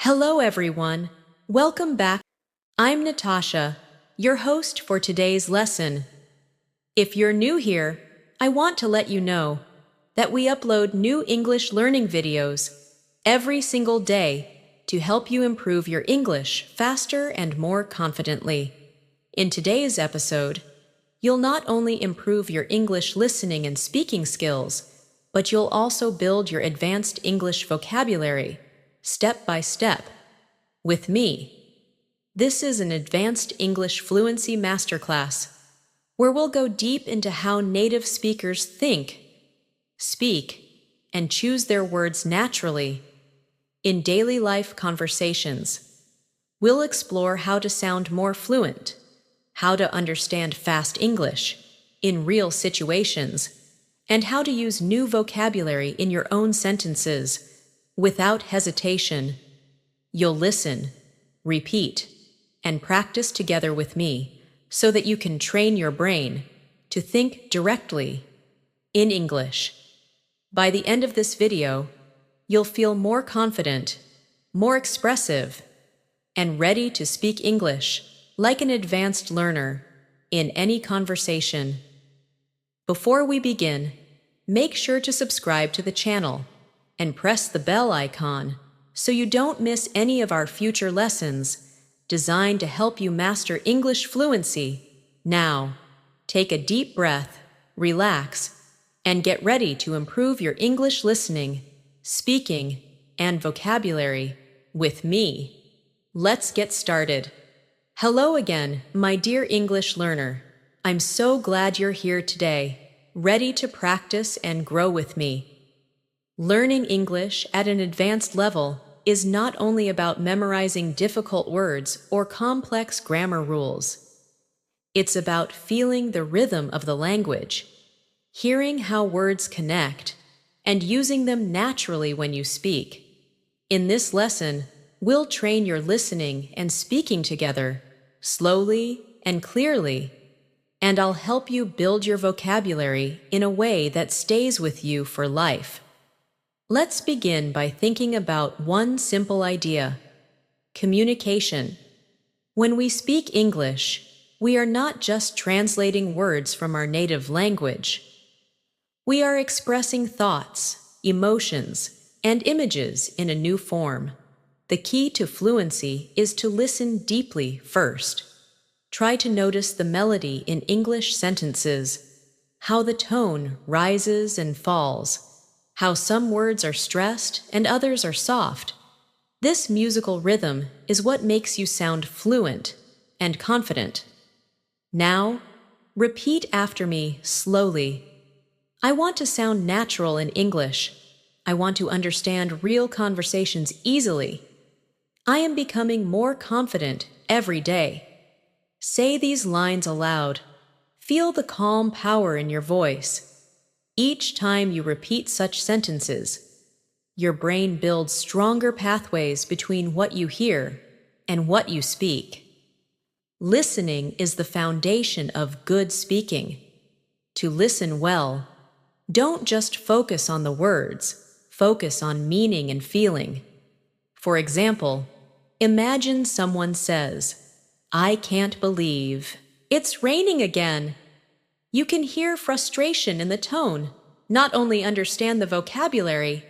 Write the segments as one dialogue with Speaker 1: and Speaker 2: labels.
Speaker 1: Hello, everyone. Welcome back. I'm Natasha, your host for today's lesson. If you're new here, I want to let you know that we upload new English learning videos every single day to help you improve your English faster and more confidently. In today's episode, you'll not only improve your English listening and speaking skills, but you'll also build your advanced English vocabulary step by step with me. This is an Advanced English Fluency Masterclass where we'll go deep into how native speakers think, speak, and choose their words naturally. In daily life conversations, we'll explore how to sound more fluent, how to understand fast English in real situations, and how to use new vocabulary in your own sentences without hesitation. You'll listen, repeat, and practice together with me so that you can train your brain to think directly in English. By the end of this video, you'll feel more confident, more expressive, and ready to speak English like an advanced learner in any conversation. Before we begin, make sure to subscribe to the channel and press the bell icon so you don't miss any of our future lessons designed to help you master English fluency. Now, take a deep breath, relax, and get ready to improve your English listening, speaking, and vocabulary with me. Let's get started. Hello again, my dear English learner. I'm so glad you're here today, ready to practice and grow with me. Learning English at an advanced level is not only about memorizing difficult words or complex grammar rules. It's about feeling the rhythm of the language, hearing how words connect, and using them naturally when you speak. In this lesson, we'll train your listening and speaking together, slowly and clearly, and I'll help you build your vocabulary in a way that stays with you for life. Let's begin by thinking about one simple idea: communication. When we speak English, we are not just translating words from our native language. We are expressing thoughts, emotions, and images in a new form. The key to fluency is to listen deeply first. Try to notice the melody in English sentences, how the tone rises and falls, how some words are stressed and others are soft. This musical rhythm is what makes you sound fluent and confident. Now, repeat after me slowly. I want to sound natural in English. I want to understand real conversations easily. I am becoming more confident every day. Say these lines aloud. Feel the calm power in your voice. Each time you repeat such sentences, your brain builds stronger pathways between what you hear and what you speak. Listening is the foundation of good speaking. To listen well, don't just focus on the words, focus on meaning and feeling. For example, imagine someone says, "I can't believe it's raining again." You can hear frustration in the tone, not only understand the vocabulary.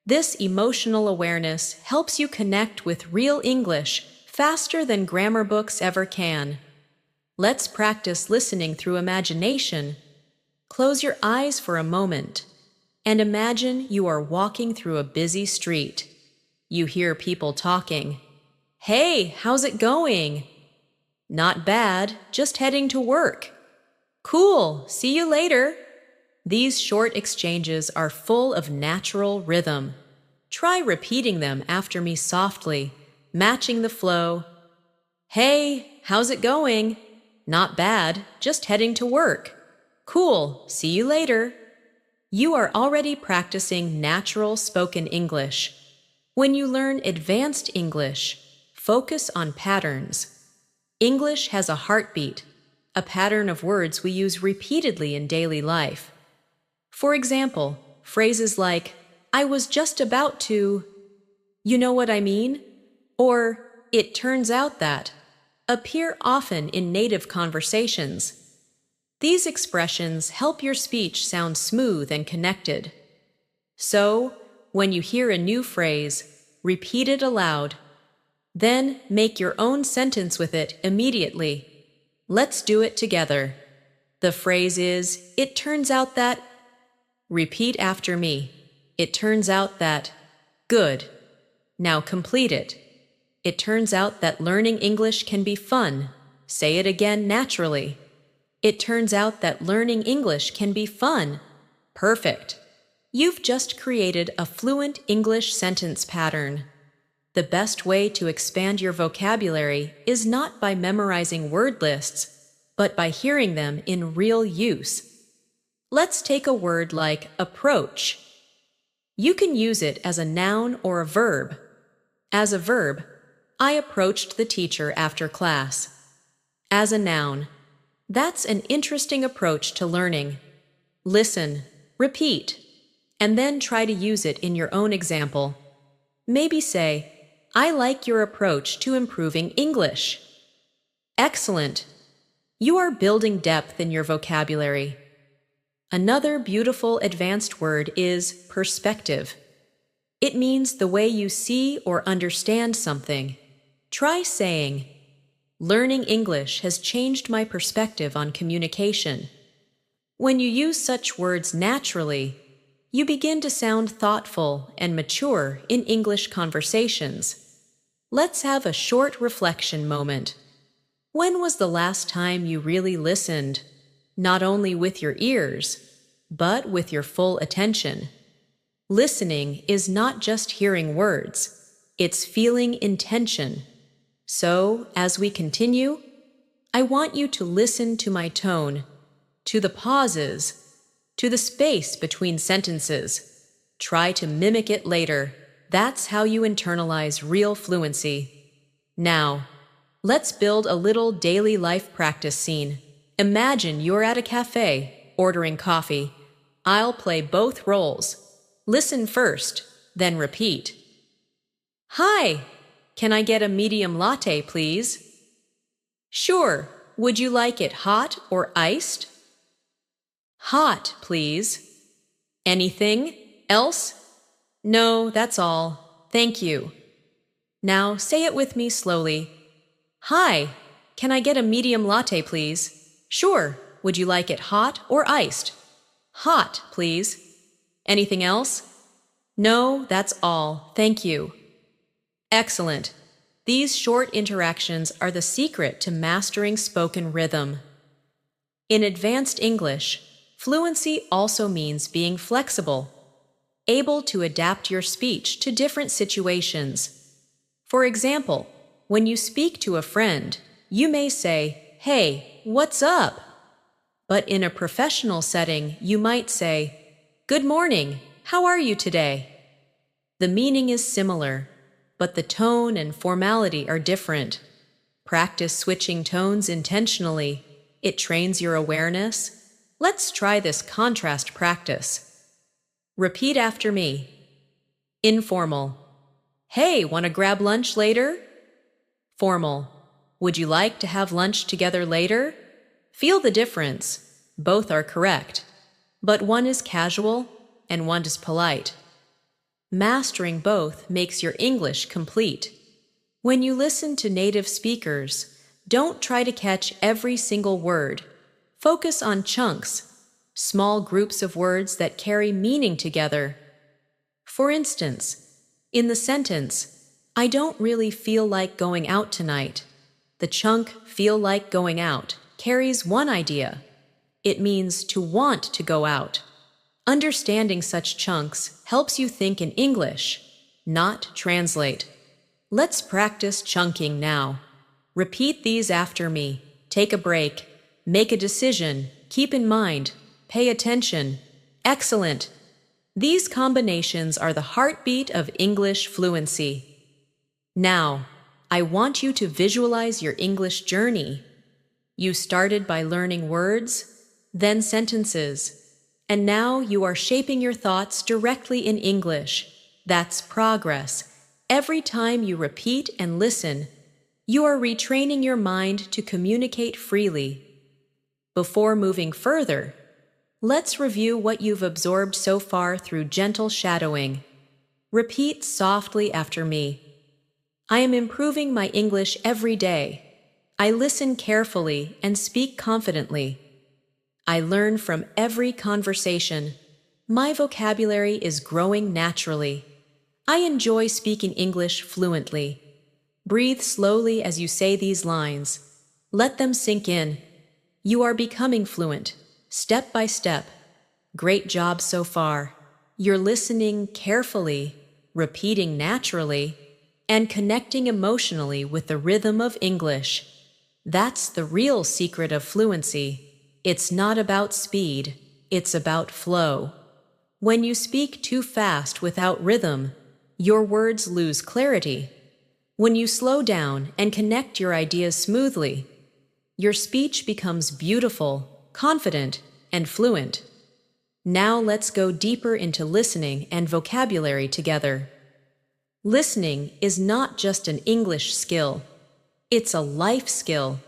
Speaker 1: This emotional awareness helps you connect with real English faster than grammar books ever can. Let's practice listening through imagination. Close your eyes for a moment and imagine you are walking through a busy street. You hear people talking. "Hey, how's it going?" "Not bad, just heading to work." "Cool, see you later." These short exchanges are full of natural rhythm. Try repeating them after me softly, matching the flow. "Hey, how's it going?" "Not bad, just heading to work." "Cool, see you later." You are already practicing natural spoken English. When you learn advanced English, focus on patterns. English has a heartbeat, a pattern of words we use repeatedly in daily life. For example, phrases like, "I was just about to," you know what I mean? or "it turns out that" appear often in native conversations. These expressions help your speech sound smooth and connected. So, when you hear a new phrase, repeat it aloud. Then make your own sentence with it immediately. Let's do it together. The phrase is, "It turns out that." Repeat after me. It turns out that. Good. Now complete it. It turns out that learning English can be fun. Say it again naturally. It turns out that learning English can be fun. Perfect. You've just created a fluent English sentence pattern. The best way to expand your vocabulary is not by memorizing word lists, but by hearing them in real use. Let's take a word like approach. You can use it as a noun or a verb. As a verb, I approached the teacher after class. As a noun, that's an interesting approach to learning. Listen, repeat, and then try to use it in your own example. Maybe say, "I like your approach to improving English." Excellent. You are building depth in your vocabulary. Another beautiful advanced word is perspective. It means the way you see or understand something. Try saying, "Learning English has changed my perspective on communication." When you use such words naturally, you begin to sound thoughtful and mature in English conversations. Let's have a short reflection moment. When was the last time you really listened, not only with your ears, but with your full attention? Listening is not just hearing words, it's feeling intention. So, as we continue, I want you to listen to my tone, to the pauses, to the space between sentences. Try to mimic it later. That's how you internalize real fluency. Now, let's build a little daily life practice scene. Imagine you're at a cafe, ordering coffee. I'll play both roles. Listen first, then repeat. "Hi, can I get a medium latte, please?" "Sure. Would you like it hot or iced?" "Hot, please." "Anything else?" "No, that's all. Thank you." Now say it with me slowly. "Hi, can I get a medium latte, please?" "Sure. Would you like it hot or iced?" "Hot, please." "Anything else?" "No, that's all. Thank you." Excellent. These short interactions are the secret to mastering spoken rhythm. In advanced English, fluency also means being flexible, able to adapt your speech to different situations. For example, when you speak to a friend, you may say, "Hey, what's up?" But in a professional setting, you might say, "Good morning, how are you today?" The meaning is similar, but the tone and formality are different. Practice switching tones intentionally. It trains your awareness. Let's try this contrast practice. Repeat after me. Informal. "Hey, want to grab lunch later?" Formal. "Would you like to have lunch together later?" Feel the difference. Both are correct, but one is casual and one is polite. Mastering both makes your English complete. When you listen to native speakers, don't try to catch every single word. Focus on chunks, small groups of words that carry meaning together. For instance, in the sentence, "I don't really feel like going out tonight," the chunk "feel like going out" carries one idea. It means to want to go out. Understanding such chunks helps you think in English, not translate. Let's practice chunking now. Repeat these after me. Take a break. Make a decision. Keep in mind. Pay attention. Excellent. These combinations are the heartbeat of English fluency. Now, I want you to visualize your English journey. You started by learning words, then sentences, and now you are shaping your thoughts directly in English. That's progress. Every time you repeat and listen, you are retraining your mind to communicate freely. Before moving further, let's review what you've absorbed so far through gentle shadowing. Repeat softly after me. I am improving my English every day. I listen carefully and speak confidently. I learn from every conversation. My vocabulary is growing naturally. I enjoy speaking English fluently. Breathe slowly as you say these lines. Let them sink in. You are becoming fluent, step by step. Great job so far. You're listening carefully, repeating naturally, and connecting emotionally with the rhythm of English. That's the real secret of fluency. It's not about speed, it's about flow. When you speak too fast without rhythm, your words lose clarity. When you slow down and connect your ideas smoothly, your speech becomes beautiful, confident, and fluent. Now let's go deeper into listening and vocabulary together. Listening is not just an English skill, it's a life skill.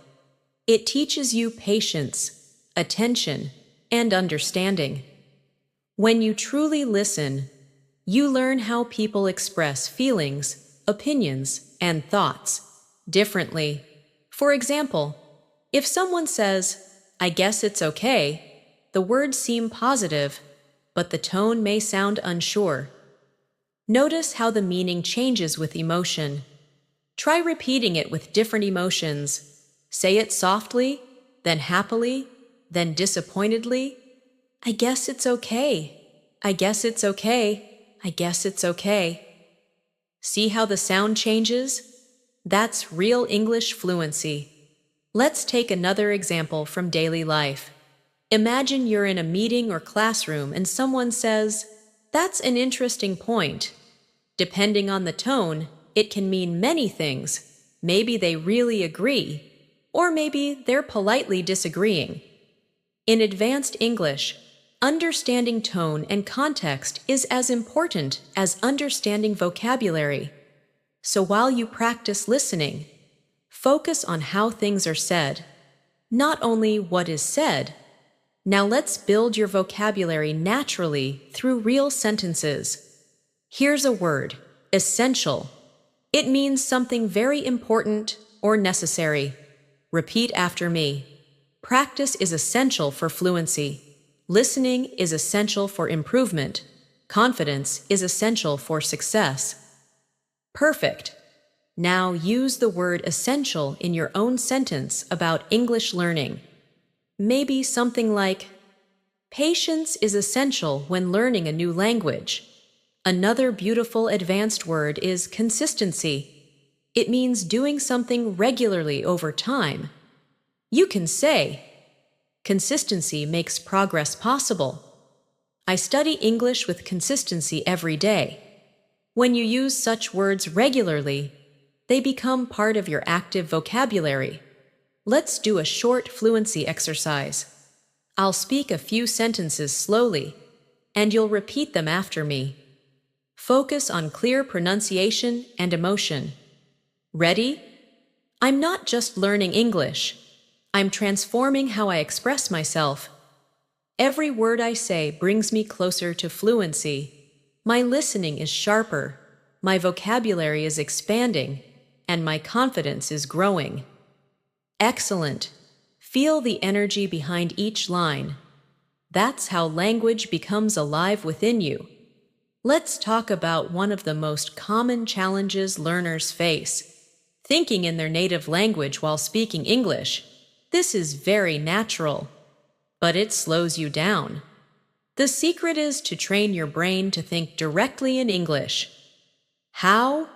Speaker 1: It teaches you patience, attention, and understanding. When you truly listen, you learn how people express feelings, opinions, and thoughts differently. For example, if someone says, "I guess it's okay," the words seem positive, but the tone may sound unsure. Notice how the meaning changes with emotion. Try repeating it with different emotions. Say it softly, then happily, then disappointedly. I guess it's okay. I guess it's okay. I guess it's okay. See how the sound changes? That's real English fluency. Let's take another example from daily life. Imagine you're in a meeting or classroom and someone says, "That's an interesting point." Depending on the tone, it can mean many things. Maybe they really agree, or maybe they're politely disagreeing. In advanced English, understanding tone and context is as important as understanding vocabulary. So while you practice listening, focus on how things are said, not only what is said. Now let's build your vocabulary naturally through real sentences. Here's a word, essential. It means something very important or necessary. Repeat after me. Practice is essential for fluency. Listening is essential for improvement. Confidence is essential for success. Perfect. Now use the word essential in your own sentence about English learning. Maybe something like, "Patience is essential when learning a new language." Another beautiful advanced word is consistency. It means doing something regularly over time. You can say, "Consistency makes progress possible." I study English with consistency every day. When you use such words regularly, they become part of your active vocabulary. Let's do a short fluency exercise. I'll speak a few sentences slowly, and you'll repeat them after me. Focus on clear pronunciation and emotion. Ready? I'm not just learning English. I'm transforming how I express myself. Every word I say brings me closer to fluency. My listening is sharper, my vocabulary is expanding, and my confidence is growing. Excellent. Feel the energy behind each line. That's how language becomes alive within you. Let's talk about one of the most common challenges learners face: thinking in their native language while speaking English. This is very natural, but it slows you down. The secret is to train your brain to think directly in English. How?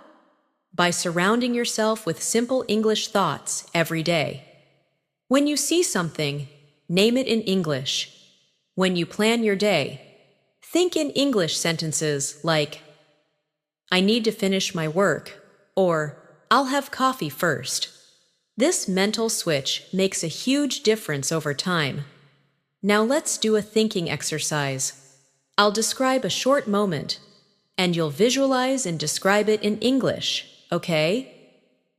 Speaker 1: By surrounding yourself with simple English thoughts every day. When you see something, name it in English. When you plan your day, think in English sentences like, "I need to finish my work," or "I'll have coffee first." This mental switch makes a huge difference over time. Now let's do a thinking exercise. I'll describe a short moment, And you'll visualize and describe it in English, okay?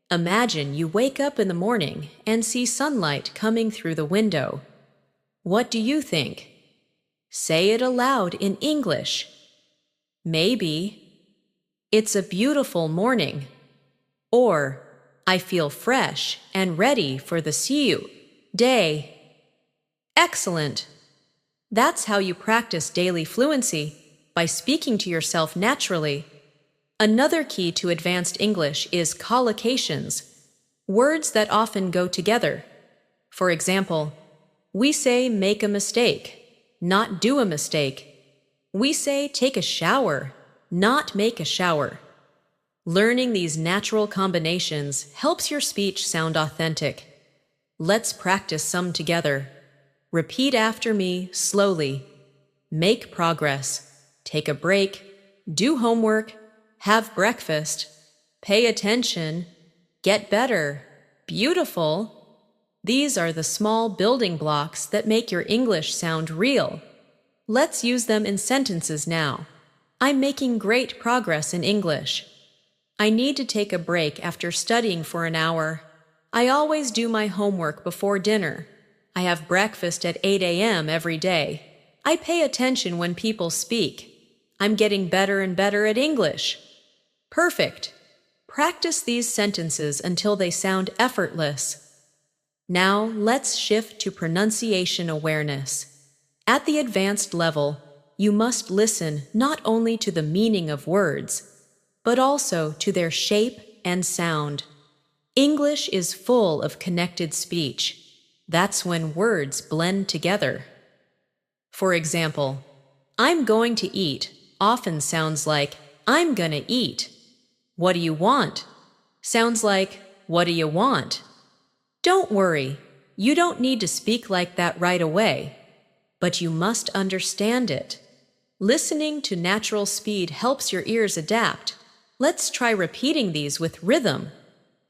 Speaker 1: Imagine you wake up in the morning and see sunlight coming through the window. What do you think? Say it aloud in English. Maybe, "It's a beautiful morning," or "I feel fresh and ready for the new day." Excellent! That's how you practice daily fluency, by speaking to yourself naturally. Another key to advanced English is collocations, words that often go together. For example, we say make a mistake, not do a mistake. We say take a shower, not make a shower. Learning these natural combinations helps your speech sound authentic. Let's practice some together. Repeat after me slowly. Make progress. Take a break. Do homework. Have breakfast. Pay attention. Get better. Beautiful. These are the small building blocks that make your English sound real. Let's use them in sentences now. I'm making great progress in English. I need to take a break after studying for an hour. I always do my homework before dinner. I have breakfast at 8 a.m. every day. I pay attention when people speak. I'm getting better and better at English. Perfect. Practice these sentences until they sound effortless. Now let's shift to pronunciation awareness. At the advanced level, you must listen not only to the meaning of words, but also to their shape and sound. English is full of connected speech. That's when words blend together. For example, I'm going to eat often sounds like I'm gonna eat. What do you want? Sounds like what do you want? Don't worry, you don't need to speak like that right away, but you must understand it. Listening to natural speed helps your ears adapt. Let's try repeating these with rhythm.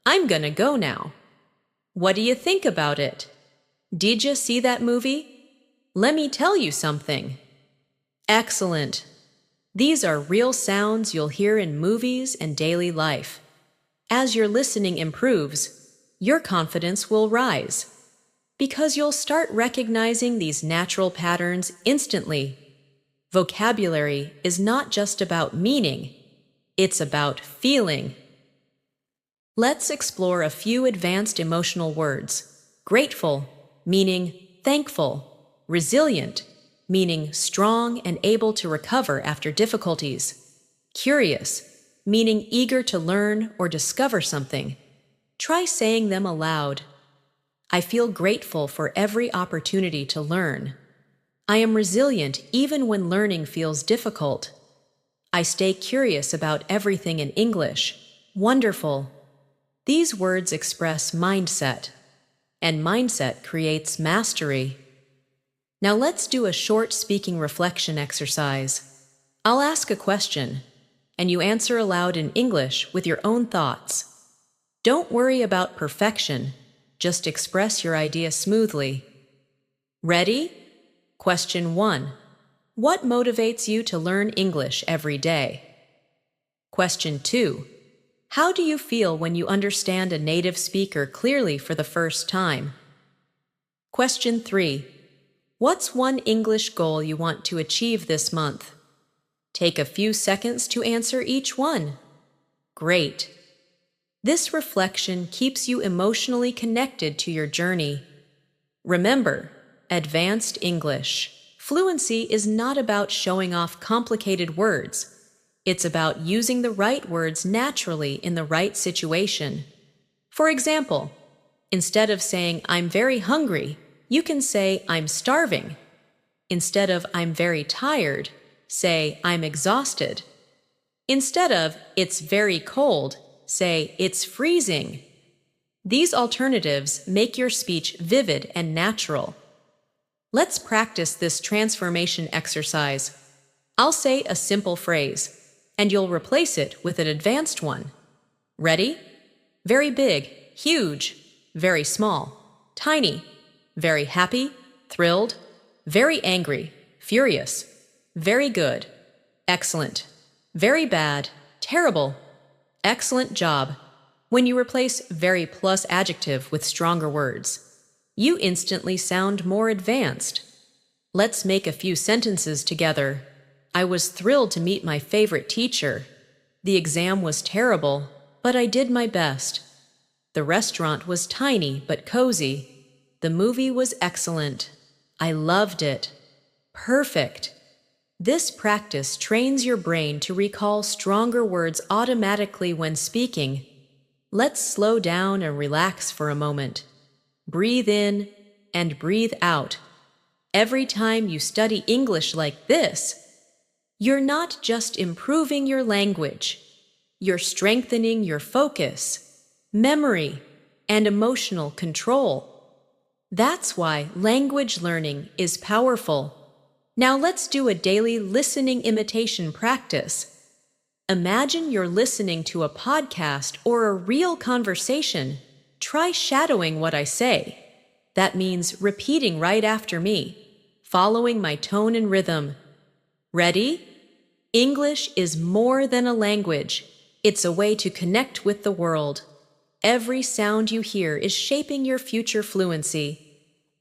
Speaker 1: I'm gonna go now. What do you think about it? Did you see that movie? Let me tell you something. Excellent. These are real sounds you'll hear in movies and daily life. As your listening improves, your confidence will rise, because you'll start recognizing these natural patterns instantly. Vocabulary is not just about meaning, it's about feeling. Let's explore a few advanced emotional words. Grateful, meaning thankful. Resilient, meaning strong and able to recover after difficulties. Curious, meaning eager to learn or discover something. Try saying them aloud. I feel grateful for every opportunity to learn. I am resilient even when learning feels difficult. I stay curious about everything in English. Wonderful. These words express mindset, and mindset creates mastery. Now let's do a short speaking reflection exercise. I'll ask a question, and you answer aloud in English with your own thoughts. Don't worry about perfection, just express your idea smoothly. Ready? Question 1. What motivates you to learn English every day? Question 2. How do you feel when you understand a native speaker clearly for the first time? Question 3. What's one English goal you want to achieve this month? Take a few seconds to answer each one. Great. This reflection keeps you emotionally connected to your journey. Remember, advanced English fluency is not about showing off complicated words. It's about using the right words naturally in the right situation. For example, instead of saying I'm very hungry, you can say I'm starving. Instead of I'm very tired, say I'm exhausted. Instead of it's very cold, say it's freezing. These alternatives make your speech vivid and natural. Let's practice this transformation exercise. I'll say a simple phrase, and you'll replace it with an advanced one. Ready? Very big, huge, very small, tiny, very happy, thrilled, very angry, furious, very good, excellent. very bad, terrible, excellent job. When you replace very plus adjective with stronger words, you instantly sound more advanced. Let's make a few sentences together. I was thrilled to meet my favorite teacher. The exam was terrible, but I did my best. The restaurant was tiny but cozy. The movie was excellent. I loved it. Perfect. This practice trains your brain to recall stronger words automatically when speaking. Let's slow down and relax for a moment. Breathe in and breathe out. Every time you study English like this, you're not just improving your language, you're strengthening your focus, memory, and emotional control. That's why language learning is powerful. Now let's do a daily listening imitation practice. Imagine you're listening to a podcast or a real conversation. Try shadowing what I say. That means repeating right after me, following my tone and rhythm. Ready? English is more than a language. It's a way to connect with the world. Every sound you hear is shaping your future fluency.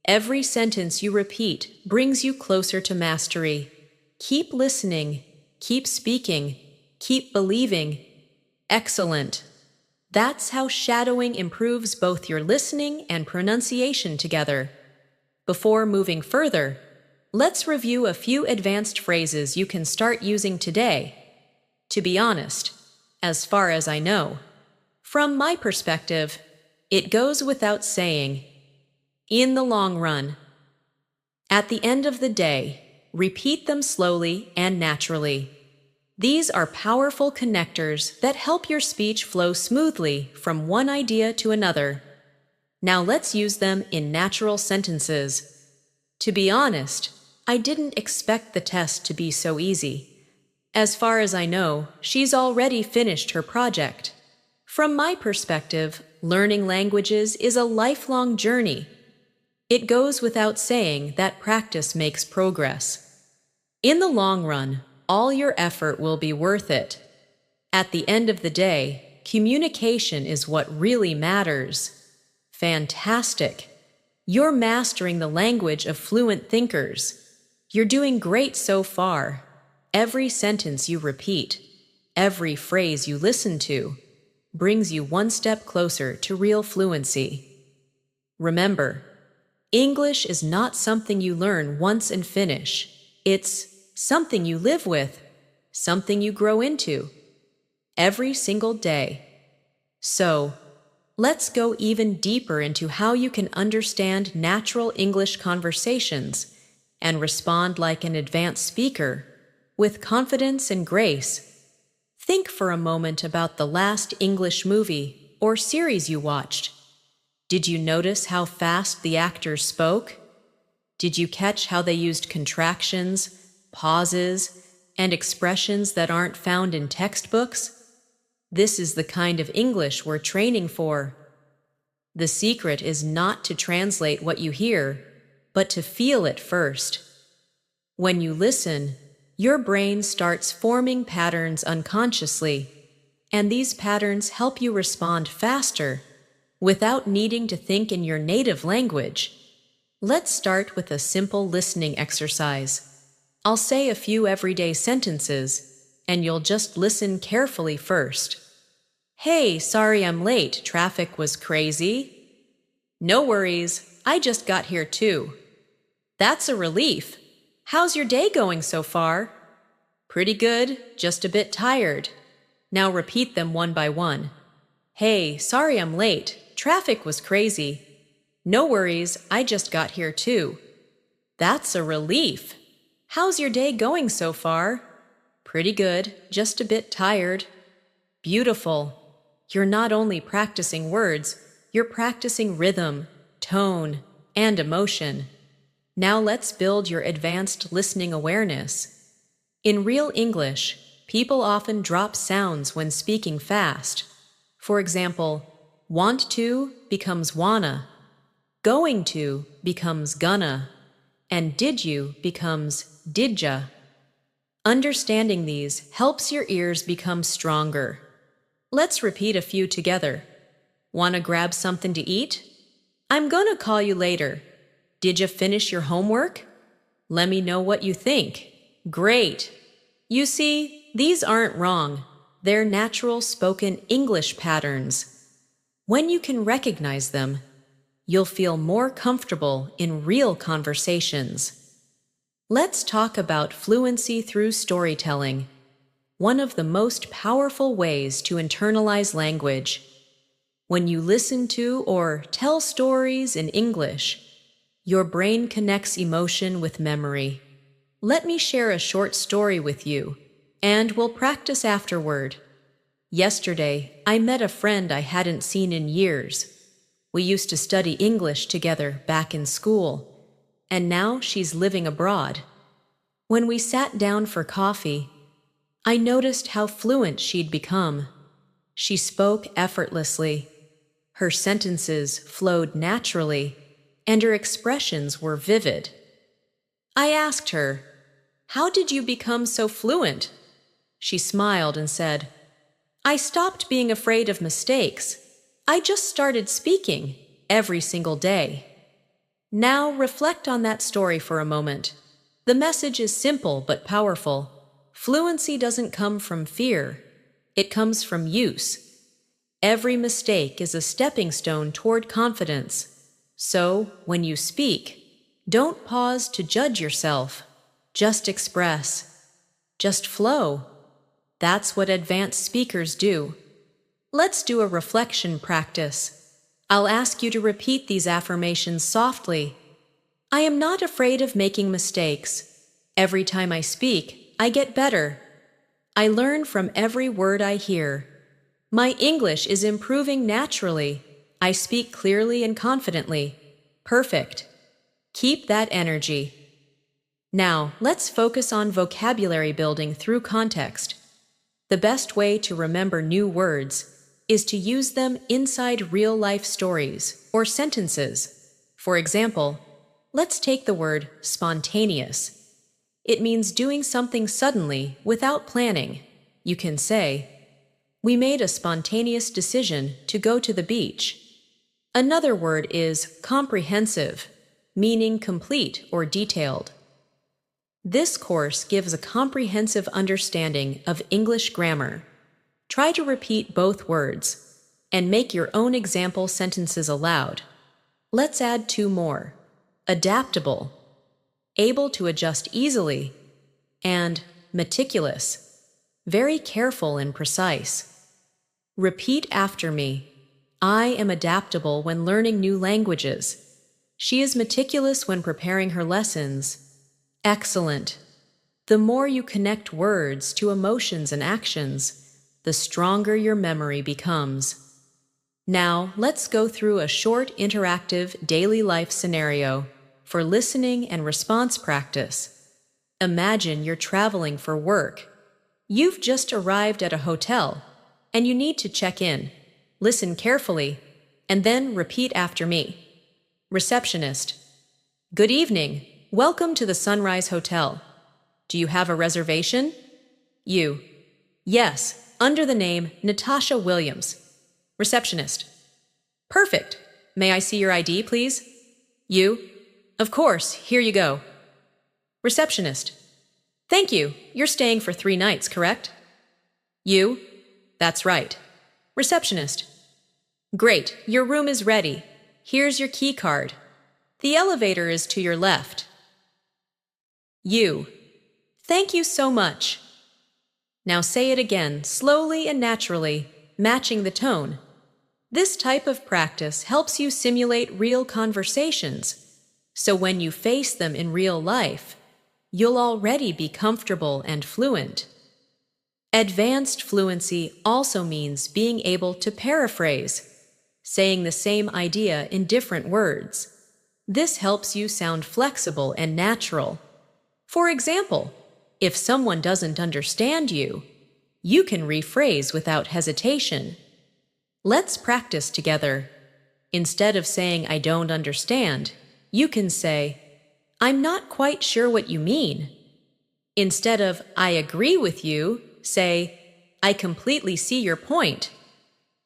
Speaker 1: Every sentence you repeat brings you closer to mastery. Keep listening, keep speaking, keep believing. Excellent. That's how shadowing improves both your listening and pronunciation together. Before moving further, let's review a few advanced phrases you can start using today. To be honest, as far as I know, from my perspective, it goes without saying. In the long run. At the end of the day, repeat them slowly and naturally. These are powerful connectors that help your speech flow smoothly from one idea to another. Now let's use them in natural sentences. To be honest, I didn't expect the test to be so easy. As far as I know, she's already finished her project. From my perspective, learning languages is a lifelong journey. It goes without saying that practice makes progress. In the long run, all your effort will be worth it. At the end of the day, communication is what really matters. Fantastic! You're mastering the language of fluent thinkers. You're doing great so far. Every sentence you repeat, every phrase you listen to, brings you one step closer to real fluency. Remember, English is not something you learn once and finish. It's something you live with, something you grow into, every single day. So, let's go even deeper into how you can understand natural English conversations and respond like an advanced speaker, with confidence and grace. Think for a moment about the last English movie or series you watched. Did you notice how fast the actors spoke? Did you catch how they used contractions, pauses, and expressions that aren't found in textbooks? This is the kind of English we're training for. The secret is not to translate what you hear, but to feel it first. When you listen, your brain starts forming patterns unconsciously, and these patterns help you respond faster, without needing to think in your native language. Let's start with a simple listening exercise. I'll say a few everyday sentences, and you'll just listen carefully first. Hey, sorry I'm late. Traffic was crazy. No worries, I just got here too. That's a relief. How's your day going so far? Pretty good, just a bit tired. Now repeat them one by one. Hey, sorry I'm late. Traffic was crazy. No worries, I just got here too. That's a relief. How's your day going so far? Pretty good, just a bit tired. Beautiful. You're not only practicing words, you're practicing rhythm, tone, and emotion. Now let's build your advanced listening awareness. In real English, people often drop sounds when speaking fast. For example, want to becomes wanna, going to becomes gonna, and did you becomes didja. Understanding these helps your ears become stronger. Let's repeat a few together. Wanna grab something to eat? I'm gonna call you later. Did you finish your homework? Let me know what you think. Great! You see, these aren't wrong. They're natural spoken English patterns. When you can recognize them, you'll feel more comfortable in real conversations. Let's talk about fluency through storytelling, one of the most powerful ways to internalize language. When you listen to or tell stories in English, your brain connects emotion with memory. Let me share a short story with you, and we'll practice afterward. Yesterday, I met a friend I hadn't seen in years. We used to study English together back in school, and now she's living abroad. When we sat down for coffee, I noticed how fluent she'd become. She spoke effortlessly. Her sentences flowed naturally, and her expressions were vivid. I asked her, "How did you become so fluent?" She smiled and said, "I stopped being afraid of mistakes. I just started speaking every single day." Now reflect on that story for a moment. The message is simple but powerful. Fluency doesn't come from fear. It comes from use. Every mistake is a stepping stone toward confidence. So, when you speak, don't pause to judge yourself. Just express. Just flow. That's what advanced speakers do. Let's do a reflection practice. I'll ask you to repeat these affirmations softly. I am not afraid of making mistakes. Every time I speak, I get better. I learn from every word I hear. My English is improving naturally. I speak clearly and confidently. Perfect. Keep that energy. Now, let's focus on vocabulary building through context. The best way to remember new words is to use them inside real-life stories or sentences. For example, let's take the word spontaneous. It means doing something suddenly without planning. You can say, "We made a spontaneous decision to go to the beach." Another word is comprehensive, meaning complete or detailed. This course gives a comprehensive understanding of English grammar. Try to repeat both words and make your own example sentences aloud. Let's add two more. Adaptable, able to adjust easily, and meticulous, very careful and precise. Repeat after me. I am adaptable when learning new languages. She is meticulous when preparing her lessons. Excellent. The more you connect words to emotions and actions, the stronger your memory becomes. Now, let's go through a short interactive daily life scenario for listening and response practice. Imagine you're traveling for work. You've just arrived at a hotel, and you need to check in. Listen carefully, and then repeat after me. Receptionist: Good evening. Welcome to the Sunrise Hotel. Do you have a reservation? You: Yes, under the name Natasha Williams. Receptionist: Perfect. May I see your ID, please? You: Of course, here you go. Receptionist: Thank you. You're staying for 3 nights, correct? You: That's right. Receptionist: Great, your room is ready. Here's your key card. The elevator is to your left. You: Thank you so much. Now say it again, slowly and naturally, matching the tone. This type of practice helps you simulate real conversations, so when you face them in real life, you'll already be comfortable and fluent. Advanced fluency also means being able to paraphrase, saying the same idea in different words. This helps you sound flexible and natural. For example, if someone doesn't understand you, you can rephrase without hesitation. Let's practice together. Instead of saying "I don't understand," you can say, "I'm not quite sure what you mean." Instead of I agree with you, say I completely see your point.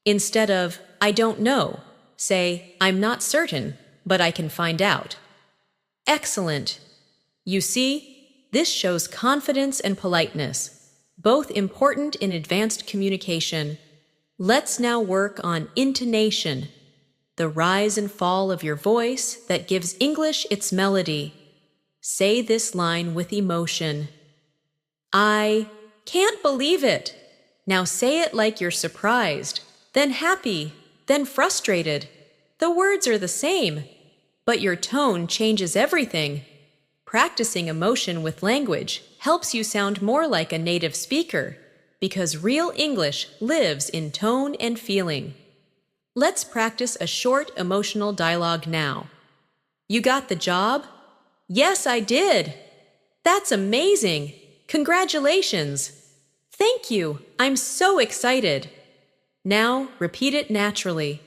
Speaker 1: Instead of I don't know, say I'm not certain, but I can find out. Excellent. You see, this shows confidence and politeness, both important in advanced communication. Let's now work on intonation, the rise and fall of your voice that gives English its melody. Say this line with emotion. I can't believe it. Now say it like you're surprised, then happy, then frustrated. The words are the same, but your tone changes everything. Practicing emotion with language helps you sound more like a native speaker, because real English lives in tone and feeling. Let's practice a short emotional dialogue now. You got the job? Yes, I did. That's amazing. Congratulations. Thank you. I'm so excited. Now repeat it naturally.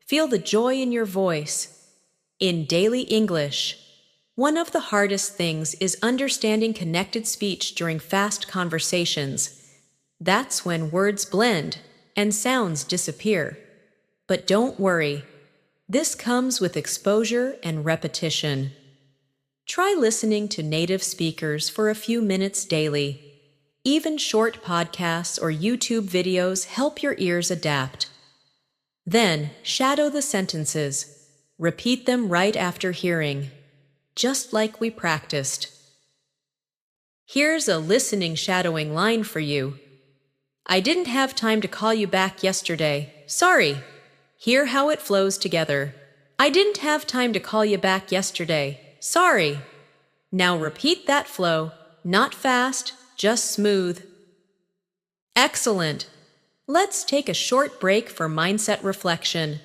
Speaker 1: Feel the joy in your voice. In daily English, one of the hardest things is understanding connected speech during fast conversations. That's when words blend and sounds disappear. But don't worry. This comes with exposure and repetition. Try listening to native speakers for a few minutes daily. Even short podcasts or YouTube videos help your ears adapt. Then, shadow the sentences. Repeat them right after hearing, just like we practiced. Here's a listening shadowing line for you. I didn't have time to call you back yesterday. Sorry. Hear how it flows together. I didn't have time to call you back yesterday. Sorry. Now repeat that flow, not fast, just smooth. Excellent. Let's take a short break for mindset reflection.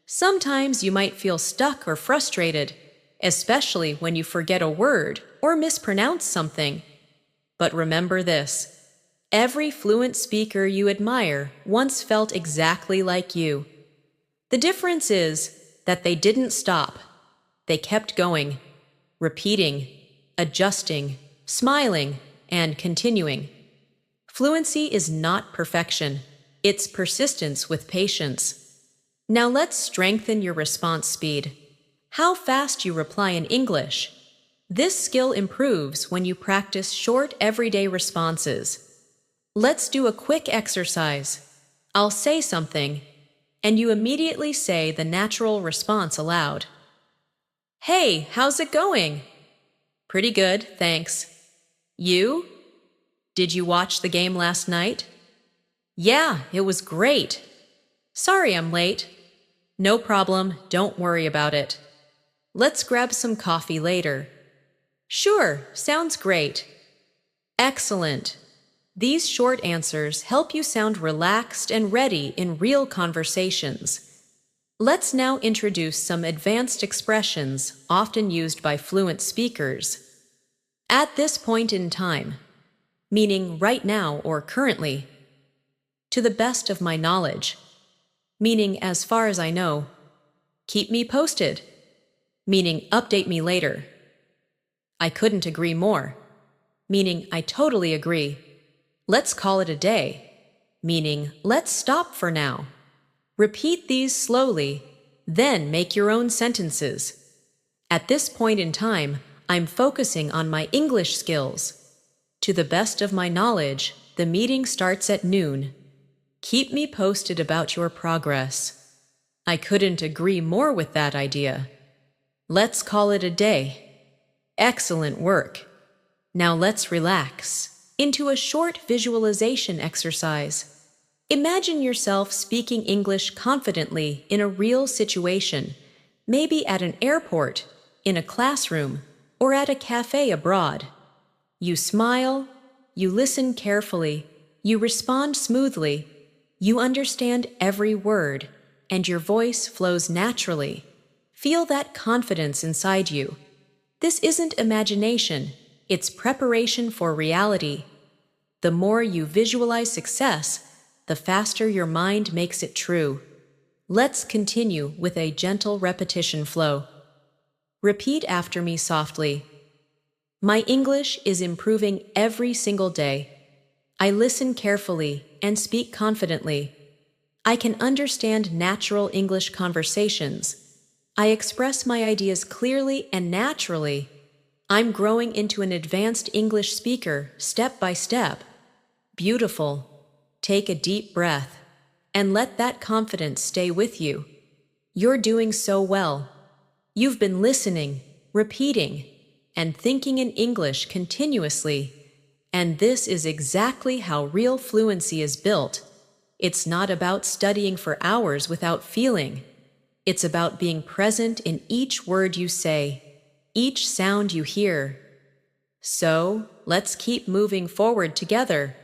Speaker 1: Sometimes you might feel stuck or frustrated, especially when you forget a word or mispronounce something. But remember this: every fluent speaker you admire once felt exactly like you. The difference is that they didn't stop. They kept going, repeating, adjusting, smiling, and continuing. Fluency is not perfection. It's persistence with patience. Now let's strengthen your response speed. How fast you reply in English. This skill improves when you practice short, everyday responses. Let's do a quick exercise. I'll say something, and you immediately say the natural response aloud. Hey, how's it going? Pretty good, thanks. You? Did you watch the game last night? Yeah, it was great. Sorry I'm late. No problem, don't worry about it. Let's grab some coffee later. Sure, sounds great. Excellent. These short answers help you sound relaxed and ready in real conversations. Let's now introduce some advanced expressions often used by fluent speakers. At this point in time, meaning right now or currently. To the best of my knowledge, meaning as far as I know. Keep me posted, meaning update me later. I couldn't agree more, meaning I totally agree. Let's call it a day, meaning let's stop for now. Repeat these slowly, then make your own sentences. At this point in time, I'm focusing on my English skills. To the best of my knowledge, the meeting starts at noon. Keep me posted about your progress. I couldn't agree more with that idea. Let's call it a day. Excellent work. Now let's relax into a short visualization exercise. Imagine yourself speaking English confidently in a real situation, maybe at an airport, in a classroom, or at a cafe abroad. You smile, you listen carefully, you respond smoothly, you understand every word, and your voice flows naturally. Feel that confidence inside you. This isn't imagination, it's preparation for reality. The more you visualize success, the faster your mind makes it true. Let's continue with a gentle repetition flow. Repeat after me softly. My English is improving every single day. I listen carefully and speak confidently. I can understand natural English conversations. I express my ideas clearly and naturally. I'm growing into an advanced English speaker step by step. Beautiful. Take a deep breath and let that confidence stay with you. You're doing so well. You've been listening, repeating, and thinking in English continuously. And this is exactly how real fluency is built. It's not about studying for hours without feeling. It's about being present in each word you say, each sound you hear. So, let's keep moving forward together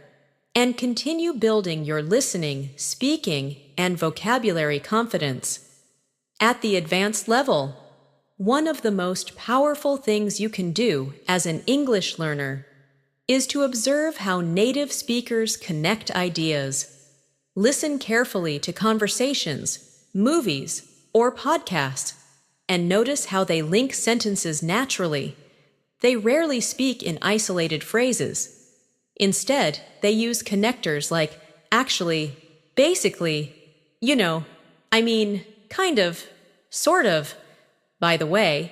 Speaker 1: and continue building your listening, speaking, and vocabulary confidence. At the advanced level, one of the most powerful things you can do as an English learner is to observe how native speakers connect ideas. Listen carefully to conversations, movies, or podcasts, and notice how they link sentences naturally. They rarely speak in isolated phrases. Instead, they use connectors like actually, basically, kind of, sort of, by the way,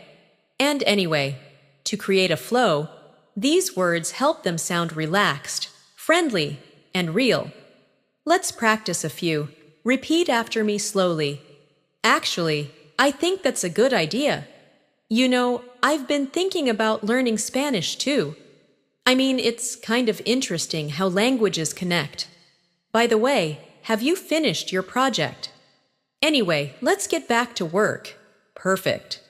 Speaker 1: and anyway. To create a flow, these words help them sound relaxed, friendly, and real. Let's practice a few. Repeat after me slowly. Actually, I think that's a good idea. I've been thinking about learning Spanish too. It's kind of interesting how languages connect. By the way, have you finished your project? Anyway, let's get back to work. Perfect.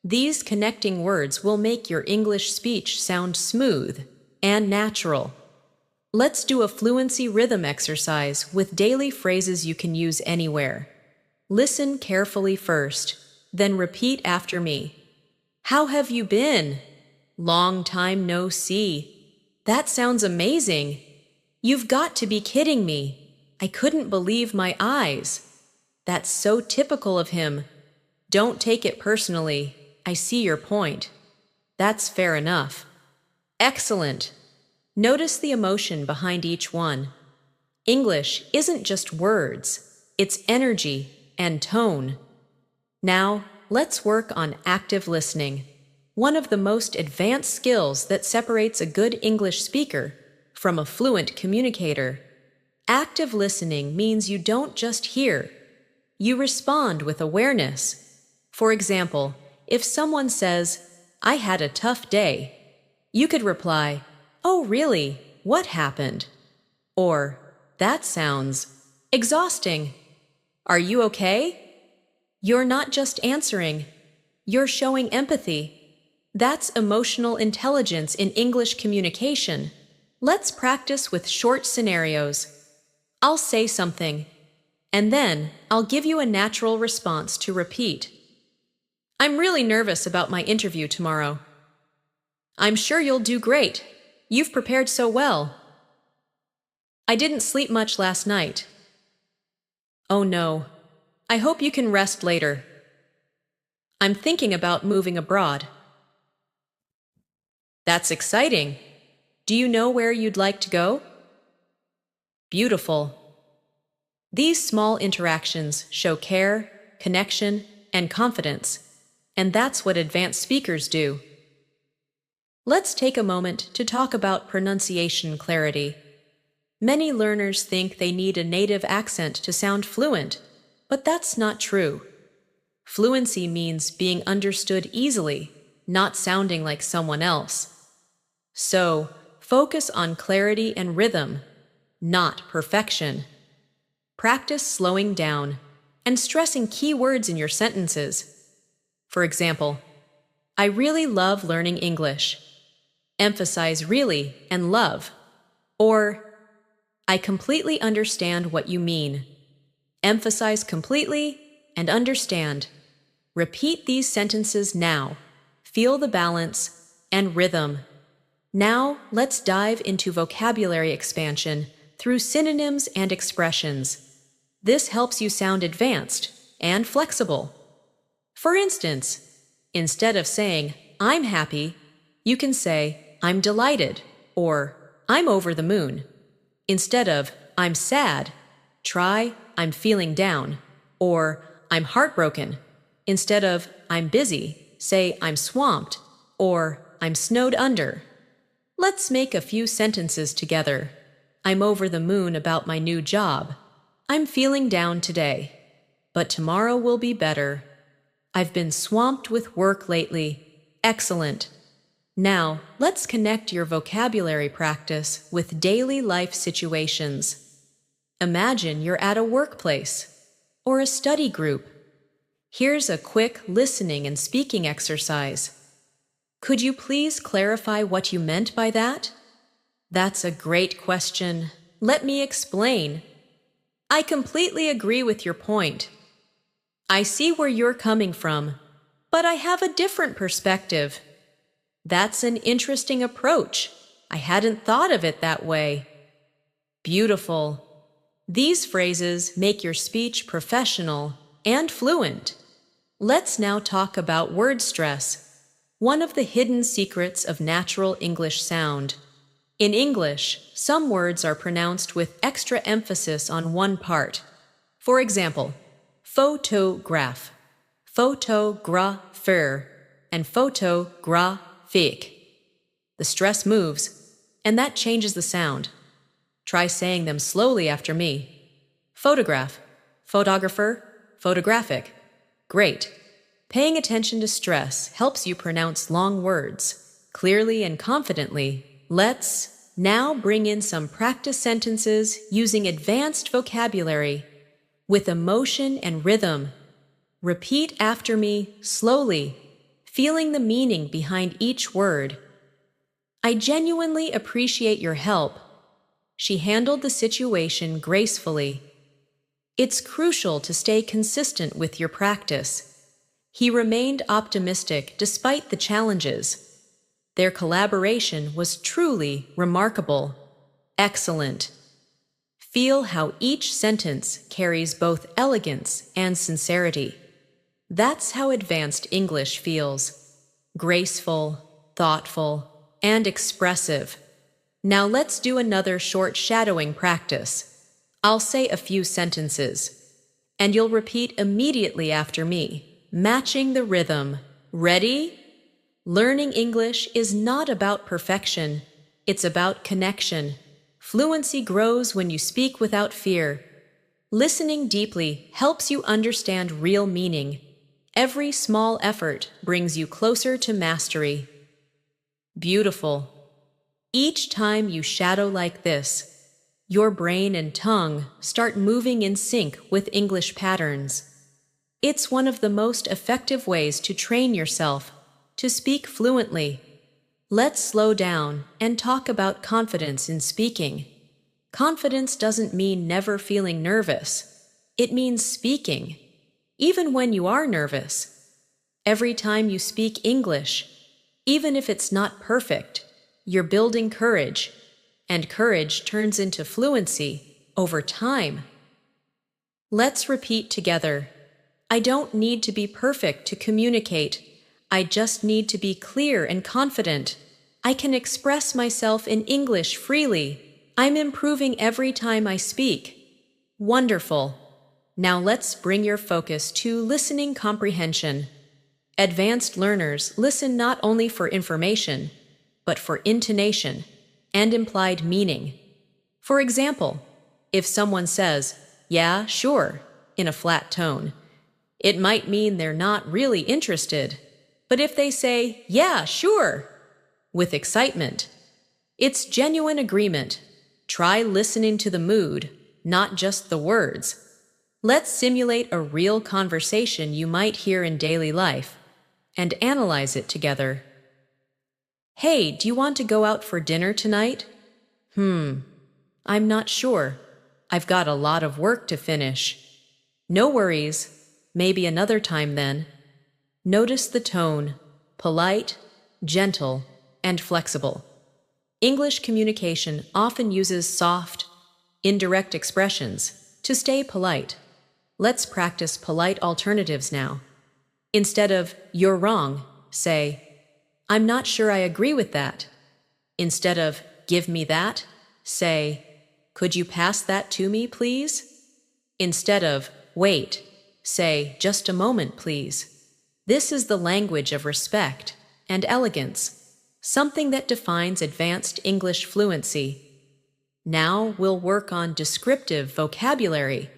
Speaker 1: These connecting words will make your English speech sound smooth and natural. Let's do a fluency rhythm exercise with daily phrases you can use anywhere. Listen carefully first, then repeat after me. How have you been? Long time no see. That sounds amazing. You've got to be kidding me. I couldn't believe my eyes. That's so typical of him. Don't take it personally. I see your point. That's fair enough. Excellent. Notice the emotion behind each one. English isn't just words, it's energy and tone. Now, let's work on active listening, one of the most advanced skills that separates a good English speaker from a fluent communicator. Active listening means you don't just hear, you respond with awareness. For example, if someone says, "I had a tough day," you could reply, "Oh, really? What happened?" Or, "That sounds exhausting. Are you okay?" You're not just answering, you're showing empathy. That's emotional intelligence in English communication. Let's practice with short scenarios. I'll say something, and then I'll give you a natural response to repeat. I'm really nervous about my interview tomorrow. I'm sure you'll do great. You've prepared so well. I didn't sleep much last night. Oh no. I hope you can rest later. I'm thinking about moving abroad. That's exciting. Do you know where you'd like to go? Beautiful. These small interactions show care, connection, and confidence, and that's what advanced speakers do. Let's take a moment to talk about pronunciation clarity. Many learners think they need a native accent to sound fluent, but that's not true. Fluency means being understood easily, not sounding like someone else. So, focus on clarity and rhythm, not perfection. Practice slowing down and stressing key words in your sentences. For example, I really love learning English. Emphasize really and love. Or, I completely understand what you mean. Emphasize completely and understand. Repeat these sentences now. Feel the balance and rhythm. Now, let's dive into vocabulary expansion through synonyms and expressions. This helps you sound advanced and flexible. For instance, instead of saying, "I'm happy," You can say, I'm delighted, or I'm over the moon. Instead of, I'm sad, try, I'm feeling down, or I'm heartbroken. Instead of, I'm busy, say, I'm swamped, or I'm snowed under. Let's make a few sentences together. I'm over the moon about my new job. I'm feeling down today, but tomorrow will be better. I've been swamped with work lately. Excellent. Now, let's connect your vocabulary practice with daily life situations. Imagine you're at a workplace or a study group. Here's a quick listening and speaking exercise. Could you please clarify what you meant by that? That's a great question. Let me explain. I completely agree with your point. I see where you're coming from, but I have a different perspective. That's an interesting approach. I hadn't thought of it that way. Beautiful. These phrases make your speech professional and fluent. Let's now talk about word stress, one of the hidden secrets of natural English sound. In English, some words are pronounced with extra emphasis on one part. For example, photograph, photographer, and photographic. The stress moves, and that changes the sound. Try saying them slowly after me. Photograph, photographer, photographic. Great. Paying attention to stress helps you pronounce long words clearly and confidently. Let's now bring in some practice sentences using advanced vocabulary with emotion and rhythm. Repeat after me slowly, feeling the meaning behind each word. I genuinely appreciate your help. She handled the situation gracefully. It's crucial to stay consistent with your practice. He remained optimistic despite the challenges. Their collaboration was truly remarkable. Excellent. Feel how each sentence carries both elegance and sincerity. That's how advanced English feels. Graceful, thoughtful, and expressive. Now let's do another short shadowing practice. I'll say a few sentences, and you'll repeat immediately after me, matching the rhythm. Ready? Learning English is not about perfection. It's about connection. Fluency grows when you speak without fear. Listening deeply helps you understand real meaning. Every small effort brings you closer to mastery. Beautiful. Each time you shadow like this, your brain and tongue start moving in sync with English patterns. It's one of the most effective ways to train yourself to speak fluently. Let's slow down and talk about confidence in speaking. Confidence doesn't mean never feeling nervous. It means speaking, even when you are nervous. Every time you speak English, even if it's not perfect, you're building courage, and courage turns into fluency over time. Let's repeat together. I don't need to be perfect to communicate. I just need to be clear and confident. I can express myself in English freely. I'm improving every time I speak. Wonderful. Now let's bring your focus to listening comprehension. Advanced learners listen not only for information, but for intonation and implied meaning. For example, if someone says, "Yeah, sure," in a flat tone, it might mean they're not really interested. But if they say, "Yeah, sure," with excitement, it's genuine agreement. Try listening to the mood, not just the words. Let's simulate a real conversation you might hear in daily life and analyze it together. Hey, do you want to go out for dinner tonight? I'm not sure. I've got a lot of work to finish. No worries. Maybe another time then. Notice the tone, polite, gentle, and flexible. English communication often uses soft, indirect expressions to stay polite. Let's practice polite alternatives now. Instead of, "You're wrong," say, I'm not sure I agree with that. Instead of give me that, say, could you pass that to me, please? Instead of wait, say just a moment, please. This is the language of respect and elegance, something that defines advanced English fluency. Now we'll work on descriptive vocabulary.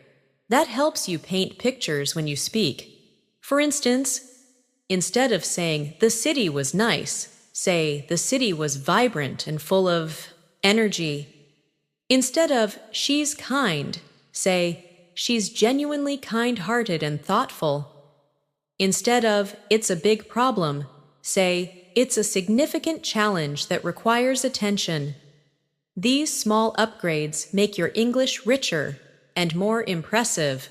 Speaker 1: That helps you paint pictures when you speak. For instance, instead of saying the city was nice, say the city was vibrant and full of energy. Instead of she's kind, say she's genuinely kind-hearted and thoughtful. Instead of it's a big problem, say it's a significant challenge that requires attention. These small upgrades make your English richer and more impressive.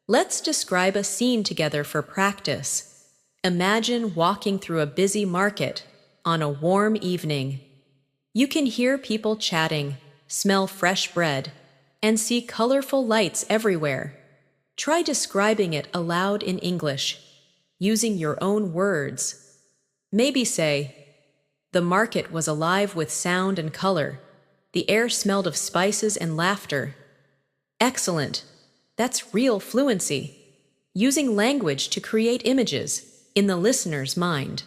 Speaker 1: Let's describe a scene together for practice. Imagine walking through a busy market on a warm evening. You can hear people chatting, smell fresh bread, and see colorful lights everywhere. Try describing it aloud in English, using your own words. Maybe say, the market was alive with sound and color. The air smelled of spices and laughter. Excellent. That's real fluency. Using language to create images in the listener's mind.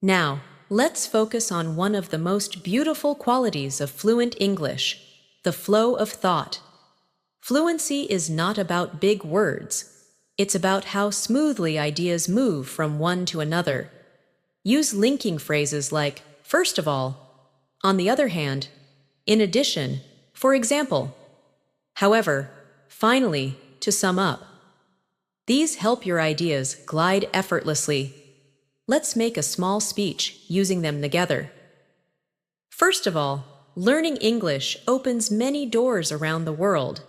Speaker 1: Now, let's focus on one of the most beautiful qualities of fluent English, the flow of thought. Fluency is not about big words. It's about how smoothly ideas move from one to another. Use linking phrases like, first of all, on the other hand, in addition, for example, however, finally, to sum up. These help your ideas glide effortlessly. Let's make a small speech using them together. First of all, learning English opens many doors around the world.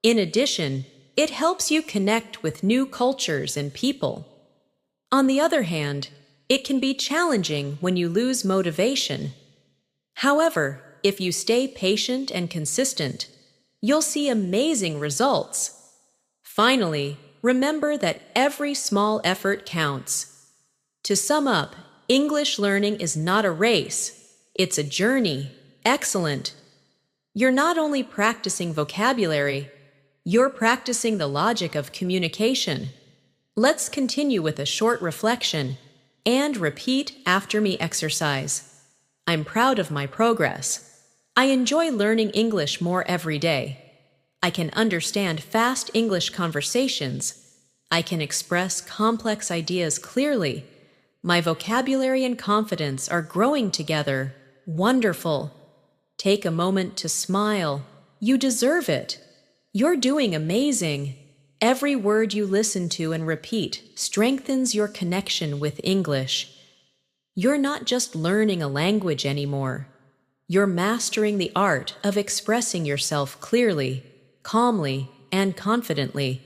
Speaker 1: In addition, it helps you connect with new cultures and people. On the other hand, it can be challenging when you lose motivation. However, if you stay patient and consistent, you'll see amazing results. Finally, remember that every small effort counts. To sum up, English learning is not a race. It's a journey. Excellent. You're not only practicing vocabulary, you're practicing the logic of communication. Let's continue with a short reflection and repeat after me exercise. I'm proud of my progress. I enjoy learning English more every day. I can understand fast English conversations. I can express complex ideas clearly. My vocabulary and confidence are growing together. Wonderful. Take a moment to smile. You deserve it. You're doing amazing. Every word you listen to and repeat strengthens your connection with English. You're not just learning a language anymore. You're mastering the art of expressing yourself clearly, calmly, and confidently.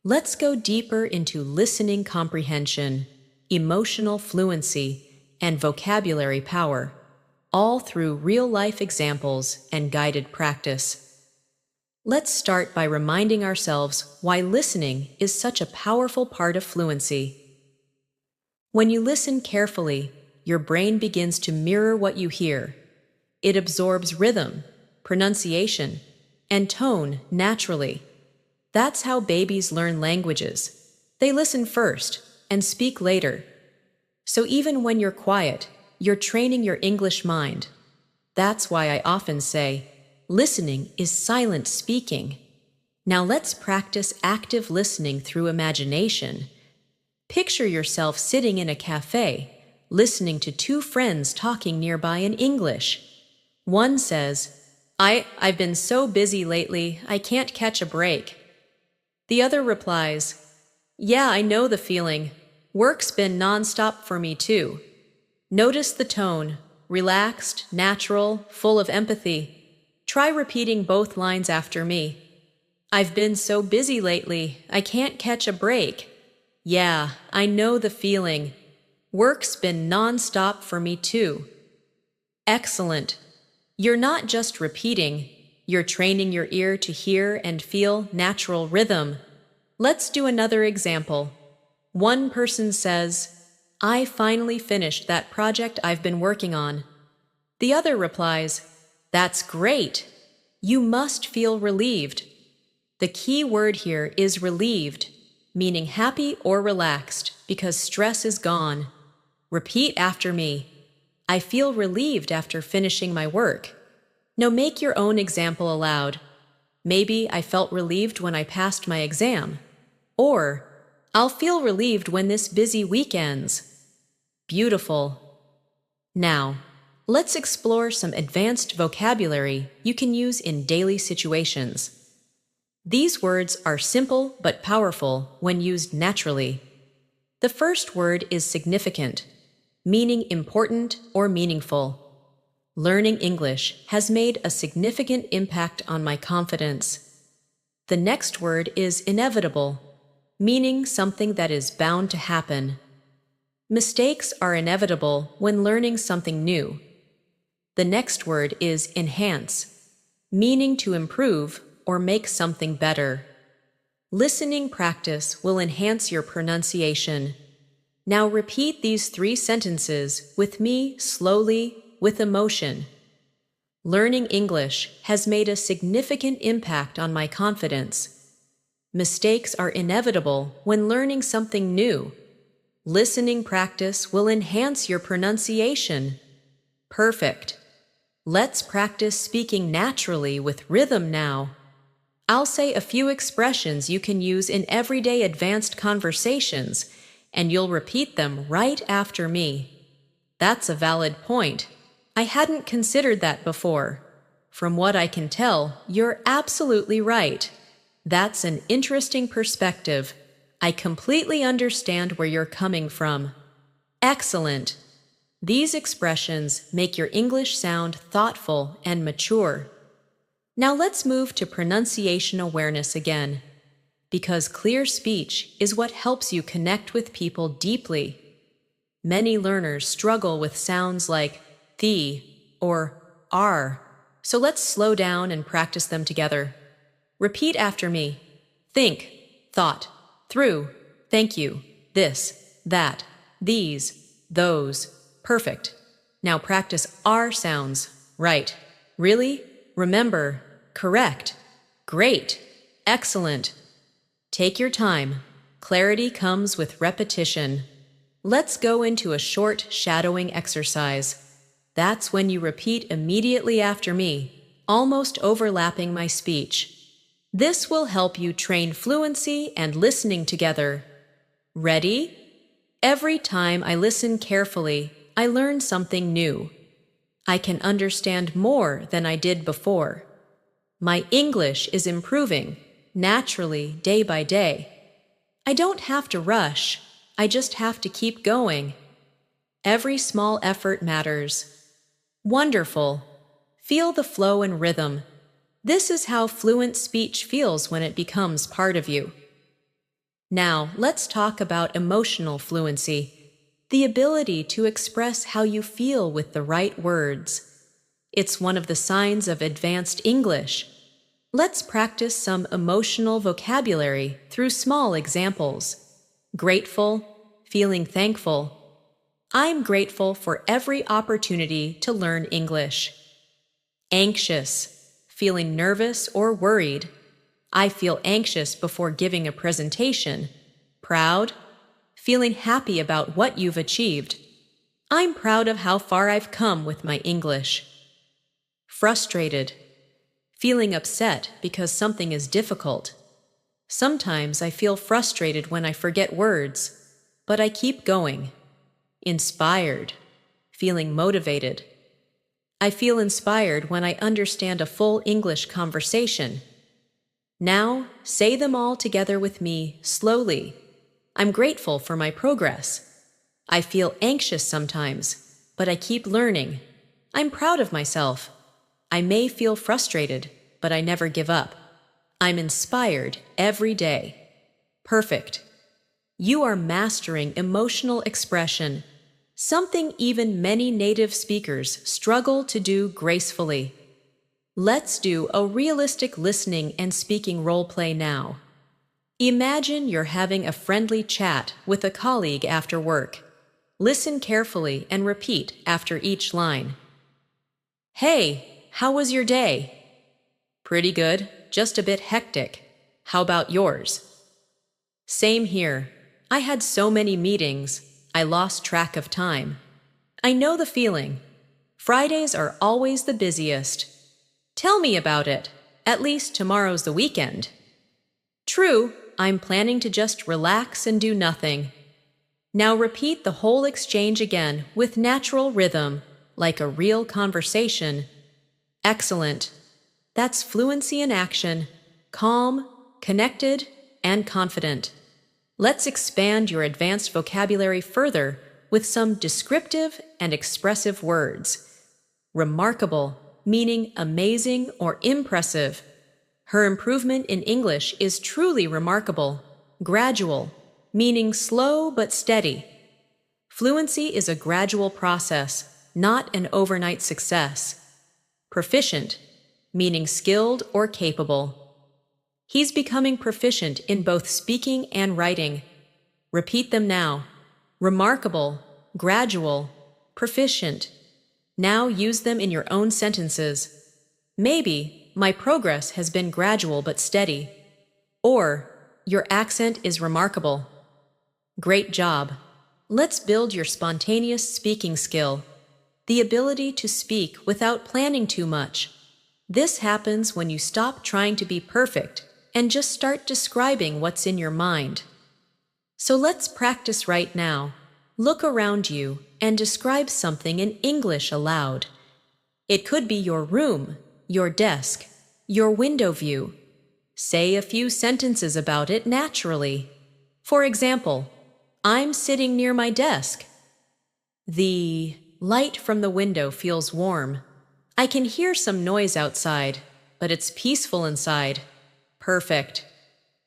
Speaker 1: Let's go deeper into listening comprehension, emotional fluency, and vocabulary power, all through real-life examples and guided practice. Let's start by reminding ourselves why listening is such a powerful part of fluency. When you listen carefully, your brain begins to mirror what you hear. It absorbs rhythm, pronunciation, and tone naturally. That's how babies learn languages. They listen first and speak later. So even when you're quiet, you're training your English mind. That's why I often say, listening is silent speaking. Now let's practice active listening through imagination. Picture yourself sitting in a cafe, listening to two friends talking nearby in English. One says, I've been so busy lately, I can't catch a break. The other replies, yeah, I know the feeling. Work's been nonstop for me too. Notice the tone, relaxed, natural, full of empathy. Try repeating both lines after me. I've been so busy lately, I can't catch a break. Yeah, I know the feeling. Work's been nonstop for me too. Excellent. You're not just repeating, you're training your ear to hear and feel natural rhythm. Let's do another example. One person says, I finally finished that project I've been working on. The other replies, That's great. You must feel relieved. The key word here is relieved, meaning happy or relaxed because stress is gone. Repeat after me. I feel relieved after finishing my work. Now make your own example aloud. Maybe I felt relieved when I passed my exam. Or, I'll feel relieved when this busy week ends. Beautiful. Now, let's explore some advanced vocabulary you can use in daily situations. These words are simple but powerful when used naturally. The first word is significant, meaning important or meaningful. Learning English has made a significant impact on my confidence. The next word is inevitable, meaning something that is bound to happen. Mistakes are inevitable when learning something new. The next word is enhance, meaning to improve or make something better. Listening practice will enhance your pronunciation. Now repeat these 3 sentences with me slowly, with emotion. Learning English has made a significant impact on my confidence. Mistakes are inevitable when learning something new. Listening practice will enhance your pronunciation. Perfect. Let's practice speaking naturally with rhythm now. I'll say a few expressions you can use in everyday advanced conversations, and you'll repeat them right after me. That's a valid point. I hadn't considered that before. From what I can tell, you're absolutely right. That's an interesting perspective. I completely understand where you're coming from. Excellent. These expressions make your English sound thoughtful and mature. Now let's move to pronunciation awareness again, because clear speech is what helps you connect with people deeply. Many learners struggle with sounds like the or are, so let's slow down and practice them together. Repeat after me. Think, thought, through, thank you, this, that, these, those. Perfect. Now practice R sounds. Right. Really? Remember. Correct. Great. Excellent. Take your time. Clarity comes with repetition. Let's go into a short shadowing exercise. That's when you repeat immediately after me, almost overlapping my speech. This will help you train fluency and listening together. Ready? Every time I listen carefully, I learn something new. I can understand more than I did before. My English is improving, naturally, day by day. I don't have to rush, I just have to keep going. Every small effort matters. Wonderful. Feel the flow and rhythm. This is how fluent speech feels when it becomes part of you. Now, let's talk about emotional fluency, the ability to express how you feel with the right words. It's one of the signs of advanced English. Let's practice some emotional vocabulary through small examples. Grateful, feeling thankful. I'm grateful for every opportunity to learn English. Anxious, feeling nervous or worried. I feel anxious before giving a presentation. Proud, feeling happy about what you've achieved. I'm proud of how far I've come with my English. Frustrated, feeling upset because something is difficult. Sometimes I feel frustrated when I forget words, but I keep going. Inspired, feeling motivated. I feel inspired when I understand a full English conversation. Now, say them all together with me, slowly. I'm grateful for my progress. I feel anxious sometimes, but I keep learning. I'm proud of myself. I may feel frustrated, but I never give up. I'm inspired every day. Perfect. You are mastering emotional expression, something even many native speakers struggle to do gracefully. Let's do a realistic listening and speaking role play now. Imagine you're having a friendly chat with a colleague after work. Listen carefully and repeat after each line. Hey, how was your day? Pretty good, just a bit hectic. How about yours? Same here. I had so many meetings, I lost track of time. I know the feeling. Fridays are always the busiest. Tell me about it. At least tomorrow's the weekend. True, I'm planning to just relax and do nothing. Now repeat the whole exchange again with natural rhythm, like a real conversation. Excellent. That's fluency in action, calm, connected, and confident. Let's expand your advanced vocabulary further with some descriptive and expressive words. Remarkable, meaning amazing or impressive. Her improvement in English is truly remarkable. Gradual, meaning slow but steady. Fluency is a gradual process, not an overnight success. Proficient, meaning skilled or capable. He's becoming proficient in both speaking and writing. Repeat them now. Remarkable, gradual, proficient. Now use them in your own sentences. Maybe, my progress has been gradual but steady. Or, your accent is remarkable. Great job. Let's build your spontaneous speaking skill, the ability to speak without planning too much. This happens when you stop trying to be perfect and just start describing what's in your mind. So let's practice right now. Look around you and describe something in English aloud. It could be your room, your desk, your window view. Say a few sentences about it naturally. For example, I'm sitting near my desk. The light from the window feels warm. I can hear some noise outside, but it's peaceful inside. Perfect.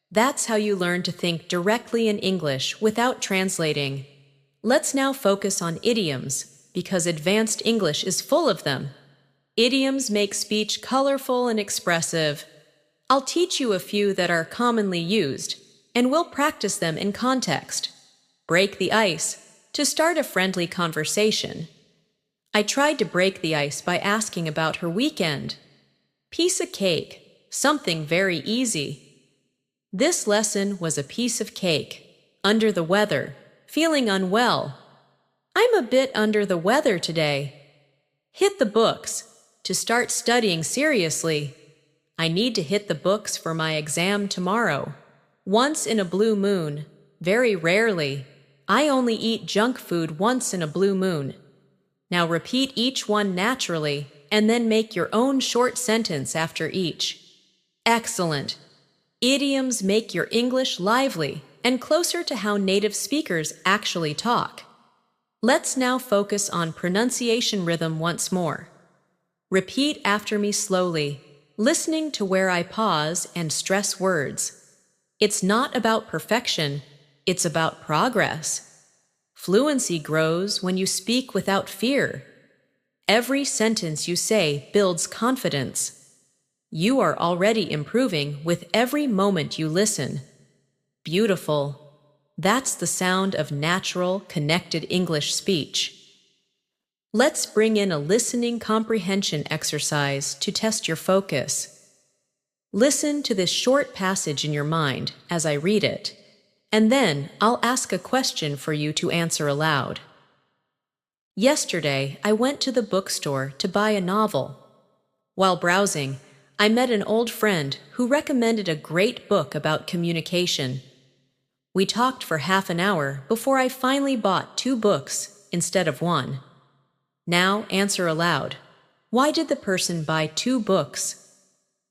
Speaker 1: That's how you learn to think directly in English without translating. Let's now focus on idioms, because advanced English is full of them. Idioms make speech colorful and expressive. I'll teach you a few that are commonly used, and we'll practice them in context. Break the ice, to start a friendly conversation. I tried to break the ice by asking about her weekend. Piece of cake, something very easy. This lesson was a piece of cake. Under the weather. Feeling unwell. I'm a bit under the weather today. Hit the books, to start studying seriously. I need to hit the books for my exam tomorrow. Once in a blue moon, very rarely. I only eat junk food once in a blue moon. Now repeat each one naturally, and then make your own short sentence after each. Excellent. Idioms make your English lively and closer to how native speakers actually talk. Let's now focus on pronunciation rhythm once more. Repeat after me slowly, listening to where I pause and stress words. It's not about perfection, it's about progress. Fluency grows when you speak without fear. Every sentence you say builds confidence. You are already improving with every moment you listen. Beautiful. That's the sound of natural, connected English speech. Let's bring in a listening comprehension exercise to test your focus. Listen to this short passage in your mind as I read it, and then I'll ask a question for you to answer aloud. Yesterday, I went to the bookstore to buy a novel. While browsing, I met an old friend who recommended a great book about communication. We talked for half an hour before I finally bought 2 books instead of 1. Now answer aloud. Why did the person buy 2 books?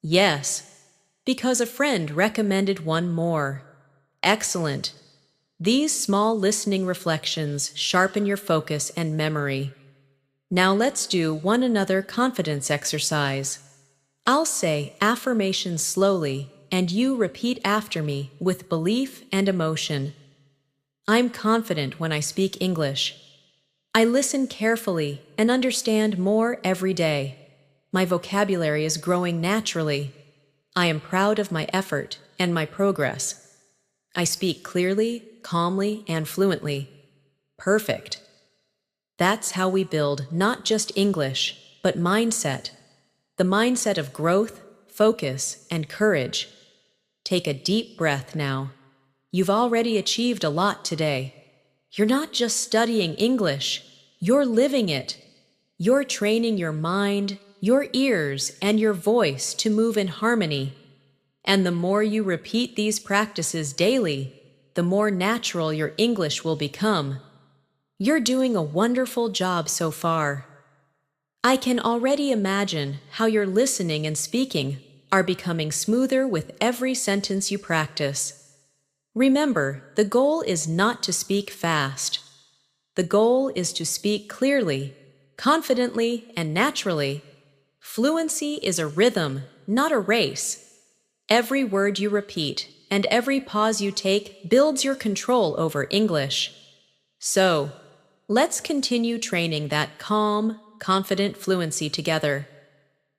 Speaker 1: Yes, because a friend recommended one more. Excellent. These small listening reflections sharpen your focus and memory. Now let's do one another confidence exercise. I'll say affirmations slowly, and you repeat after me with belief and emotion. I'm confident when I speak English. I listen carefully and understand more every day. My vocabulary is growing naturally. I am proud of my effort and my progress. I speak clearly, calmly, and fluently. Perfect. That's how we build not just English, but mindset. The mindset of growth, focus, and courage. Take a deep breath now. You've already achieved a lot today. You're not just studying English, you're living it. You're training your mind, your ears, and your voice to move in harmony. And the more you repeat these practices daily, the more natural your English will become. You're doing a wonderful job so far. I can already imagine how your listening and speaking are becoming smoother with every sentence you practice. Remember, the goal is not to speak fast. The goal is to speak clearly, confidently, and naturally. Fluency is a rhythm, not a race. Every word you repeat and every pause you take builds your control over English. So, let's continue training that calm, confident fluency together.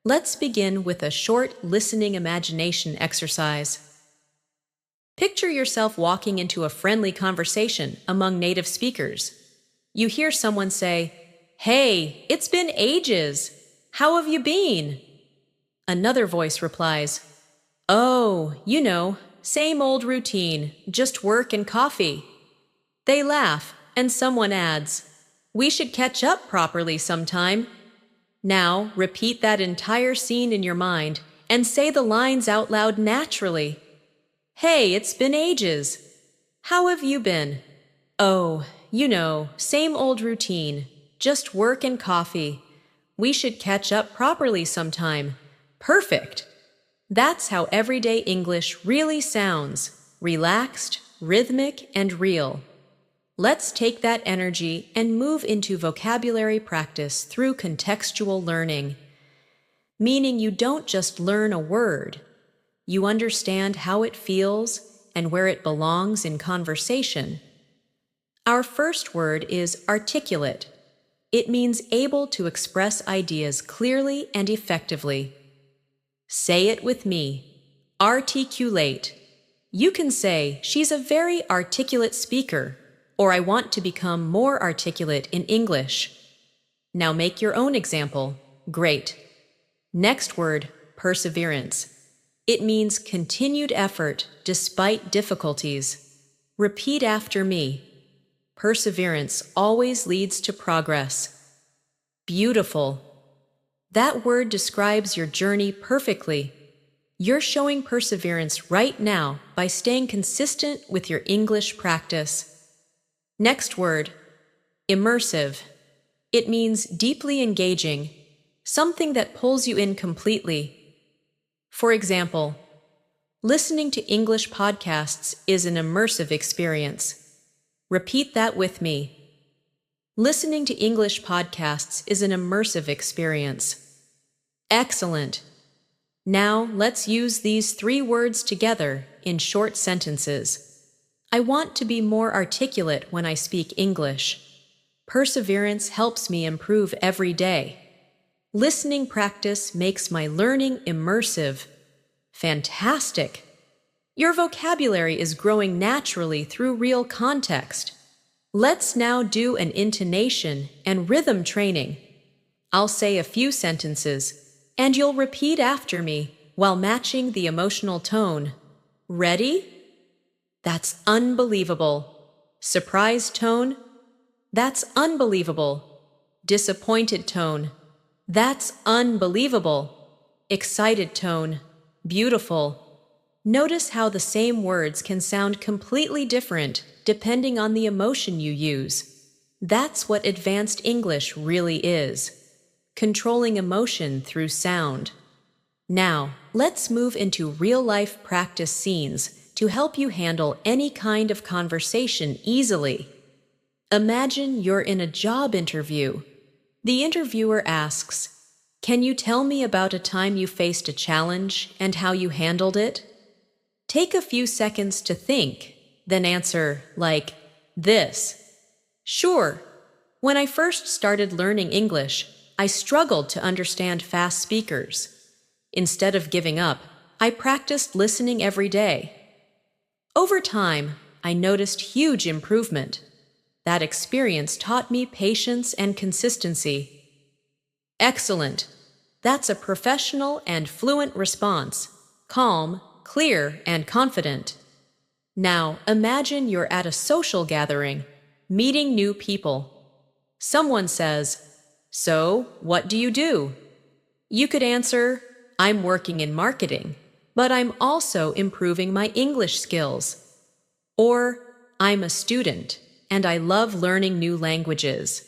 Speaker 1: Let's begin with a short listening imagination exercise. Picture yourself walking into a friendly conversation among native speakers. You hear someone say, "Hey, it's been ages. How have you been?" Another voice replies, "Oh, same old routine, just work and coffee." They laugh, and someone adds, "We should catch up properly sometime." Now, repeat that entire scene in your mind and say the lines out loud naturally. "Hey, it's been ages. How have you been?" "Oh, same old routine, just work and coffee. We should catch up properly sometime." Perfect! That's how everyday English really sounds, relaxed, rhythmic, and real. Let's take that energy and move into vocabulary practice through contextual learning, meaning you don't just learn a word. You understand how it feels and where it belongs in conversation. Our first word is articulate. It means able to express ideas clearly and effectively. Say it with me. Articulate. You can say, "She's a very articulate speaker," or "I want to become more articulate in English." Now make your own example. Great. Next word, perseverance. It means continued effort despite difficulties. Repeat after me. Perseverance always leads to progress. Beautiful. That word describes your journey perfectly. You're showing perseverance right now by staying consistent with your English practice. Next word, immersive. It means deeply engaging, something that pulls you in completely. For example, listening to English podcasts is an immersive experience. Repeat that with me. Listening to English podcasts is an immersive experience. Excellent. Now let's use these 3 words together in short sentences. I want to be more articulate when I speak English. Perseverance helps me improve every day. Listening practice makes my learning immersive. Fantastic! Your vocabulary is growing naturally through real context. Let's now do an intonation and rhythm training. I'll say a few sentences, and you'll repeat after me while matching the emotional tone. Ready? That's unbelievable. Surprised tone? That's unbelievable. Disappointed tone? That's unbelievable. Excited tone? Beautiful. Notice how the same words can sound completely different depending on the emotion you use. That's what advanced English really is. Controlling emotion through sound. Now, let's move into real-life practice scenes to help you handle any kind of conversation easily. Imagine you're in a job interview. The interviewer asks, "Can you tell me about a time you faced a challenge and how you handled it?" Take a few seconds to think, then answer like this. "Sure. When I first started learning English, I struggled to understand fast speakers. Instead of giving up, I practiced listening every day. Over time, I noticed huge improvement. That experience taught me patience and consistency. Excellent. That's a professional and fluent response. Calm, clear, and confident. Now, imagine you're at a social gathering, meeting new people. Someone says, "So, what do you do?" You could answer, "I'm working in marketing, but I'm also improving my English skills." Or, "I'm a student, and I love learning new languages."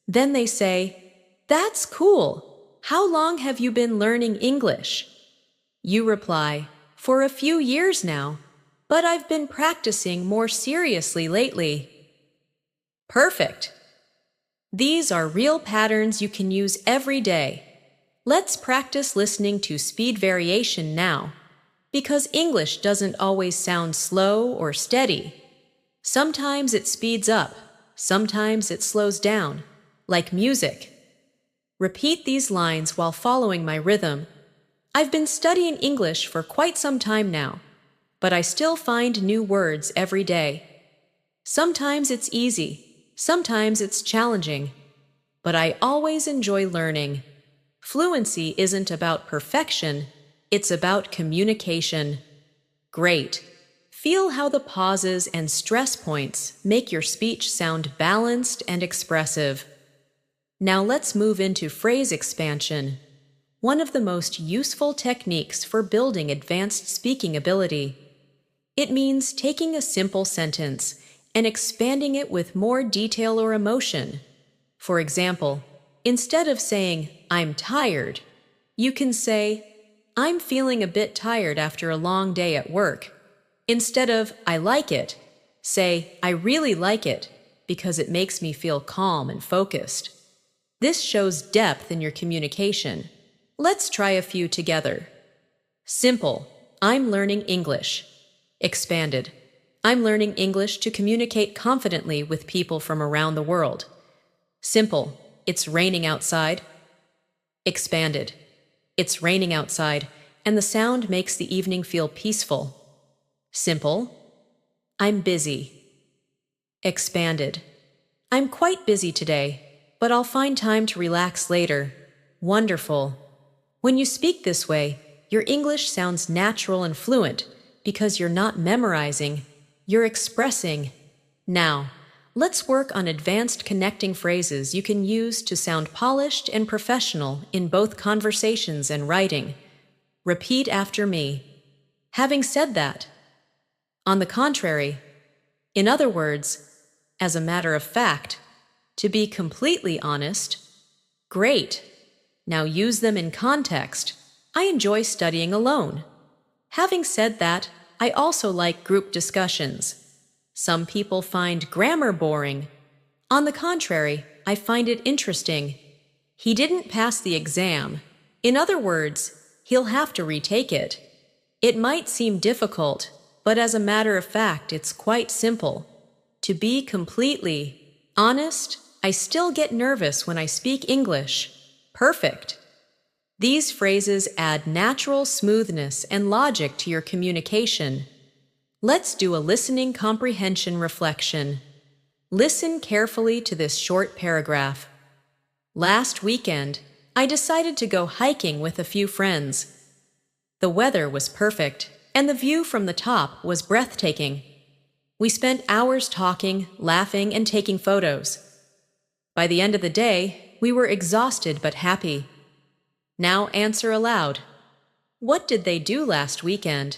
Speaker 1: Then they say, "That's cool. How long have you been learning English?" You reply, "For a few years now, but I've been practicing more seriously lately." Perfect. These are real patterns you can use every day. Let's practice listening to speed variation now, because English doesn't always sound slow or steady. Sometimes it speeds up, sometimes it slows down, like music. Repeat these lines while following my rhythm. I've been studying English for quite some time now, but I still find new words every day. Sometimes it's easy, sometimes it's challenging, but I always enjoy learning. Fluency isn't about perfection, it's about communication. Great. Feel how the pauses and stress points make your speech sound balanced and expressive. Now let's move into phrase expansion, one of the most useful techniques for building advanced speaking ability. It means taking a simple sentence and expanding it with more detail or emotion. For example, instead of saying, "I'm tired," you can say, "I'm feeling a bit tired after a long day at work." Instead of, "I like it," say, "I really like it," because it makes me feel calm and focused. This shows depth in your communication. Let's try a few together. Simple, "I'm learning English." Expanded, "I'm learning English to communicate confidently with people from around the world." Simple, "It's raining outside." Expanded, "It's raining outside, and the sound makes the evening feel peaceful." Simple, "I'm busy." Expanded, "I'm quite busy today, but I'll find time to relax later." Wonderful. When you speak this way, your English sounds natural and fluent because you're not memorizing, you're expressing. Now, let's work on advanced connecting phrases you can use to sound polished and professional in both conversations and writing. Repeat after me. Having said that. On the contrary. In other words, as a matter of fact. To be completely honest. Great. Now use them in context. I enjoy studying alone. Having said that, I also like group discussions. Some people find grammar boring. On the contrary, I find it interesting. He didn't pass the exam. In other words, he'll have to retake it. It might seem difficult, but as a matter of fact, it's quite simple. To be completely honest, I still get nervous when I speak English. Perfect. These phrases add natural smoothness and logic to your communication. Let's do a listening comprehension reflection. Listen carefully to this short paragraph. Last weekend, I decided to go hiking with a few friends. The weather was perfect, and the view from the top was breathtaking. We spent hours talking, laughing, and taking photos. By the end of the day, we were exhausted but happy. Now answer aloud. What did they do last weekend?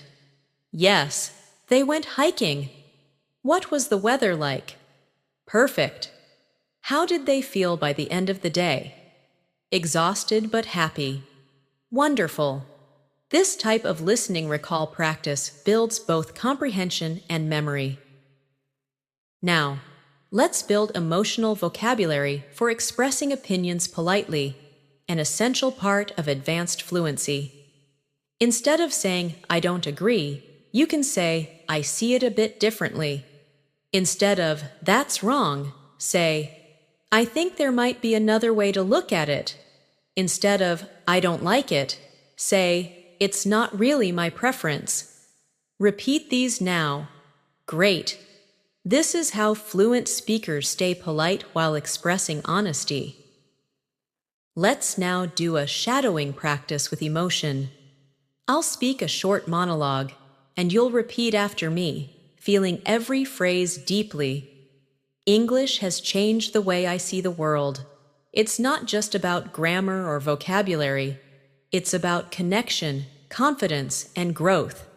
Speaker 1: Yes, they went hiking. What was the weather like? Perfect. How did they feel by the end of the day? Exhausted but happy. Wonderful. This type of listening recall practice builds both comprehension and memory. Now, let's build emotional vocabulary for expressing opinions politely, an essential part of advanced fluency. Instead of saying, "I don't agree," you can say, "I see it a bit differently." Instead of, "That's wrong," say, "I think there might be another way to look at it." Instead of, "I don't like it," say, "It's not really my preference." Repeat these now. Great. This is how fluent speakers stay polite while expressing honesty. Let's now do a shadowing practice with emotion. I'll speak a short monologue, and you'll repeat after me, feeling every phrase deeply. English has changed the way I see the world. It's not just about grammar or vocabulary. It's about connection, confidence, and growth.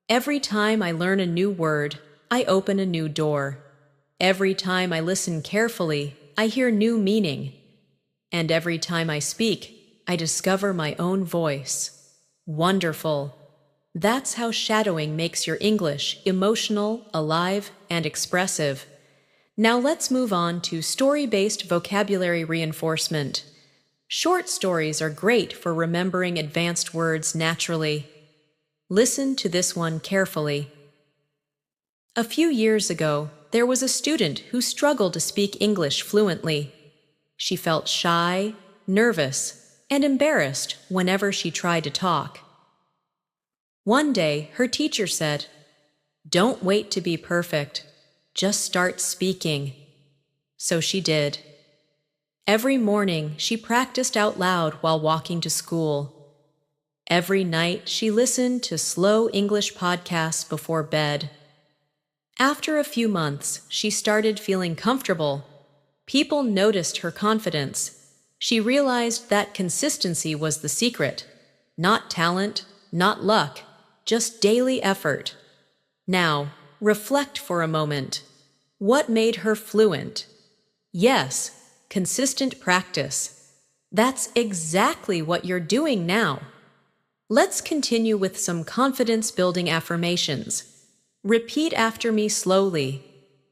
Speaker 1: Every time I learn a new word, I open a new door. Every time I listen carefully, I hear new meaning. And every time I speak, I discover my own voice. Wonderful. That's how shadowing makes your English emotional, alive, and expressive. Now let's move on to story-based vocabulary reinforcement. Short stories are great for remembering advanced words naturally. Listen to this one carefully. A few years ago, there was a student who struggled to speak English fluently. She felt shy, nervous, and embarrassed whenever she tried to talk. One day, her teacher said, "Don't wait to be perfect. Just start speaking." So she did. Every morning, she practiced out loud while walking to school. Every night, she listened to slow English podcasts before bed. After a few months, she started feeling comfortable. People noticed her confidence. She realized that consistency was the secret. Not talent, not luck, just daily effort. Now, reflect for a moment. What made her fluent? Yes, consistent practice. That's exactly what you're doing now. Let's continue with some confidence-building affirmations. Repeat after me slowly.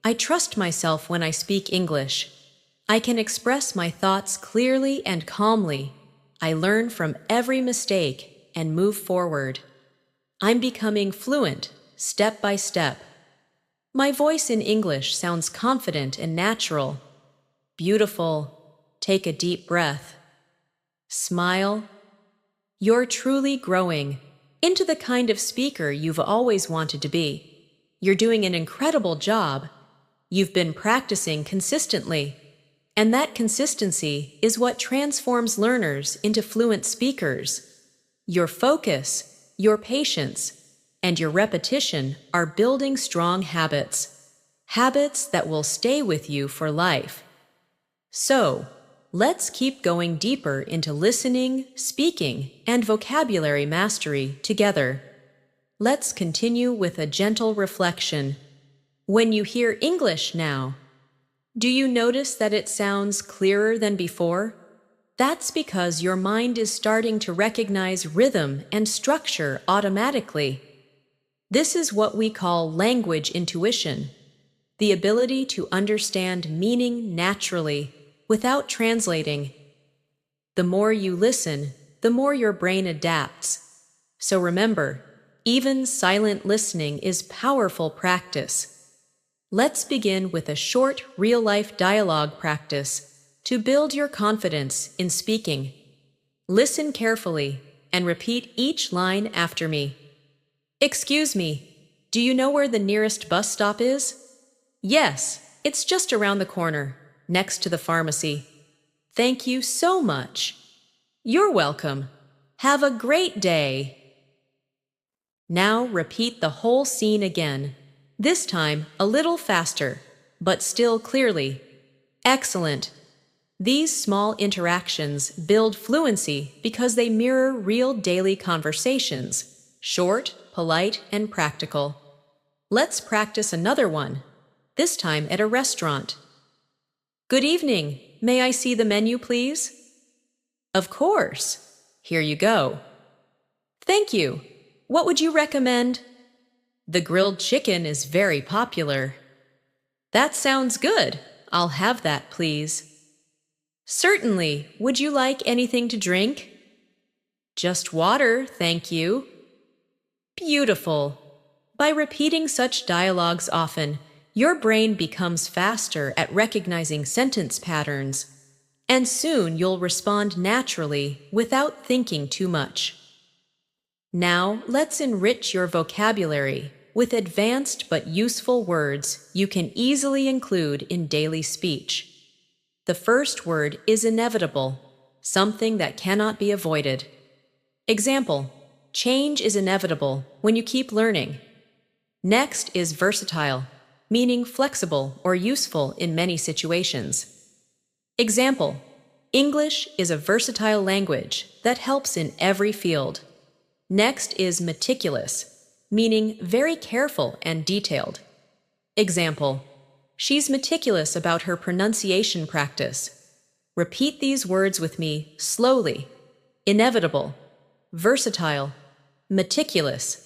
Speaker 1: I trust myself when I speak English. I can express my thoughts clearly and calmly. I learn from every mistake and move forward. I'm becoming fluent, step by step. My voice in English sounds confident and natural. Beautiful. Take a deep breath. Smile. You're truly growing into the kind of speaker you've always wanted to be. You're doing an incredible job. You've been practicing consistently. And that consistency is what transforms learners into fluent speakers. Your focus, your patience, and your repetition are building strong habits. Habits that will stay with you for life. So, let's keep going deeper into listening, speaking, and vocabulary mastery together. Let's continue with a gentle reflection. When you hear English now, do you notice that it sounds clearer than before? That's because your mind is starting to recognize rhythm and structure automatically. This is what we call language intuition, the ability to understand meaning naturally without translating. The more you listen, the more your brain adapts. So remember, even silent listening is powerful practice. Let's begin with a short real-life dialogue practice to build your confidence in speaking. Listen carefully and repeat each line after me. Excuse me, do you know where the nearest bus stop is? Yes, it's just around the corner, next to the pharmacy. Thank you so much. You're welcome. Have a great day. Now repeat the whole scene again. This time, a little faster, but still clearly. Excellent. These small interactions build fluency because they mirror real daily conversations, short, polite, and practical. Let's practice another one, this time at a restaurant. Good evening. May I see the menu, please? Of course. Here you go. Thank you. What would you recommend? The grilled chicken is very popular. That sounds good. I'll have that, please. Certainly. Would you like anything to drink? Just water, thank you. Beautiful. By repeating such dialogues often, your brain becomes faster at recognizing sentence patterns, and soon you'll respond naturally without thinking too much. Now, let's enrich your vocabulary with advanced but useful words you can easily include in daily speech. The first word is inevitable, something that cannot be avoided. Example: change is inevitable when you keep learning. Next is versatile, meaning flexible or useful in many situations. Example: English is a versatile language that helps in every field. Next is meticulous, meaning very careful and detailed. Example: she's meticulous about her pronunciation practice. Repeat these words with me slowly. Inevitable, versatile, meticulous.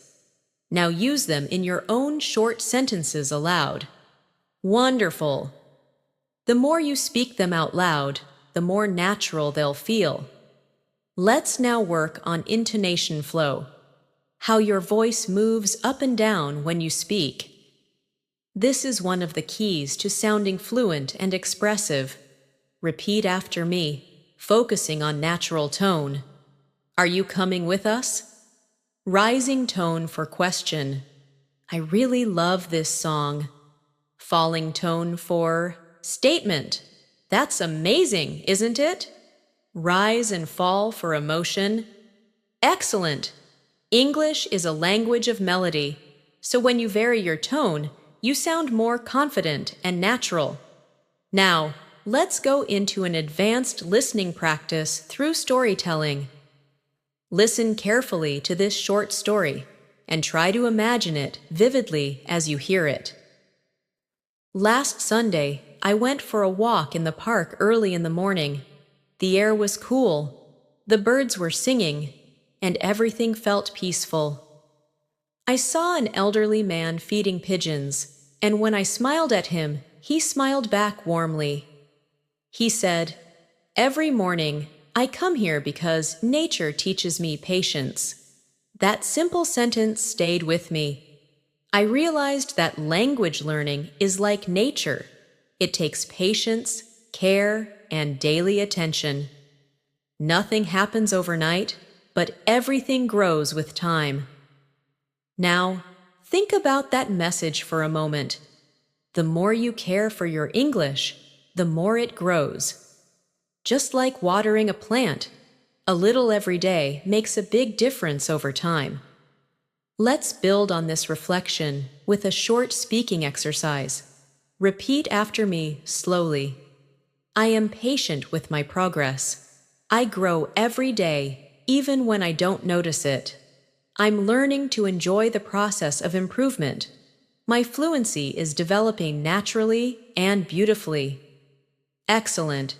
Speaker 1: Now use them in your own short sentences aloud. Wonderful! The more you speak them out loud, the more natural they'll feel. Let's now work on intonation flow, how your voice moves up and down when you speak. This is one of the keys to sounding fluent and expressive. Repeat after me, focusing on natural tone. Are you coming with us? Rising tone for question. I really love this song. Falling tone for statement. That's amazing, isn't it? Rise and fall for emotion. Excellent! English is a language of melody, so when you vary your tone, you sound more confident and natural. Now, let's go into an advanced listening practice through storytelling. Listen carefully to this short story and try to imagine it vividly as you hear it. Last Sunday, I went for a walk in the park early in the morning. The air was cool, the birds were singing, and everything felt peaceful. I saw an elderly man feeding pigeons, and when I smiled at him, he smiled back warmly. He said, "Every morning, I come here because nature teaches me patience." That simple sentence stayed with me. I realized that language learning is like nature. It takes patience, care, and daily attention. Nothing happens overnight, but everything grows with time. Now, think about that message for a moment. The more you care for your English, the more it grows. Just like watering a plant, a little every day makes a big difference over time. Let's build on this reflection with a short speaking exercise. Repeat after me slowly. I am patient with my progress. I grow every day, even when I don't notice it. I'm learning to enjoy the process of improvement. My fluency is developing naturally and beautifully. Excellent.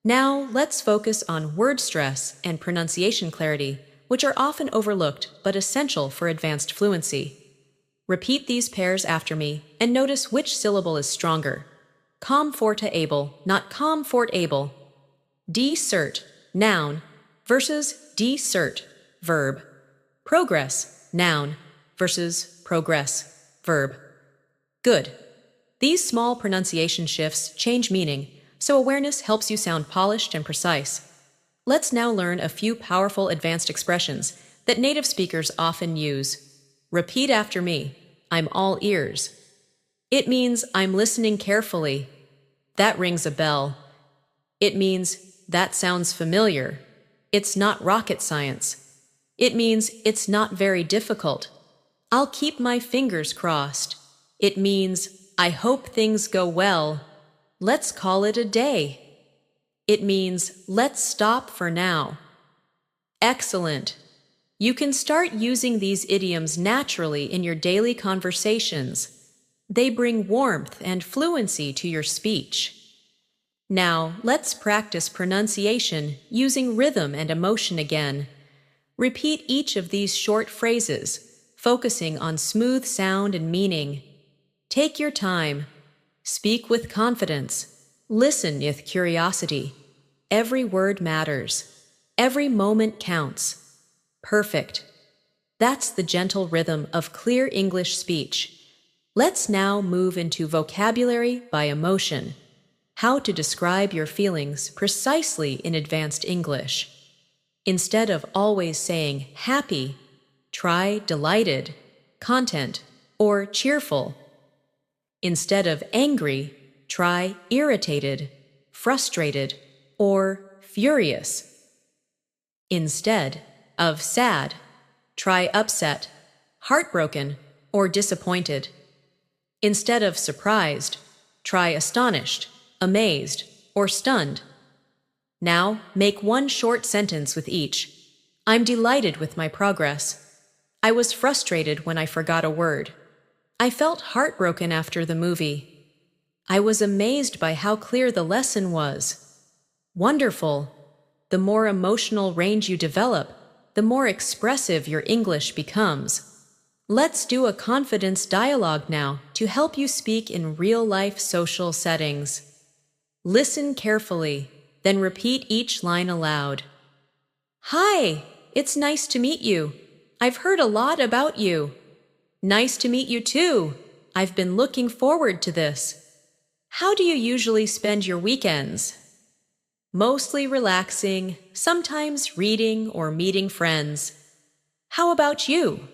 Speaker 1: Now let's focus on word stress and pronunciation clarity, which are often overlooked but essential for advanced fluency. Repeat these pairs after me and notice which syllable is stronger. Comfortable, not comfortable. Decert, noun, versus decert, verb. Progress, noun, versus progress, verb. Good. These small pronunciation shifts change meaning, so awareness helps you sound polished and precise. Let's now learn a few powerful advanced expressions that native speakers often use. Repeat after me. I'm all ears. It means I'm listening carefully. That rings a bell. It means that sounds familiar. It's not rocket science. It means it's not very difficult. I'll keep my fingers crossed. It means I hope things go well. Let's call it a day. It means let's stop for now. Excellent. You can start using these idioms naturally in your daily conversations. They bring warmth and fluency to your speech. Now, let's practice pronunciation using rhythm and emotion again. Repeat each of these short phrases, focusing on smooth sound and meaning. Take your time. Speak with confidence. Listen with curiosity. Every word matters. Every moment counts. Perfect. That's the gentle rhythm of clear English speech. Let's now move into vocabulary by emotion. How to describe your feelings precisely in advanced English. Instead of always saying happy, try delighted, content, or cheerful. Instead of angry, try irritated, frustrated, or furious. Instead of sad, try upset, heartbroken, or disappointed. Instead of surprised, try astonished, amazed, or stunned. Now, make one short sentence with each. I'm delighted with my progress. I was frustrated when I forgot a word. I felt heartbroken after the movie. I was amazed by how clear the lesson was. Wonderful! The more emotional range you develop, the more expressive your English becomes. Let's do a confidence dialogue now to help you speak in real-life social settings. Listen carefully, then repeat each line aloud. Hi, it's nice to meet you. I've heard a lot about you. Nice to meet you too. I've been looking forward to this. How do you usually spend your weekends? Mostly relaxing, sometimes reading or meeting friends. How about you?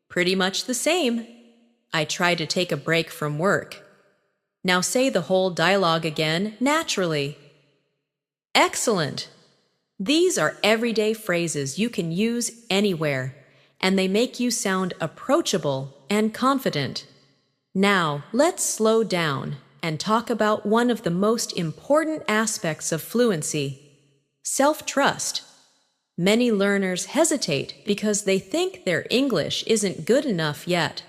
Speaker 1: Pretty much the same. I try to take a break from work. Now say the whole dialogue again, naturally. Excellent! These are everyday phrases you can use anywhere, and they make you sound approachable and confident. Now, let's slow down and talk about one of the most important aspects of fluency: self-trust. Many learners hesitate because they think their English isn't good enough yet.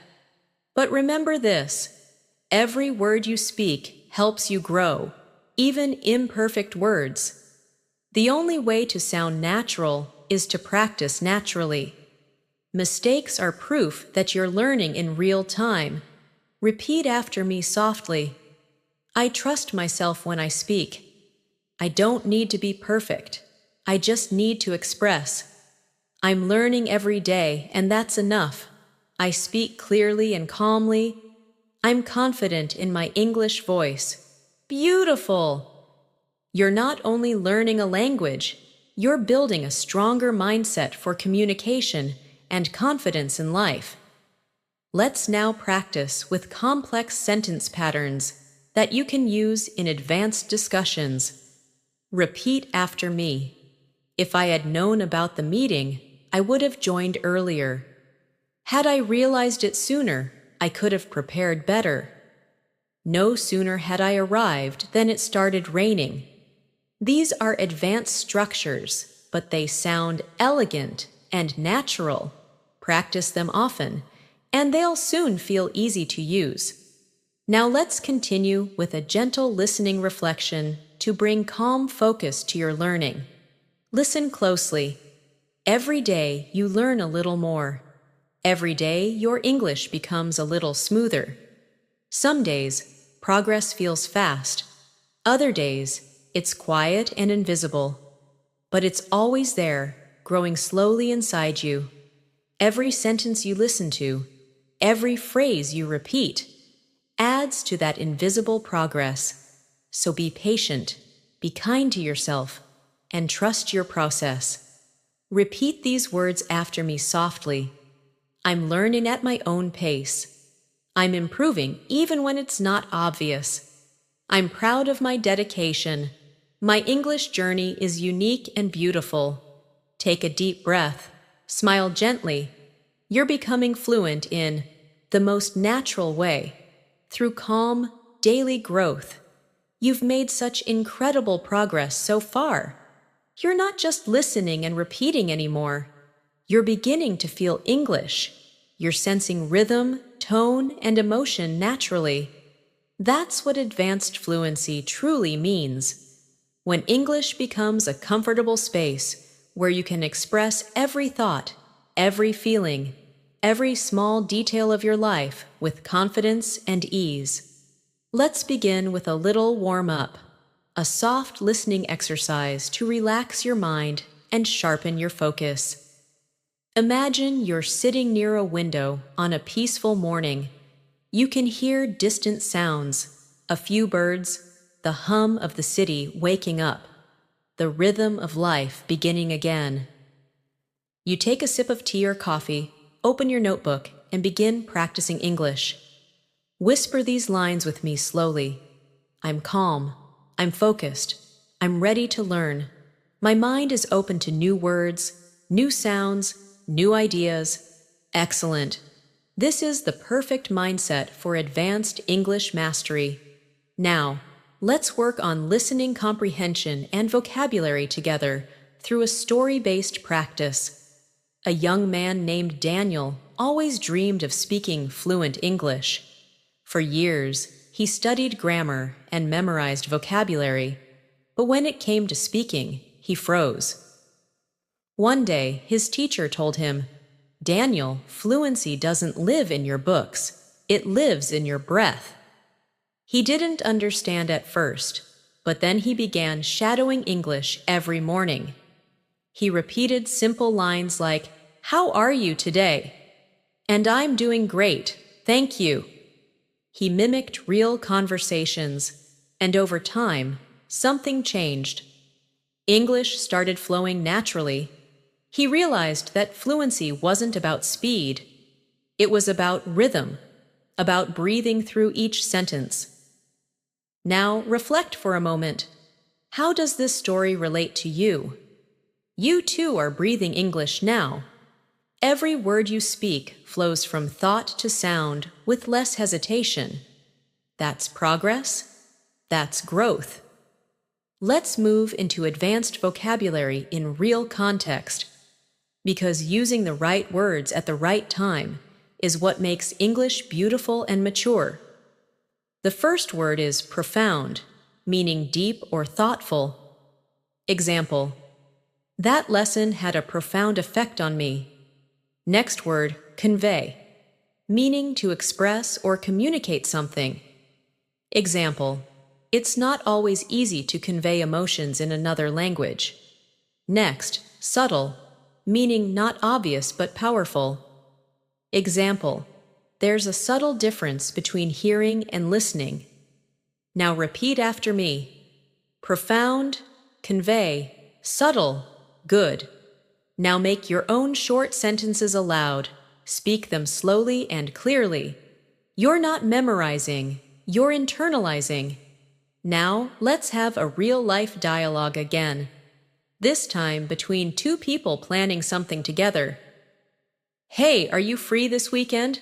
Speaker 1: But remember this: every word you speak helps you grow, even imperfect words. The only way to sound natural is to practice naturally. Mistakes are proof that you're learning in real time. Repeat after me softly. I trust myself when I speak. I don't need to be perfect. I just need to express. I'm learning every day, and that's enough. I speak clearly and calmly. I'm confident in my English voice. Beautiful! You're not only learning a language, you're building a stronger mindset for communication and confidence in life. Let's now practice with complex sentence patterns that you can use in advanced discussions. Repeat after me. If I had known about the meeting, I would have joined earlier. Had I realized it sooner, I could have prepared better. No sooner had I arrived than it started raining. These are advanced structures, but they sound elegant and natural. Practice them often, and they'll soon feel easy to use. Now let's continue with a gentle listening reflection to bring calm focus to your learning. Listen closely. Every day you learn a little more. Every day your English becomes a little smoother. Some days, progress feels fast. Other days, it's quiet and invisible. But it's always there, growing slowly inside you. Every sentence you listen to, every phrase you repeat, adds to that invisible progress. So be patient, be kind to yourself, and trust your process. Repeat these words after me softly. I'm learning at my own pace. I'm improving even when it's not obvious. I'm proud of my dedication. My English journey is unique and beautiful. Take a deep breath. Smile gently. You're becoming fluent in the most natural way, through calm, daily growth. You've made such incredible progress so far. You're not just listening and repeating anymore. You're beginning to feel English. You're sensing rhythm, tone, and emotion naturally. That's what advanced fluency truly means. When English becomes a comfortable space where you can express every thought, every feeling, every small detail of your life with confidence and ease. Let's begin with a little warm-up, a soft listening exercise to relax your mind and sharpen your focus. Imagine you're sitting near a window on a peaceful morning. You can hear distant sounds, a few birds, the hum of the city waking up, the rhythm of life beginning again. You take a sip of tea or coffee, open your notebook, and begin practicing English. Whisper these lines with me slowly. I'm calm. I'm focused. I'm ready to learn. My mind is open to new words, new sounds, new ideas. Excellent. This is the perfect mindset for advanced English mastery. Now, let's work on listening comprehension and vocabulary together through a story-based practice. A young man named Daniel always dreamed of speaking fluent English. For years, he studied grammar and memorized vocabulary, but when it came to speaking, he froze. One day, his teacher told him, "Daniel, fluency doesn't live in your books, it lives in your breath." He didn't understand at first, but then he began shadowing English every morning. He repeated simple lines like, "How are you today?" "And I'm doing great, thank you." He mimicked real conversations, and over time, something changed. English started flowing naturally. He realized that fluency wasn't about speed. It was about rhythm, about breathing through each sentence. Now, reflect for a moment. How does this story relate to you? You too are breathing English now. Every word you speak flows from thought to sound with less hesitation. That's progress. That's growth. Let's move into advanced vocabulary in real context, because using the right words at the right time is what makes English beautiful and mature. The first word is profound, meaning deep or thoughtful. Example: that lesson had a profound effect on me. Next word, convey, meaning to express or communicate something. Example: it's not always easy to convey emotions in another language. Next, subtle, meaning not obvious but powerful. Example: there's a subtle difference between hearing and listening. Now repeat after me. Profound, convey, subtle, good. Now make your own short sentences aloud. Speak them slowly and clearly. You're not memorizing, you're internalizing. Now let's have a real-life dialogue again. This time between two people planning something together. "Hey, are you free this weekend?"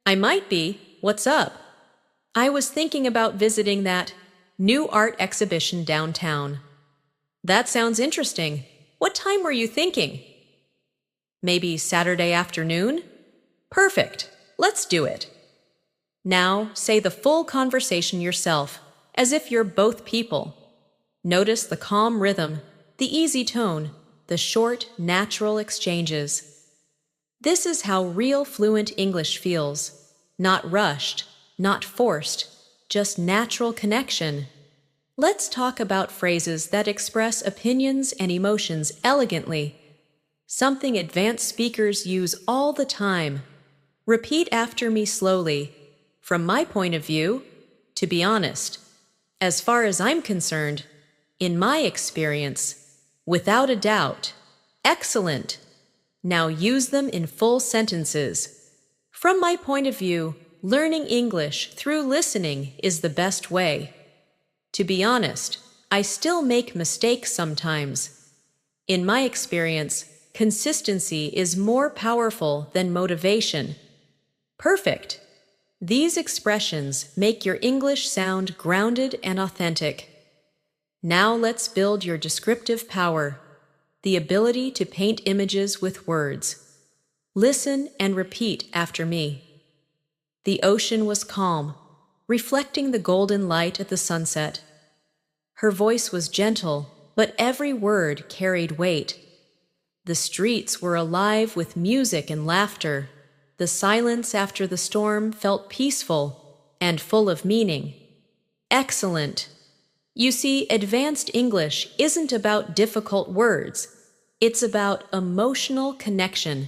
Speaker 1: "I might be. What's up?" "I was thinking about visiting that new art exhibition downtown." "That sounds interesting. What time were you thinking?" "Maybe Saturday afternoon?" "Perfect. Let's do it." Now say the full conversation yourself, as if you're both people. Notice the calm rhythm, the easy tone, the short, natural exchanges. This is how real fluent English feels. Not rushed, not forced, just natural connection. Let's talk about phrases that express opinions and emotions elegantly. Something advanced speakers use all the time. Repeat after me slowly. From my point of view, to be honest, as far as I'm concerned, in my experience, without a doubt, excellent. Now use them in full sentences. From my point of view, learning English through listening is the best way. To be honest, I still make mistakes sometimes. In my experience, consistency is more powerful than motivation. Perfect. These expressions make your English sound grounded and authentic. Now let's build your descriptive power, the ability to paint images with words. Listen and repeat after me. The ocean was calm, reflecting the golden light at the sunset. Her voice was gentle, but every word carried weight. The streets were alive with music and laughter. The silence after the storm felt peaceful and full of meaning. Excellent. You see, advanced English isn't about difficult words. It's about emotional connection.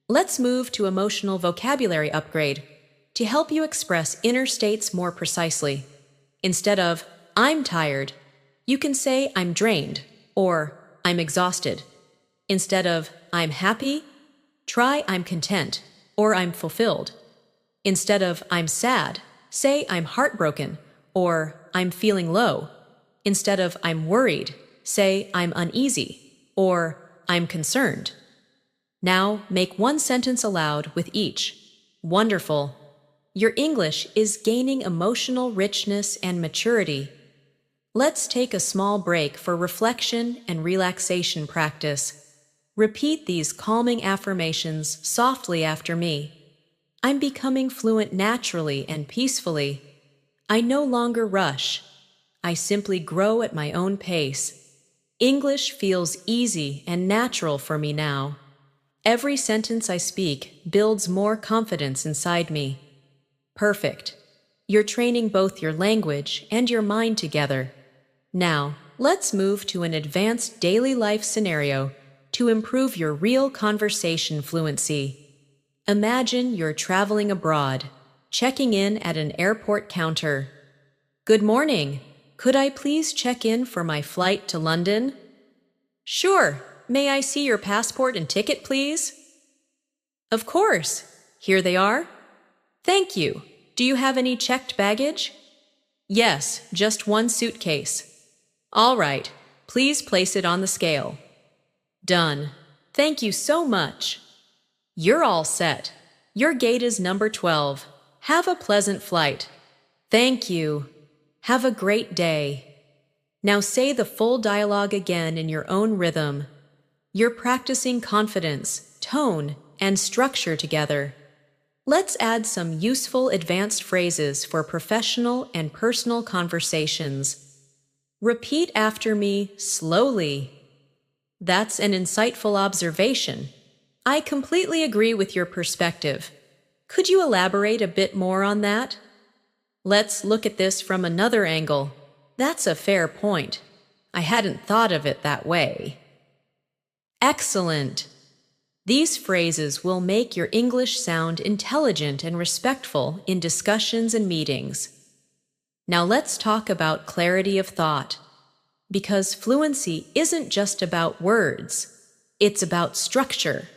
Speaker 1: Let's move to emotional vocabulary upgrade to help you express inner states more precisely. Instead of, "I'm tired," you can say, "I'm drained," or "I'm exhausted." Instead of, "I'm happy," try "I'm content," or I'm fulfilled. Instead of I'm sad, say I'm heartbroken or I'm feeling low. Instead of I'm worried, say I'm uneasy or I'm concerned. Now make one sentence aloud with each. Wonderful. Your English is gaining emotional richness and maturity. Let's take a small break for reflection and relaxation practice. Repeat these calming affirmations softly after me. I'm becoming fluent naturally and peacefully. I no longer rush. I simply grow at my own pace. English feels easy and natural for me now. Every sentence I speak builds more confidence inside me. Perfect. You're training both your language and your mind together. Now, let's move to an advanced daily life scenario to improve your real conversation fluency. Imagine you're traveling abroad, checking in at an airport counter. Good morning. Could I please check in for my flight to London? Sure. May I see your passport and ticket, please? Of course. Here they are. Thank you. Do you have any checked baggage? Yes, just one suitcase. All right. Please place it on the scale. Done. Thank you so much. You're all set. Your gate is number 12. Have a pleasant flight. Thank you. Have a great day. Now say the full dialogue again in your own rhythm. You're practicing confidence, tone, and structure together. Let's add some useful advanced phrases for professional and personal conversations. Repeat after me slowly. That's an insightful observation. I completely agree with your perspective. Could you elaborate a bit more on that? Let's look at this from another angle. That's a fair point. I hadn't thought of it that way. Excellent. These phrases will make your English sound intelligent and respectful in discussions and meetings. Now let's talk about clarity of thought. Because fluency isn't just about words, it's about structure.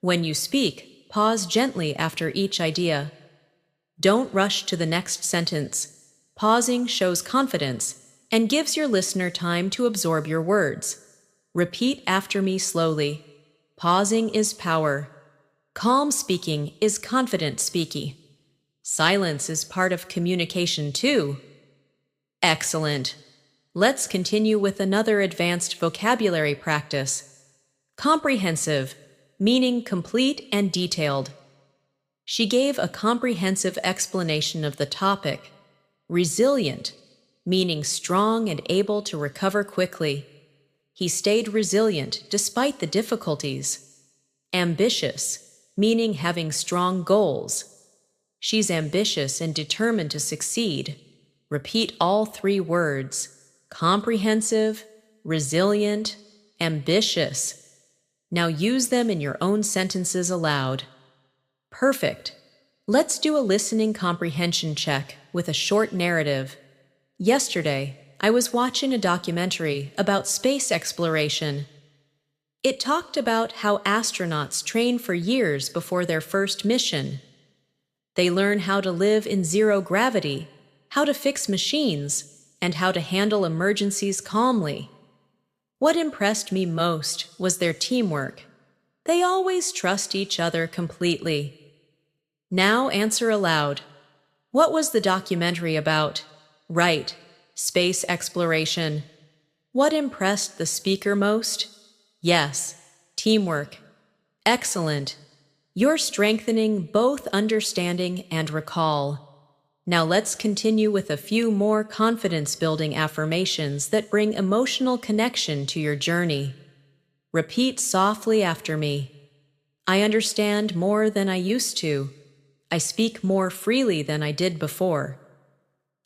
Speaker 1: When you speak, pause gently after each idea. Don't rush to the next sentence. Pausing shows confidence and gives your listener time to absorb your words. Repeat after me slowly. Pausing is power. Calm speaking is confident speaking. Silence is part of communication too. Excellent. Let's continue with another advanced vocabulary practice. Comprehensive, meaning complete and detailed. She gave a comprehensive explanation of the topic. Resilient, meaning strong and able to recover quickly. He stayed resilient despite the difficulties. Ambitious, meaning having strong goals. She's ambitious and determined to succeed. Repeat all three words. Comprehensive, resilient, ambitious. Now use them in your own sentences aloud. Perfect. Let's do a listening comprehension check with a short narrative. Yesterday, I was watching a documentary about space exploration. It talked about how astronauts train for years before their first mission. They learn how to live in zero gravity, how to fix machines, and how to handle emergencies calmly. What impressed me most was their teamwork. They always trust each other completely. Now answer aloud. What was the documentary about? Right. Space exploration. What impressed the speaker most? Yes, teamwork. Excellent. You're strengthening both understanding and recall. Now let's continue with a few more confidence-building affirmations that bring emotional connection to your journey. Repeat softly after me. I understand more than I used to. I speak more freely than I did before.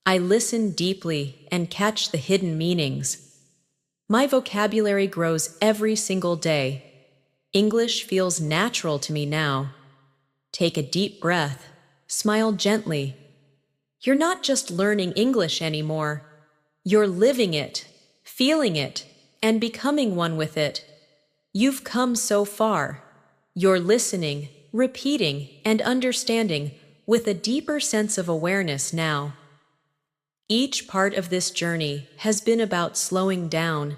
Speaker 1: I listen deeply and catch the hidden meanings. My vocabulary grows every single day. English feels natural to me now. Take a deep breath. Smile gently. You're not just learning English anymore. You're living it, feeling it, and becoming one with it. You've come so far. You're listening, repeating, and understanding with a deeper sense of awareness now. Each part of this journey has been about slowing down,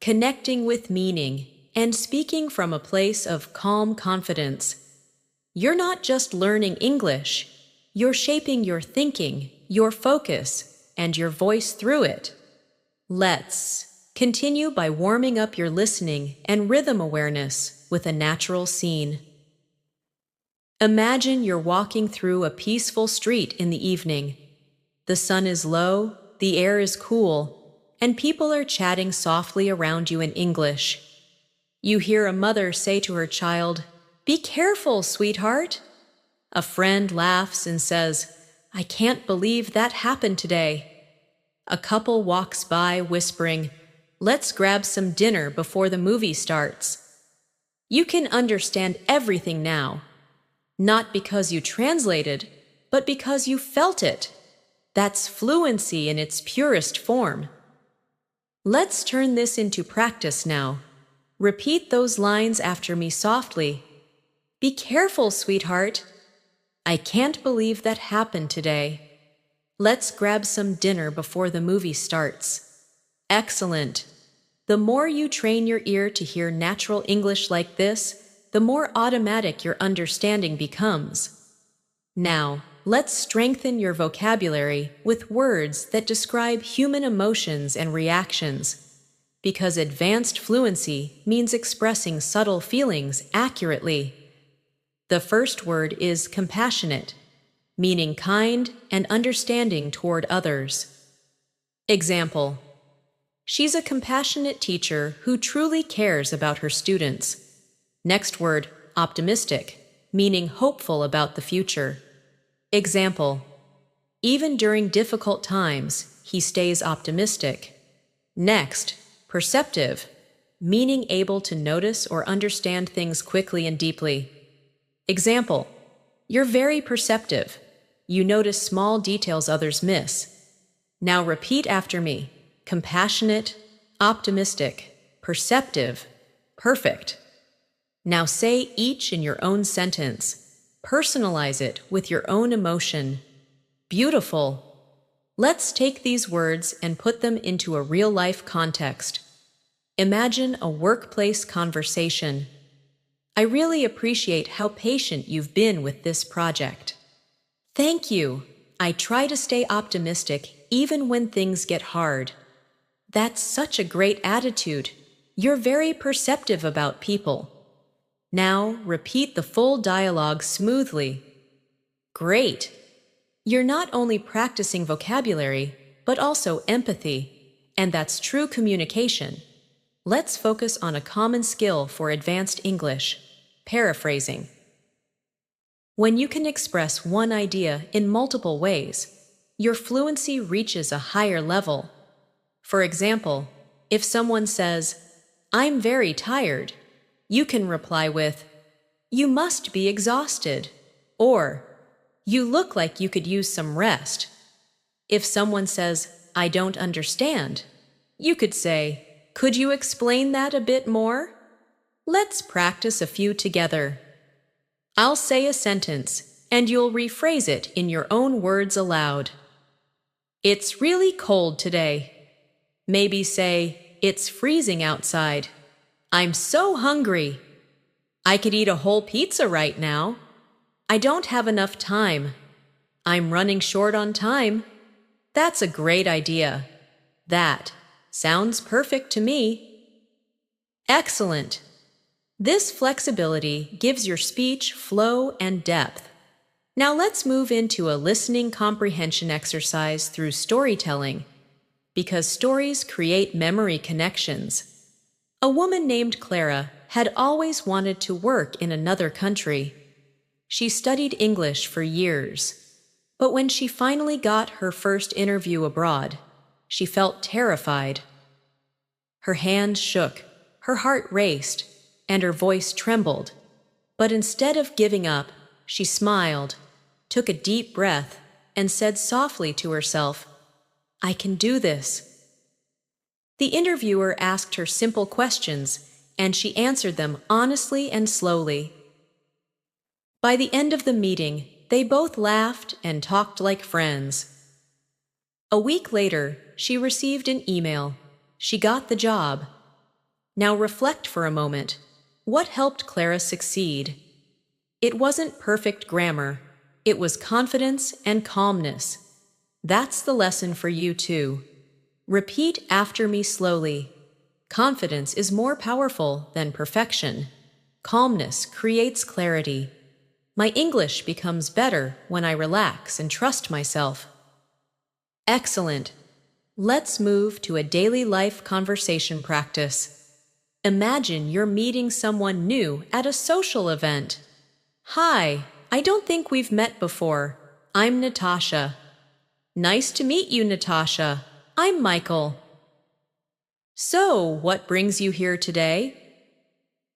Speaker 1: connecting with meaning, and speaking from a place of calm confidence. You're not just learning English, you're shaping your thinking, your focus, and your voice through it. Let's continue by warming up your listening and rhythm awareness with a natural scene. Imagine you're walking through a peaceful street in the evening. The sun is low, the air is cool, and people are chatting softly around you in English. You hear a mother say to her child, "Be careful, sweetheart." A friend laughs and says, "I can't believe that happened today." A couple walks by whispering, "Let's grab some dinner before the movie starts." You can understand everything now, not because you translated, but because you felt it. That's fluency in its purest form. Let's turn this into practice now. Repeat those lines after me softly. "Be careful, sweetheart." "I can't believe that happened today." "Let's grab some dinner before the movie starts." Excellent. The more you train your ear to hear natural English like this, the more automatic your understanding becomes. Now, let's strengthen your vocabulary with words that describe human emotions and reactions, because advanced fluency means expressing subtle feelings accurately. The first word is compassionate, meaning kind and understanding toward others. Example: she's a compassionate teacher who truly cares about her students. Next word, optimistic, meaning hopeful about the future. Example: even during difficult times, he stays optimistic. Next, perceptive, meaning able to notice or understand things quickly and deeply. Example: you're very perceptive. You notice small details others miss. Now repeat after me. Compassionate, optimistic, perceptive, perfect. Now say each in your own sentence. Personalize it with your own emotion. Beautiful. Let's take these words and put them into a real-life context. Imagine a workplace conversation. "I really appreciate how patient you've been with this project." "Thank you. I try to stay optimistic even when things get hard." "That's such a great attitude. You're very perceptive about people." Now repeat the full dialogue smoothly. Great. You're not only practicing vocabulary, but also empathy, and that's true communication. Let's focus on a common skill for advanced English: paraphrasing. When you can express one idea in multiple ways, your fluency reaches a higher level. For example, if someone says, "I'm very tired," you can reply with, "You must be exhausted," or "You look like you could use some rest." If someone says, "I don't understand," you could say, "Could you explain that a bit more?" Let's practice a few together. I'll say a sentence, and you'll rephrase it in your own words aloud. "It's really cold today." Maybe say, "It's freezing outside." "I'm so hungry." "I could eat a whole pizza right now." "I don't have enough time." "I'm running short on time." "That's a great idea." "That sounds perfect to me." Excellent. This flexibility gives your speech flow and depth. Now let's move into a listening comprehension exercise through storytelling, because stories create memory connections. A woman named Clara had always wanted to work in another country. She studied English for years, but when she finally got her first interview abroad, she felt terrified. Her hands shook, her heart raced, and her voice trembled. But instead of giving up, she smiled, took a deep breath, and said softly to herself, "I can do this." The interviewer asked her simple questions, and she answered them honestly and slowly. By the end of the meeting, they both laughed and talked like friends. A week later, she received an email. She got the job. Now reflect for a moment. What helped Clara succeed? It wasn't perfect grammar. It was confidence and calmness. That's the lesson for you too. Repeat after me slowly. Confidence is more powerful than perfection. Calmness creates clarity. My English becomes better when I relax and trust myself. Excellent. Let's move to a daily life conversation practice. Imagine you're meeting someone new at a social event. Hi, I don't think we've met before. I'm Natasha. Nice to meet you, Natasha. I'm Michael. So, what brings you here today?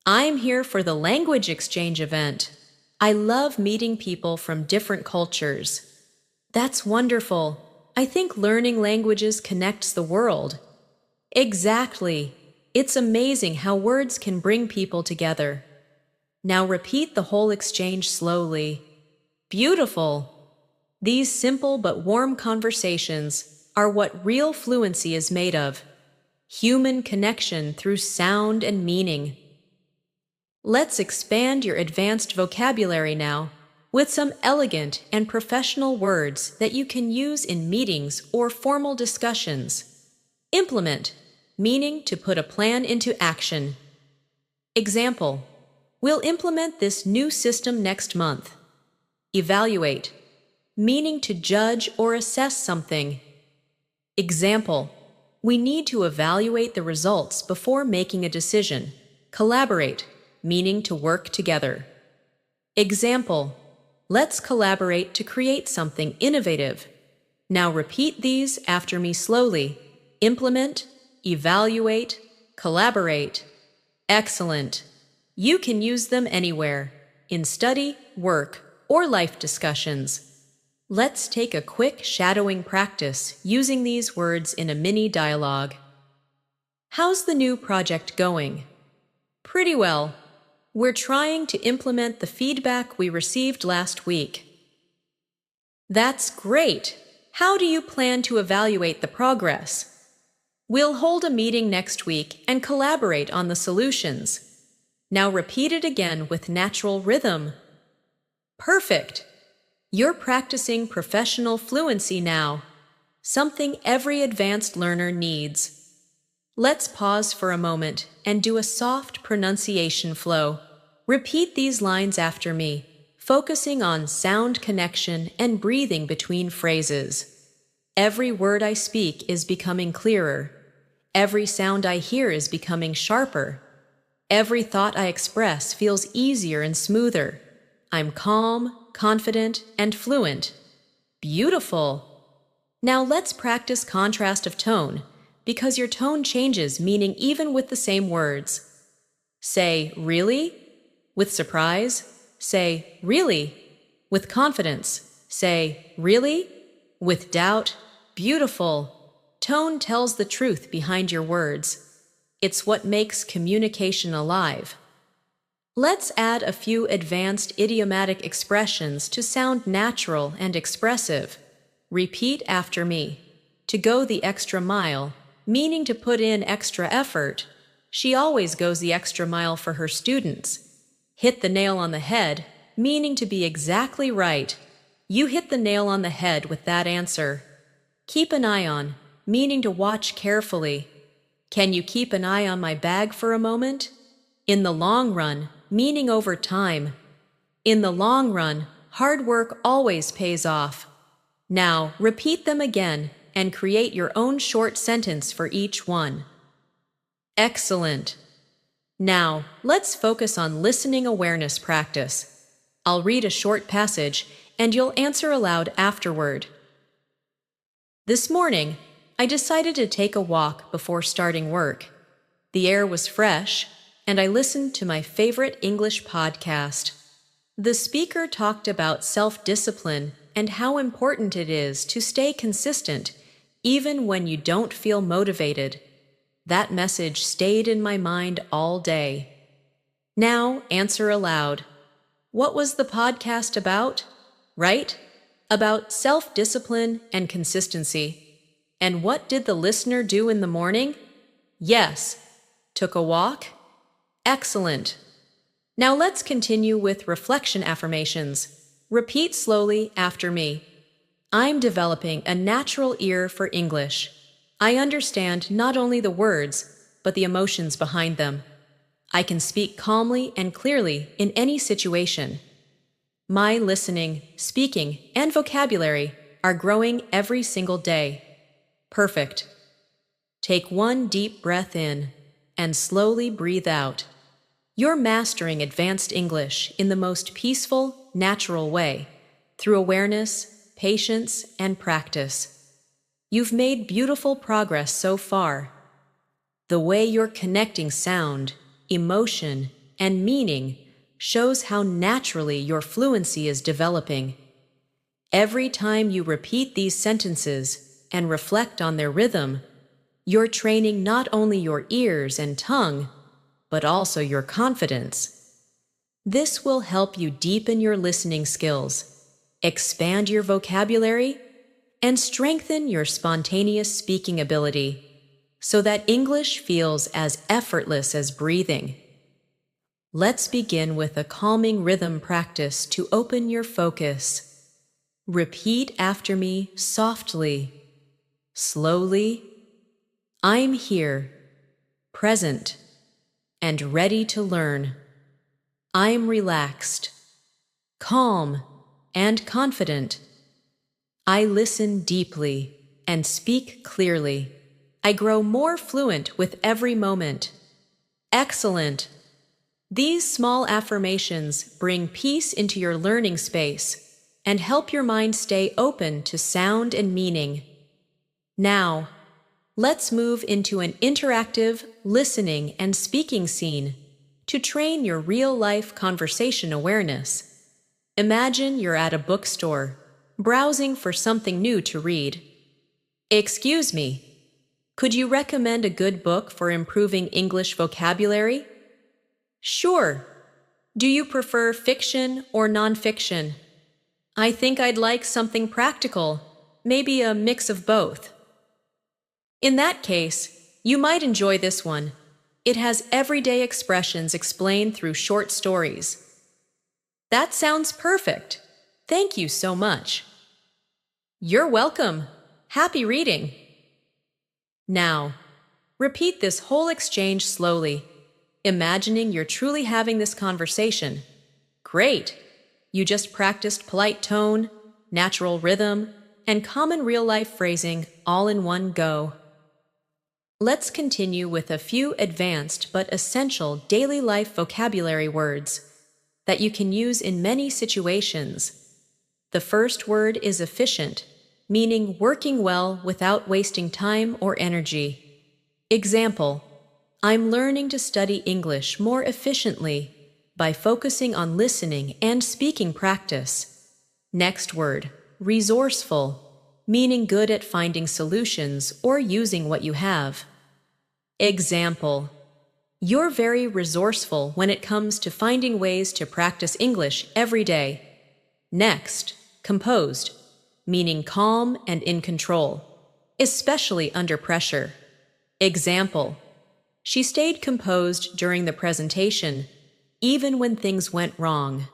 Speaker 1: I'm here for the language exchange event. I love meeting people from different cultures. That's wonderful. I think learning languages connects the world. Exactly. It's amazing how words can bring people together. Now repeat the whole exchange slowly. Beautiful. These simple but warm conversations are what real fluency is made of. Human connection through sound and meaning. Let's expand your advanced vocabulary now with some elegant and professional words that you can use in meetings or formal discussions. Implement, meaning to put a plan into action. Example, we'll implement this new system next month. Evaluate, meaning to judge or assess something. Example, we need to evaluate the results before making a decision. Collaborate, meaning to work together. Example, let's collaborate to create something innovative. Now repeat these after me slowly. Implement, evaluate, collaborate. Excellent. You can use them anywhere, in study, work, or life discussions. Let's take a quick shadowing practice using these words in a mini dialogue. How's the new project going? Pretty well. We're trying to implement the feedback we received last week. That's great. How do you plan to evaluate the progress? We'll hold a meeting next week and collaborate on the solutions. Now repeat it again with natural rhythm. Perfect. You're practicing professional fluency now, something every advanced learner needs. Let's pause for a moment and do a soft pronunciation flow. Repeat these lines after me, focusing on sound connection and breathing between phrases. Every word I speak is becoming clearer. Every sound I hear is becoming sharper. Every thought I express feels easier and smoother. I'm calm, confident, and fluent. Beautiful! Now let's practice contrast of tone, because your tone changes meaning even with the same words. Say, really? With surprise. Say, really? With confidence. Say, really? With doubt. Beautiful. Tone tells the truth behind your words. It's what makes communication alive. Let's add a few advanced idiomatic expressions to sound natural and expressive. Repeat after me. To go the extra mile, meaning to put in extra effort. She always goes the extra mile for her students. Hit the nail on the head, meaning to be exactly right. You hit the nail on the head with that answer. Keep an eye on, meaning to watch carefully. Can you keep an eye on my bag for a moment? In the long run, meaning over time. In the long run, hard work always pays off. Now, repeat them again and create your own short sentence for each one. Excellent. Now, let's focus on listening awareness practice. I'll read a short passage and you'll answer aloud afterward. This morning, I decided to take a walk before starting work. The air was fresh, and I listened to my favorite English podcast. The speaker talked about self-discipline and how important it is to stay consistent even when you don't feel motivated. That message stayed in my mind all day. Now answer aloud. What was the podcast about? Right? About self-discipline and consistency. And what did the listener do in the morning? Yes. Took a walk? Excellent. Now let's continue with reflection affirmations. Repeat slowly after me. I'm developing a natural ear for English. I understand not only the words, but the emotions behind them. I can speak calmly and clearly in any situation. My listening, speaking, and vocabulary are growing every single day. Perfect. Take one deep breath in and slowly breathe out. You're mastering advanced English in the most peaceful, natural way, through awareness, patience, and practice. You've made beautiful progress so far. The way you're connecting sound, emotion, and meaning shows how naturally your fluency is developing. Every time you repeat these sentences and reflect on their rhythm, you're training not only your ears and tongue, but also your confidence. This will help you deepen your listening skills, expand your vocabulary, and strengthen your spontaneous speaking ability, so that English feels as effortless as breathing. Let's begin with a calming rhythm practice to open your focus. Repeat after me softly, slowly. I'm here, present, and ready to learn. I'm relaxed, calm, and confident. I listen deeply and speak clearly. I grow more fluent with every moment. Excellent! These small affirmations bring peace into your learning space and help your mind stay open to sound and meaning. Now, let's move into an interactive listening and speaking scene to train your real-life conversation awareness. Imagine you're at a bookstore, browsing for something new to read. Excuse me. Could you recommend a good book for improving English vocabulary? Sure. Do you prefer fiction or nonfiction? I think I'd like something practical, maybe a mix of both. In that case, you might enjoy this one. It has everyday expressions explained through short stories. That sounds perfect. Thank you so much. You're welcome. Happy reading. Now, repeat this whole exchange slowly, imagining you're truly having this conversation. Great! You just practiced polite tone, natural rhythm, and common real-life phrasing all in one go. Let's continue with a few advanced but essential daily life vocabulary words that you can use in many situations. The first word is efficient, meaning working well without wasting time or energy. Example: I'm learning to study English more efficiently by focusing on listening and speaking practice. Next word, resourceful, meaning good at finding solutions or using what you have. Example: you're very resourceful when it comes to finding ways to practice English every day. Next, composed, meaning calm and in control, especially under pressure. Example: she stayed composed during the presentation, even when things went wrong.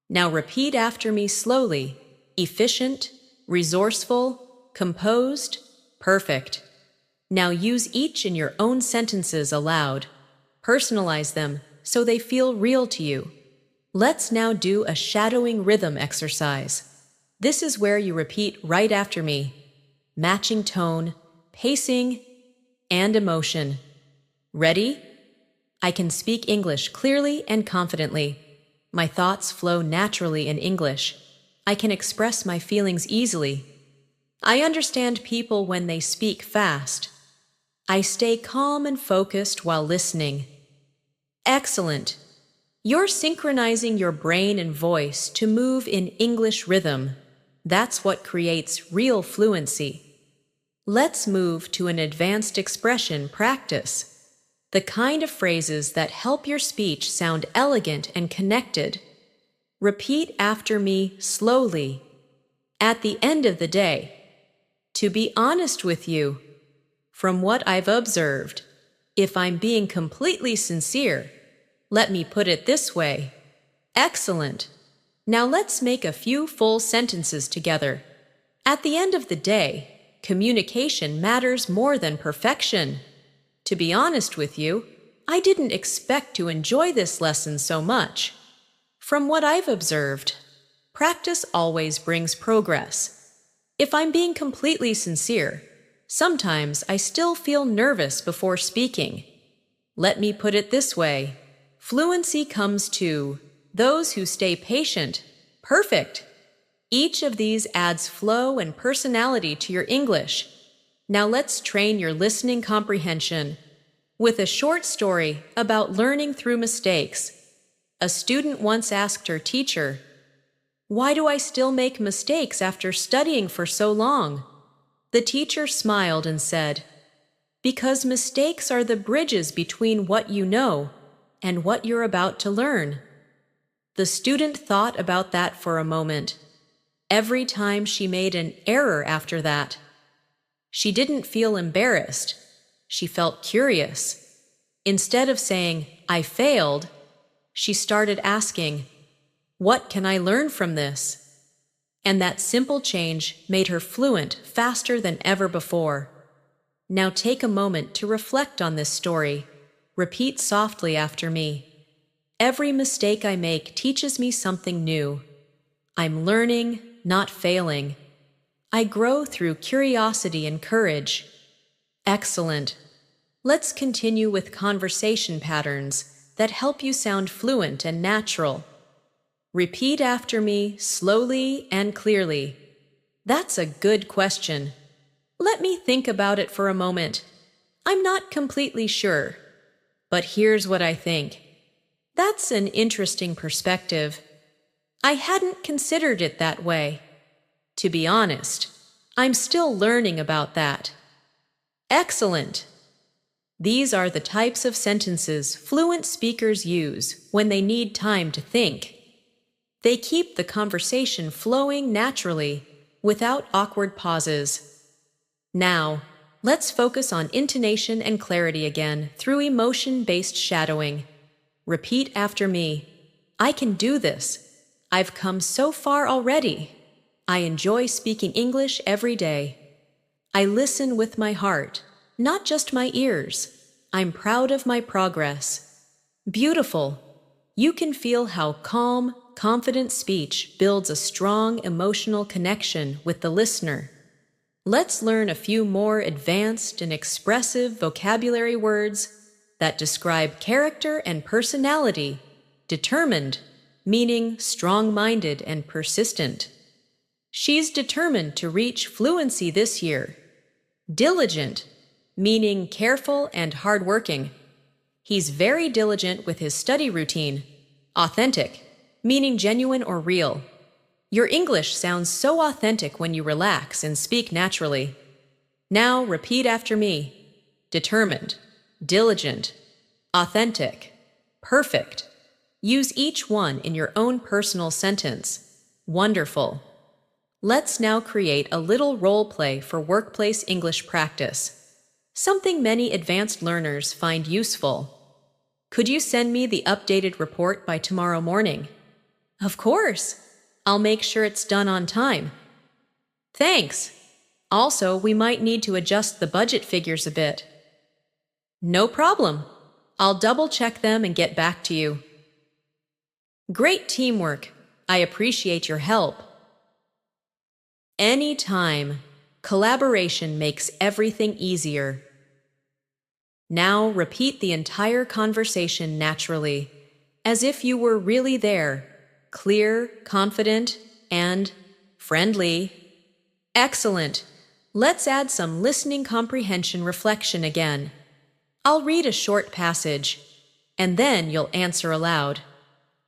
Speaker 1: Now repeat after me slowly. Efficient, resourceful, composed, perfect. Now use each in your own sentences aloud. Personalize them so they feel real to you. Let's now do a shadowing rhythm exercise. This is where you repeat right after me, matching tone, pacing, and emotion. Ready? I can speak English clearly and confidently. My thoughts flow naturally in English. I can express my feelings easily. I understand people when they speak fast. I stay calm and focused while listening. Excellent! You're synchronizing your brain and voice to move in English rhythm. That's what creates real fluency. Let's move to an advanced expression practice, the kind of phrases that help your speech sound elegant and connected. Repeat after me slowly. At the end of the day, to be honest with you, from what I've observed, if I'm being completely sincere, let me put it this way. Excellent. Now let's make a few full sentences together. At the end of the day, communication matters more than perfection. To be honest with you, I didn't expect to enjoy this lesson so much. From what I've observed, practice always brings progress. If I'm being completely sincere, sometimes I still feel nervous before speaking. Let me put it this way. Fluency comes to those who stay patient. Perfect. Each of these adds flow and personality to your English. Now let's train your listening comprehension with a short story about learning through mistakes. A student once asked her teacher, "Why do I still make mistakes after studying for so long?" The teacher smiled and said, "Because mistakes are the bridges between what you know and what you're about to learn." The student thought about that for a moment. Every time she made an error after that, she didn't feel embarrassed. She felt curious. Instead of saying, "I failed," she started asking, "What can I learn from this?" And that simple change made her fluent faster than ever before. Now take a moment to reflect on this story. Repeat softly after me. Every mistake I make teaches me something new. I'm learning, not failing. I grow through curiosity and courage. Excellent. Let's continue with conversation patterns that help you sound fluent and natural. Repeat after me slowly and clearly. That's a good question. Let me think about it for a moment. I'm not completely sure, but here's what I think. That's an interesting perspective. I hadn't considered it that way. To be honest, I'm still learning about that. Excellent. These are the types of sentences fluent speakers use when they need time to think. They keep the conversation flowing naturally, without awkward pauses. Now, let's focus on intonation and clarity again through emotion-based shadowing. Repeat after me. I can do this. I've come so far already. I enjoy speaking English every day. I listen with my heart, not just my ears. I'm proud of my progress. Beautiful. You can feel how calm, confident speech builds a strong emotional connection with the listener. Let's learn a few more advanced and expressive vocabulary words that describe character and personality. Determined, meaning strong-minded and persistent. She's determined to reach fluency this year. Diligent, meaning careful and hardworking. He's very diligent with his study routine. Authentic, meaning genuine or real. Your English sounds so authentic when you relax and speak naturally. Now repeat after me. Determined, diligent, authentic, perfect. Use each one in your own personal sentence. Wonderful. Let's now create a little role play for workplace English practice, something many advanced learners find useful. Could you send me the updated report by tomorrow morning? Of course. I'll make sure it's done on time. Thanks. Also, we might need to adjust the budget figures a bit. No problem. I'll double-check them and get back to you. Great teamwork. I appreciate your help. Anytime. Collaboration makes everything easier. Now repeat the entire conversation naturally, as if you were really there, clear, confident, and friendly. Excellent. Let's add some listening comprehension reflection again. I'll read a short passage, and then you'll answer aloud.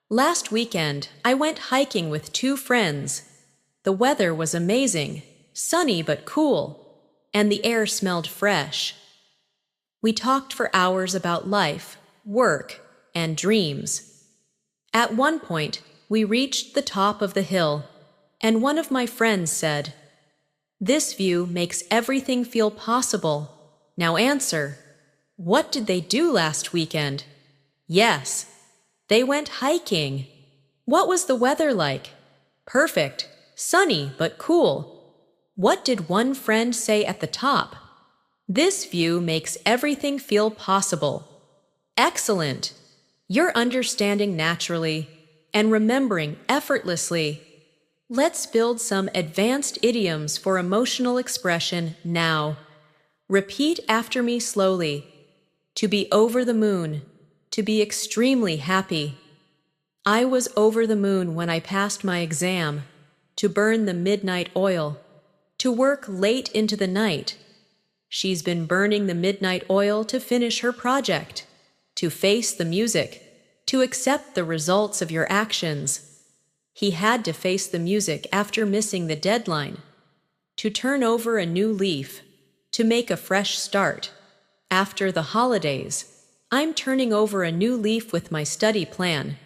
Speaker 1: Last weekend, I went hiking with 2 friends. The weather was amazing, sunny but cool, and the air smelled fresh. We talked for hours about life, work, and dreams. At one point, we reached the top of the hill, and one of my friends said, "This view makes everything feel possible. Now answer, what did they do last weekend?" Yes, they went hiking. What was the weather like? Perfect, sunny but cool. What did one friend say at the top? This view makes everything feel possible. Excellent! You're understanding naturally and remembering effortlessly. Let's build some advanced idioms for emotional expression now. Repeat after me slowly. To be over the moon. To be extremely happy. I was over the moon when I passed my exam. To burn the midnight oil. To work late into the night. She's been burning the midnight oil to finish her project. To face the music. To accept the results of your actions. He had to face the music after missing the deadline. To turn over a new leaf. To make a fresh start. After the holidays, I'm turning over a new leaf with my study plan.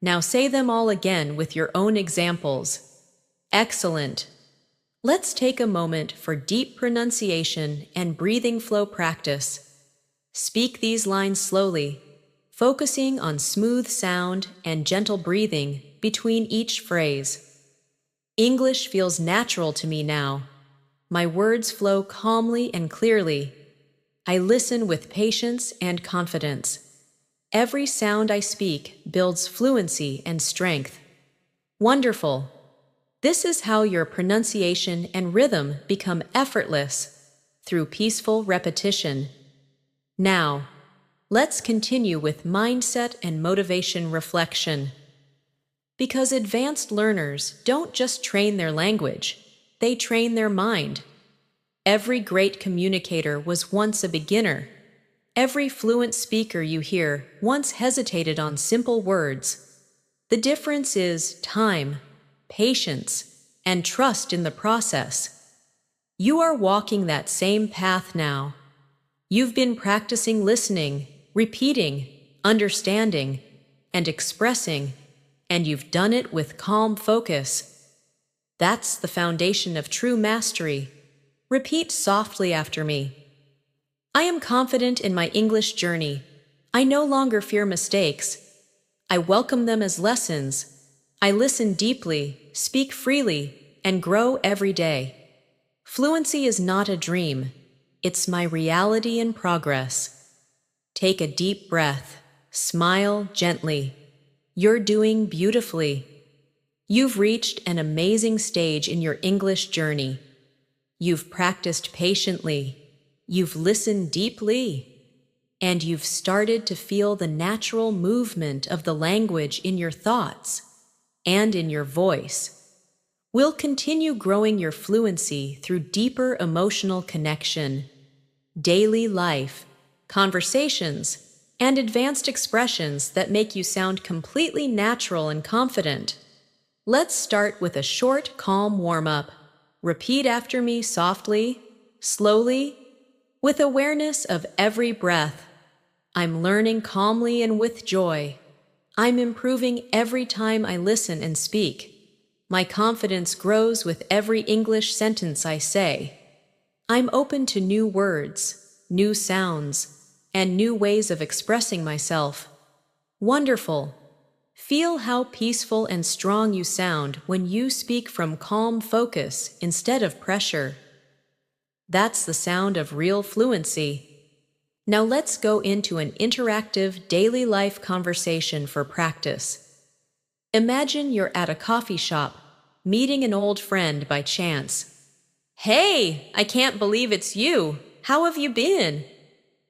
Speaker 1: Now say them all again with your own examples. Excellent. Let's take a moment for deep pronunciation and breathing flow practice. Speak these lines slowly, focusing on smooth sound and gentle breathing between each phrase. English feels natural to me now. My words flow calmly and clearly. I listen with patience and confidence. Every sound I speak builds fluency and strength. Wonderful! This is how your pronunciation and rhythm become effortless through peaceful repetition. Now, let's continue with mindset and motivation reflection. Because advanced learners don't just train their language, they train their mind. Every great communicator was once a beginner. Every fluent speaker you hear once hesitated on simple words. The difference is time, patience, and trust in the process. You are walking that same path now. You've been practicing listening, repeating, understanding, and expressing, and you've done it with calm focus. That's the foundation of true mastery. Repeat softly after me. I am confident in my English journey. I no longer fear mistakes. I welcome them as lessons. I listen deeply, speak freely, and grow every day. Fluency is not a dream. It's my reality in progress. Take a deep breath. Smile gently. You're doing beautifully. You've reached an amazing stage in your English journey. You've practiced patiently. You've listened deeply. And you've started to feel the natural movement of the language in your thoughts and in your voice. We'll continue growing your fluency through deeper emotional connection, daily life, conversations, and advanced expressions that make you sound completely natural and confident. Let's start with a short, calm warm-up. Repeat after me softly, slowly, with awareness of every breath. I'm learning calmly and with joy. I'm improving every time I listen and speak. My confidence grows with every English sentence I say. I'm open to new words, new sounds, and new ways of expressing myself. Wonderful! Feel how peaceful and strong you sound when you speak from calm focus instead of pressure. That's the sound of real fluency. Now let's go into an interactive daily life conversation for practice. Imagine you're at a coffee shop, meeting an old friend by chance. "Hey, I can't believe it's you. How have you been?"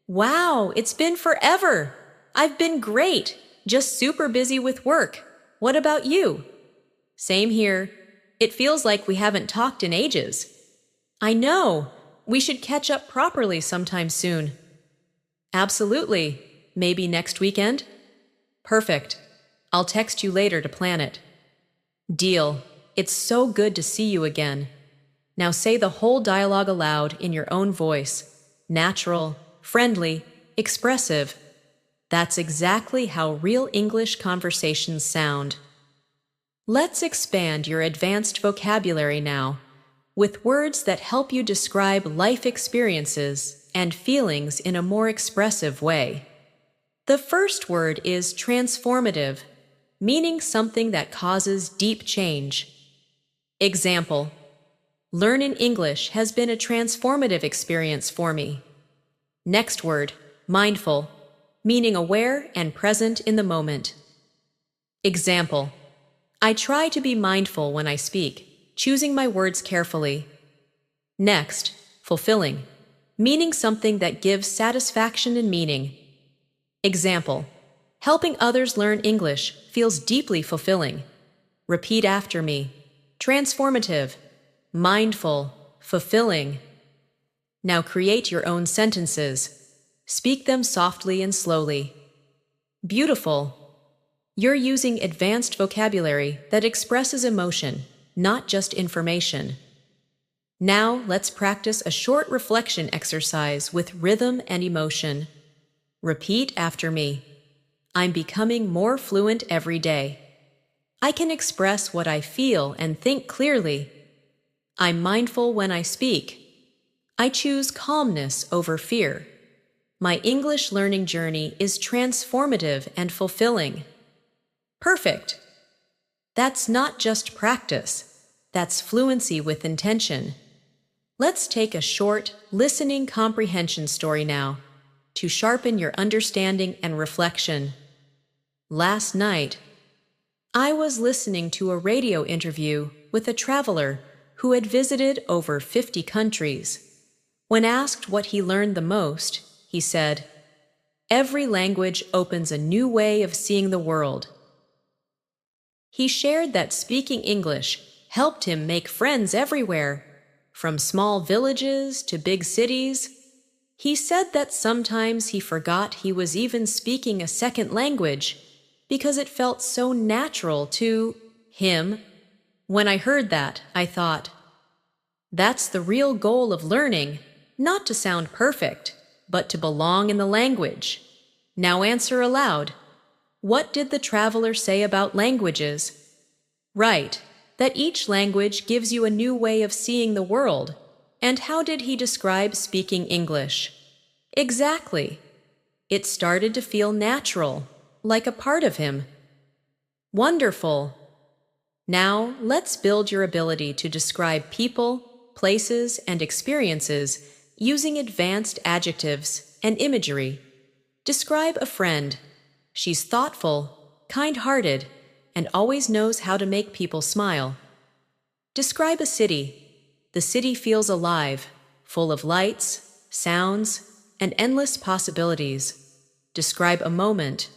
Speaker 1: "Wow, it's been forever. I've been great, just super busy with work. What about you?" "Same here. It feels like we haven't talked in ages." "I know. We should catch up properly sometime soon." "Absolutely. Maybe next weekend?" "Perfect. I'll text you later to plan it." "Deal. It's so good to see you again." Now say the whole dialogue aloud in your own voice. Natural, friendly, expressive. That's exactly how real English conversations sound. Let's expand your advanced vocabulary now with words that help you describe life experiences and feelings in a more expressive way. The first word is transformative, meaning something that causes deep change. Example: learning English has been a transformative experience for me. Next word, mindful, meaning aware and present in the moment. Example: I try to be mindful when I speak, choosing my words carefully. Next, fulfilling, meaning something that gives satisfaction and meaning. Example: helping others learn English feels deeply fulfilling. Repeat after me. Transformative, mindful, fulfilling. Now create your own sentences. Speak them softly and slowly. Beautiful. You're using advanced vocabulary that expresses emotion, not just information. Now let's practice a short reflection exercise with rhythm and emotion. Repeat after me. I'm becoming more fluent every day. I can express what I feel and think clearly. I'm mindful when I speak. I choose calmness over fear. My English learning journey is transformative and fulfilling. Perfect! That's not just practice. That's fluency with intention. Let's take a short, listening comprehension story now to sharpen your understanding and reflection. Last night, I was listening to a radio interview with a traveler who had visited over 50 countries. When asked what he learned the most, he said, "Every language opens a new way of seeing the world." He shared that speaking English helped him make friends everywhere, from small villages to big cities. He said that sometimes he forgot he was even speaking a second language because it felt so natural to him. When I heard that, I thought, that's the real goal of learning, not to sound perfect, but to belong in the language. Now answer aloud. What did the traveler say about languages? Right, that each language gives you a new way of seeing the world. And how did he describe speaking English? Exactly. It started to feel natural, like a part of him. Wonderful. Now, let's build your ability to describe people, places, and experiences using advanced adjectives and imagery. Describe a friend. She's thoughtful, kind-hearted, and always knows how to make people smile. Describe a city. The city feels alive, full of lights, sounds, and endless possibilities. Describe a moment.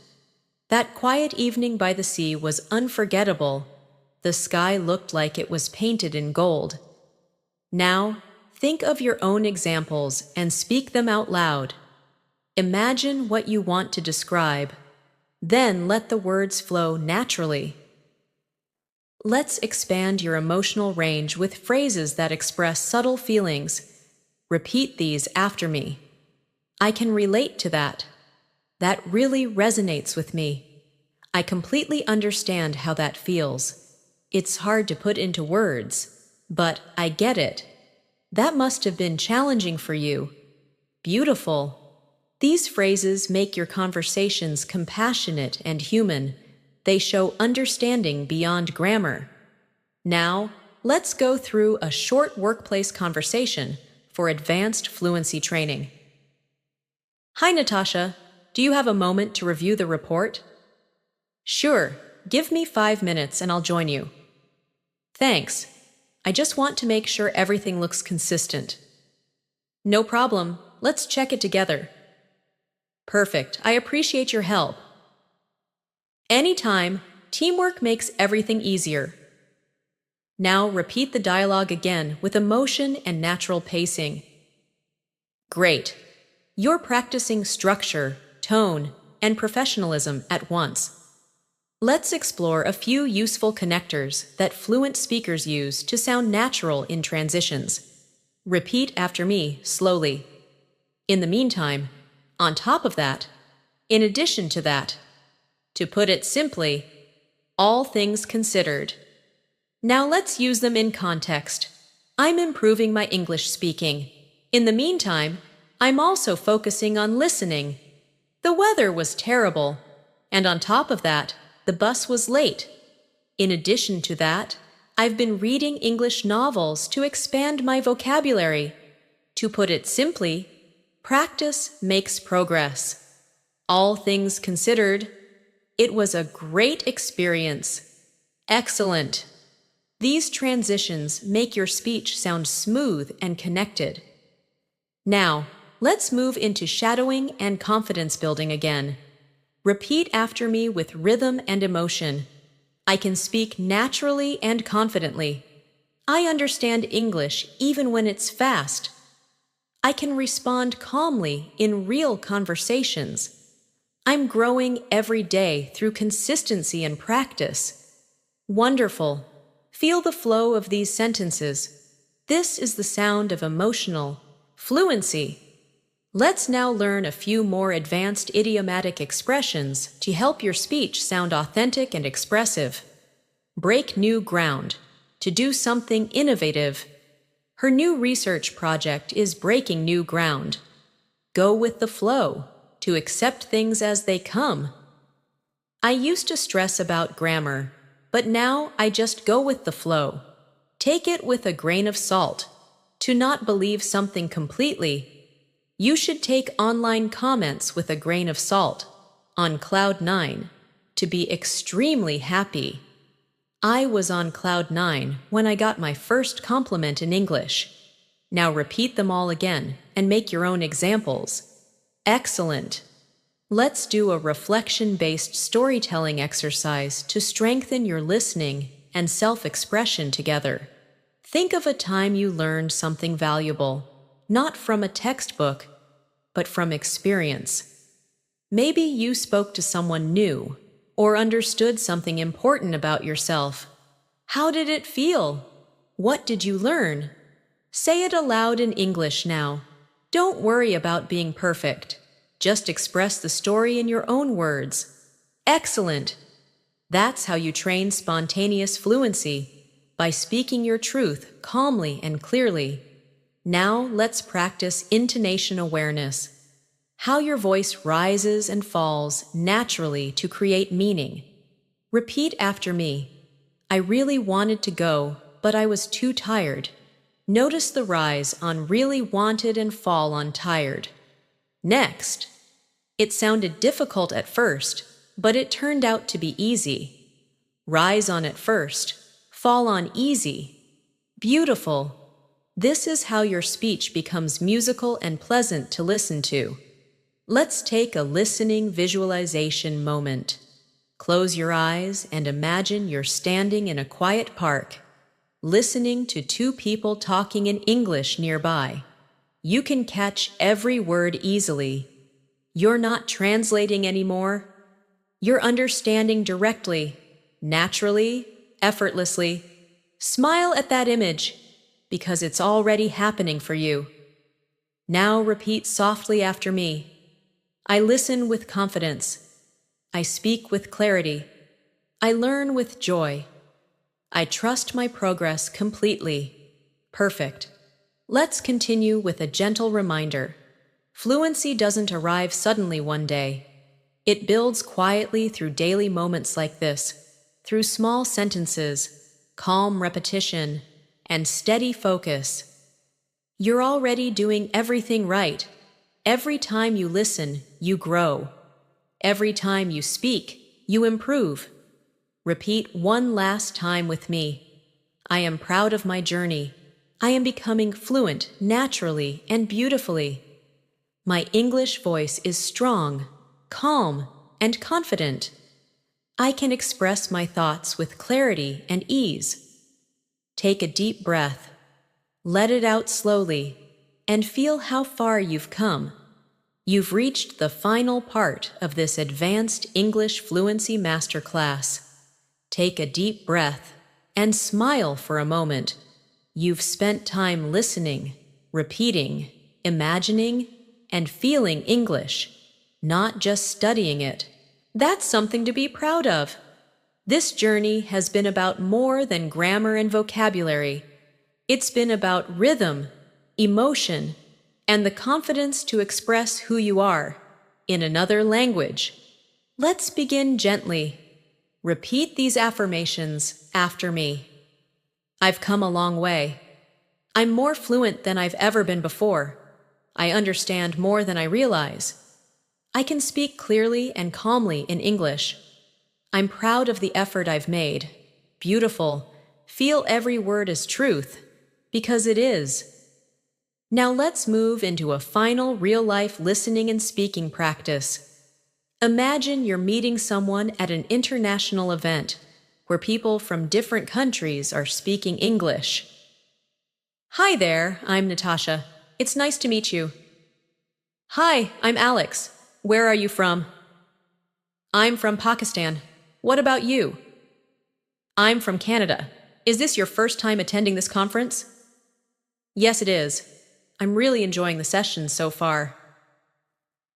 Speaker 1: That quiet evening by the sea was unforgettable. The sky looked like it was painted in gold. Now, think of your own examples and speak them out loud. Imagine what you want to describe. Then let the words flow naturally. Let's expand your emotional range with phrases that express subtle feelings. Repeat these after me. I can relate to that. That really resonates with me. I completely understand how that feels. It's hard to put into words, but I get it. That must have been challenging for you. Beautiful. These phrases make your conversations compassionate and human. They show understanding beyond grammar. Now, let's go through a short workplace conversation for advanced fluency training. Hi, Natasha. Do you have a moment to review the report? Sure. Give me 5 minutes and I'll join you. Thanks. I just want to make sure everything looks consistent. No problem. Let's check it together. Perfect. I appreciate your help. Anytime, teamwork makes everything easier. Now repeat the dialogue again with emotion and natural pacing. Great. You're practicing structure, tone, and professionalism at once. Let's explore a few useful connectors that fluent speakers use to sound natural in transitions. Repeat after me slowly. In the meantime, on top of that, in addition to that, to put it simply, all things considered. Now let's use them in context. I'm improving my English speaking. In the meantime, I'm also focusing on listening. The weather was terrible, and on top of that, the bus was late. In addition to that, I've been reading English novels to expand my vocabulary. To put it simply, practice makes progress. All things considered, it was a great experience. Excellent. These transitions make your speech sound smooth and connected. Now, let's move into shadowing and confidence building again. Repeat after me with rhythm and emotion. I can speak naturally and confidently. I understand English even when it's fast. I can respond calmly in real conversations. I'm growing every day through consistency and practice. Wonderful. Feel the flow of these sentences. This is the sound of emotional fluency. Let's now learn a few more advanced idiomatic expressions to help your speech sound authentic and expressive. Break new ground. To do something innovative. Her new research project is breaking new ground. Go with the flow. To accept things as they come. I used to stress about grammar, but now I just go with the flow. Take it with a grain of salt. To not believe something completely. You should take online comments with a grain of salt. On cloud 9. To be extremely happy. I was on cloud 9 when I got my first compliment in English. Now repeat them all again and make your own examples. Excellent. Let's do a reflection-based storytelling exercise to strengthen your listening and self-expression together. Think of a time you learned something valuable. Not from a textbook, but from experience. Maybe you spoke to someone new or understood something important about yourself. How did it feel? What did you learn? Say it aloud in English now. Don't worry about being perfect. Just express the story in your own words. Excellent! That's how you train spontaneous fluency, by speaking your truth calmly and clearly. Now let's practice intonation awareness. How your voice rises and falls naturally to create meaning. Repeat after me. I really wanted to go, but I was too tired. Notice the rise on really wanted and fall on tired. Next. It sounded difficult at first, but it turned out to be easy. Rise on at first, fall on easy. Beautiful. This is how your speech becomes musical and pleasant to listen to. Let's take a listening visualization moment. Close your eyes and imagine you're standing in a quiet park, listening to two people talking in English nearby. You can catch every word easily. You're not translating anymore. You're understanding directly, naturally, effortlessly. Smile at that image, because it's already happening for you. Now repeat softly after me. I listen with confidence. I speak with clarity. I learn with joy. I trust my progress completely. Perfect. Let's continue with a gentle reminder. Fluency doesn't arrive suddenly one day. It builds quietly through daily moments like this, through small sentences, calm repetition, and steady focus. You're already doing everything right. Every time you listen, you grow. Every time you speak, you improve. Repeat one last time with me. I am proud of my journey. I am becoming fluent naturally and beautifully. My English voice is strong, calm, and confident. I can express my thoughts with clarity and ease. Take a deep breath. Let it out slowly, and feel how far you've come. You've reached the final part of this Advanced English Fluency Masterclass. Take a deep breath and smile for a moment. You've spent time listening, repeating, imagining, and feeling English, not just studying it. That's something to be proud of. This journey has been about more than grammar and vocabulary. It's been about rhythm, emotion, and the confidence to express who you are in another language. Let's begin gently. Repeat these affirmations after me. I've come a long way. I'm more fluent than I've ever been before. I understand more than I realize. I can speak clearly and calmly in English. I'm proud of the effort I've made. Beautiful. Feel every word as truth, because it is. Now let's move into a final real-life listening and speaking practice. Imagine you're meeting someone at an international event where people from different countries are speaking English. Hi there, I'm Natasha. It's nice to meet you. Hi, I'm Alex. Where are you from? I'm from Pakistan. What about you? I'm from Canada. Is this your first time attending this conference? Yes, it is. I'm really enjoying the sessions so far.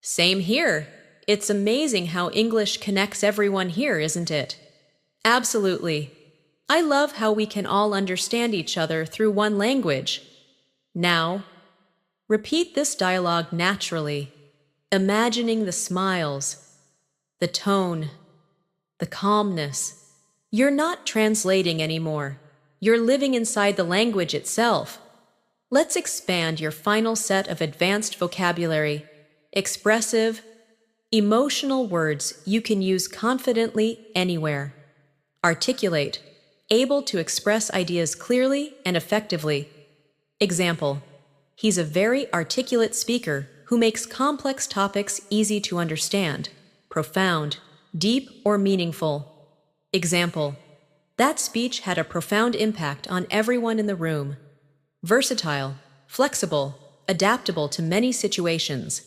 Speaker 1: Same here. It's amazing how English connects everyone here, isn't it? Absolutely. I love how we can all understand each other through one language. Now, repeat this dialogue naturally, imagining the smiles, the tone, the calmness. You're not translating anymore. You're living inside the language itself. Let's expand your final set of advanced vocabulary, expressive, emotional words you can use confidently anywhere. Articulate, able to express ideas clearly and effectively. Example, he's a very articulate speaker who makes complex topics easy to understand, profound, deep, or meaningful. Example, that speech had a profound impact on everyone in the room. Versatile, flexible, adaptable to many situations.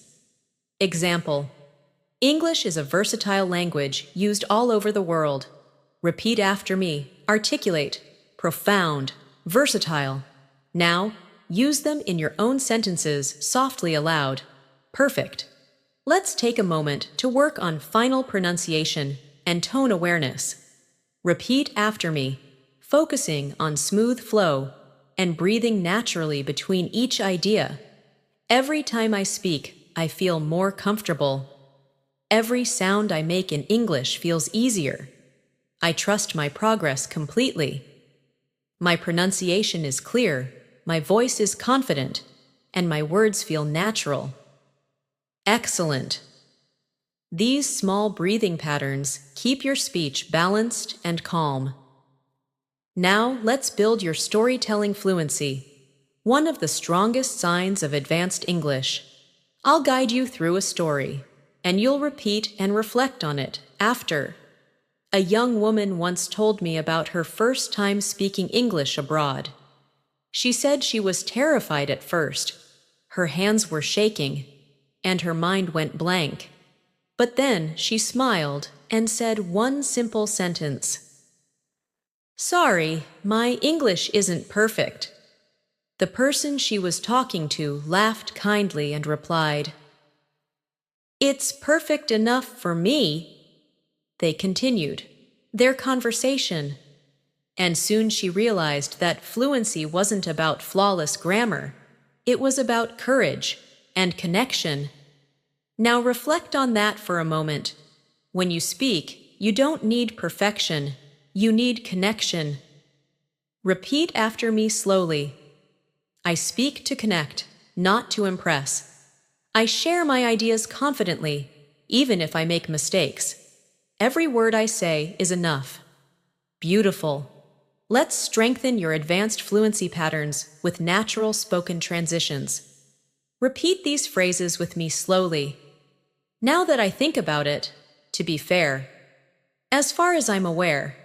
Speaker 1: Example, English is a versatile language used all over the world. Repeat after me. Articulate, profound, versatile. Now, use them in your own sentences softly aloud. Perfect. Let's take a moment to work on final pronunciation and tone awareness. Repeat after me, focusing on smooth flow and breathing naturally between each idea. Every time I speak, I feel more comfortable. Every sound I make in English feels easier. I trust my progress completely. My pronunciation is clear, my voice is confident, and my words feel natural. Excellent. These small breathing patterns keep your speech balanced and calm. Now let's build your storytelling fluency, one of the strongest signs of advanced English. I'll guide you through a story, and you'll repeat and reflect on it after. A young woman once told me about her first time speaking English abroad. She said she was terrified at first. Her hands were shaking, and her mind went blank. But then she smiled and said one simple sentence. Sorry, my English isn't perfect. The person she was talking to laughed kindly and replied, It's perfect enough for me. They continued their conversation, and soon she realized that fluency wasn't about flawless grammar. It was about courage and connection. Now reflect on that for a moment. When you speak, you don't need perfection. You need connection. Repeat after me slowly. I speak to connect, not to impress. I share my ideas confidently, even if I make mistakes. Every word I say is enough. Beautiful. Let's strengthen your advanced fluency patterns with natural spoken transitions. Repeat these phrases with me slowly. Now that I think about it, to be fair, as far as I'm aware,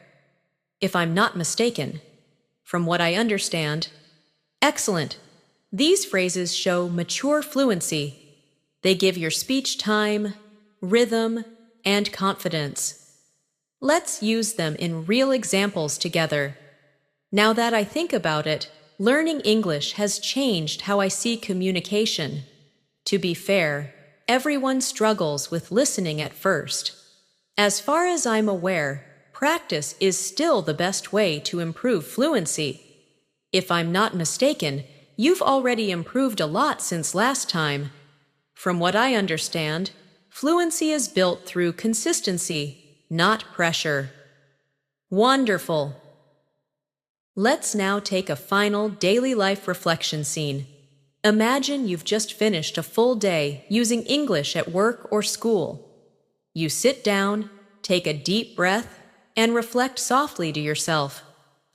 Speaker 1: if I'm not mistaken, from what I understand, excellent. These phrases show mature fluency. They give your speech time, rhythm, and confidence. Let's use them in real examples together. Now that I think about it, learning English has changed how I see communication. To be fair, everyone struggles with listening at first. As far as I'm aware, practice is still the best way to improve fluency. If I'm not mistaken, you've already improved a lot since last time. From what I understand, fluency is built through consistency, not pressure. Wonderful! Let's now take a final daily life reflection scene. Imagine you've just finished a full day using English at work or school. You sit down, take a deep breath, and reflect softly to yourself.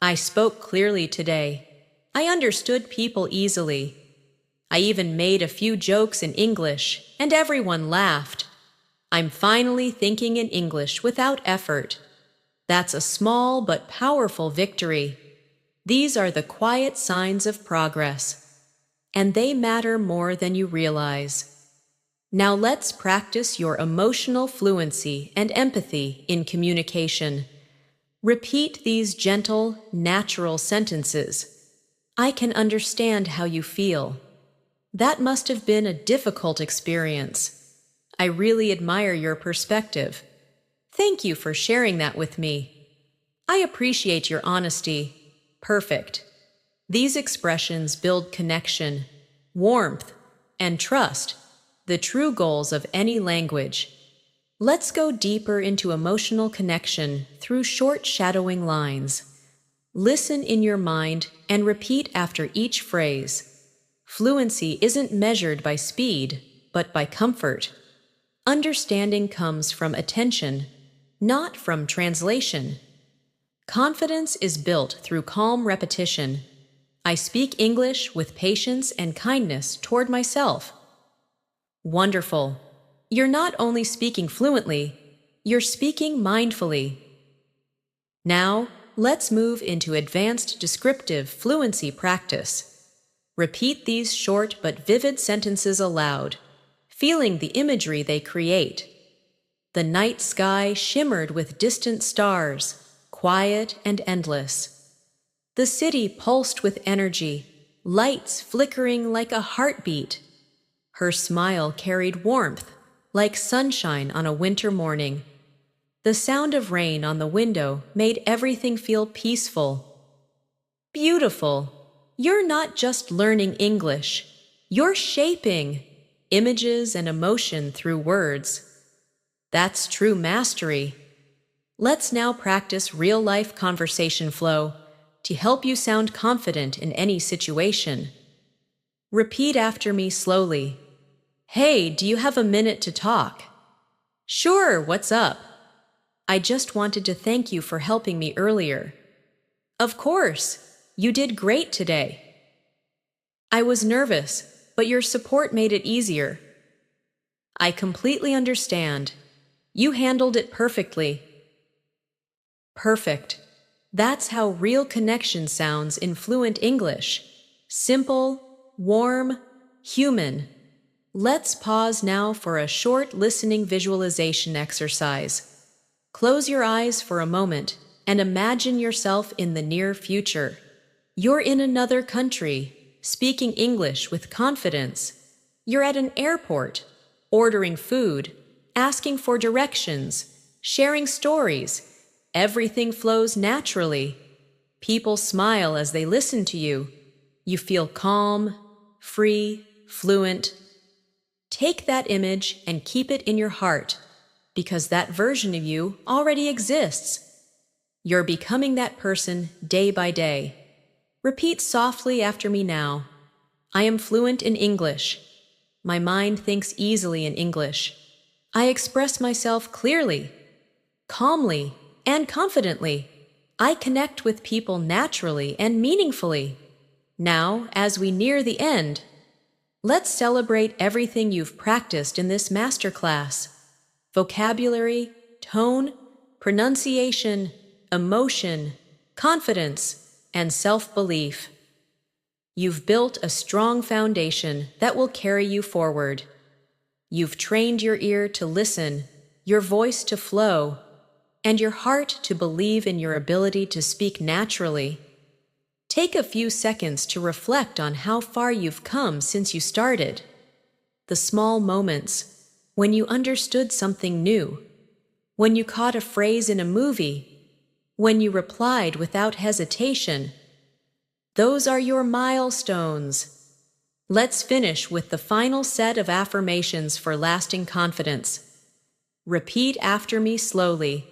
Speaker 1: I spoke clearly today. I understood people easily. I even made a few jokes in English, and everyone laughed. I'm finally thinking in English without effort. That's a small but powerful victory. These are the quiet signs of progress, and they matter more than you realize. Now let's practice your emotional fluency and empathy in communication. Repeat these gentle, natural sentences. I can understand how you feel. That must have been a difficult experience. I really admire your perspective. Thank you for sharing that with me. I appreciate your honesty. Perfect. These expressions build connection, warmth, and trust, the true goals of any language. Let's go deeper into emotional connection through short shadowing lines. Listen in your mind and repeat after each phrase. Fluency isn't measured by speed, but by comfort. Understanding comes from attention, not from translation. Confidence is built through calm repetition. I speak English with patience and kindness toward myself. Wonderful. You're not only speaking fluently, you're speaking mindfully. Now, let's move into advanced descriptive fluency practice. Repeat these short but vivid sentences aloud, feeling the imagery they create. The night sky shimmered with distant stars, quiet and endless. The city pulsed with energy, lights flickering like a heartbeat. Her smile carried warmth, like sunshine on a winter morning. The sound of rain on the window made everything feel peaceful. Beautiful! You're not just learning English. You're shaping images and emotion through words. That's true mastery. Let's now practice real-life conversation flow to help you sound confident in any situation. Repeat after me slowly. Hey, do you have a minute to talk? Sure, what's up? I just wanted to thank you for helping me earlier. Of course, you did great today. I was nervous, but your support made it easier. I completely understand. You handled it perfectly. Perfect. That's how real connection sounds in fluent English. Simple, warm, human. Let's pause now for a short listening visualization exercise. Close your eyes for a moment and imagine yourself in the near future. You're in another country, speaking English with confidence. You're at an airport, ordering food, asking for directions, sharing stories. Everything flows naturally. People smile as they listen to you. You feel calm, free, fluent. Take that image and keep it in your heart, because that version of you already exists. You're becoming that person day by day. Repeat softly after me now. I am fluent in English. My mind thinks easily in English. I express myself clearly, calmly, and confidently. I connect with people naturally and meaningfully. Now, as we near the end, let's celebrate everything you've practiced in this masterclass. Vocabulary, tone, pronunciation, emotion, confidence, and self-belief. You've built a strong foundation that will carry you forward. You've trained your ear to listen, your voice to flow, and your heart to believe in your ability to speak naturally. Take a few seconds to reflect on how far you've come since you started. The small moments, when you understood something new, when you caught a phrase in a movie, when you replied without hesitation. Those are your milestones. Let's finish with the final set of affirmations for lasting confidence. Repeat after me slowly.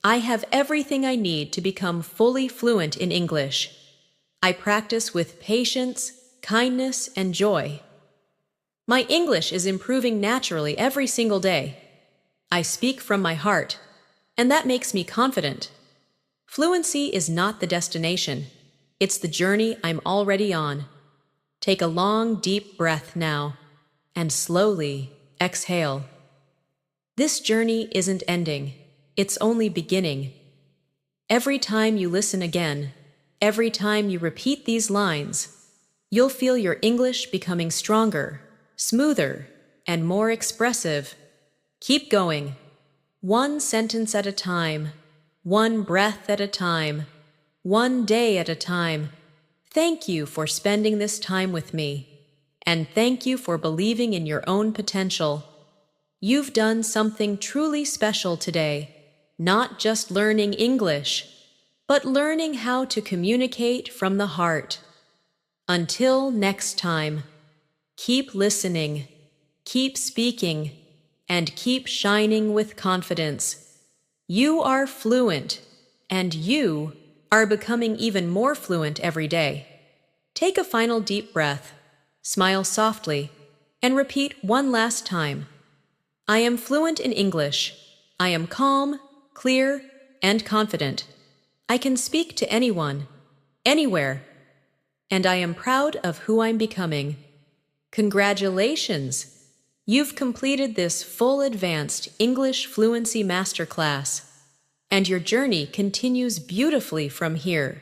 Speaker 1: I have everything I need to become fully fluent in English. I practice with patience, kindness, and joy. My English is improving naturally every single day. I speak from my heart, and that makes me confident. Fluency is not the destination. It's the journey I'm already on. Take a long, deep breath now, and slowly exhale. This journey isn't ending. It's only beginning. Every time you listen again, every time you repeat these lines, you'll feel your English becoming stronger, smoother, and more expressive. Keep going. One sentence at a time, one breath at a time, one day at a time. Thank you for spending this time with me, and thank you for believing in your own potential. You've done something truly special today, not just learning English, but learning how to communicate from the heart. Until next time, keep listening, keep speaking, and keep shining with confidence. You are fluent, and you are becoming even more fluent every day. Take a final deep breath, smile softly, and repeat one last time. I am fluent in English. I am calm, clear, and confident. I can speak to anyone, anywhere, and I am proud of who I'm becoming. Congratulations! You've completed this full Advanced English Fluency Masterclass, and your journey continues beautifully from here.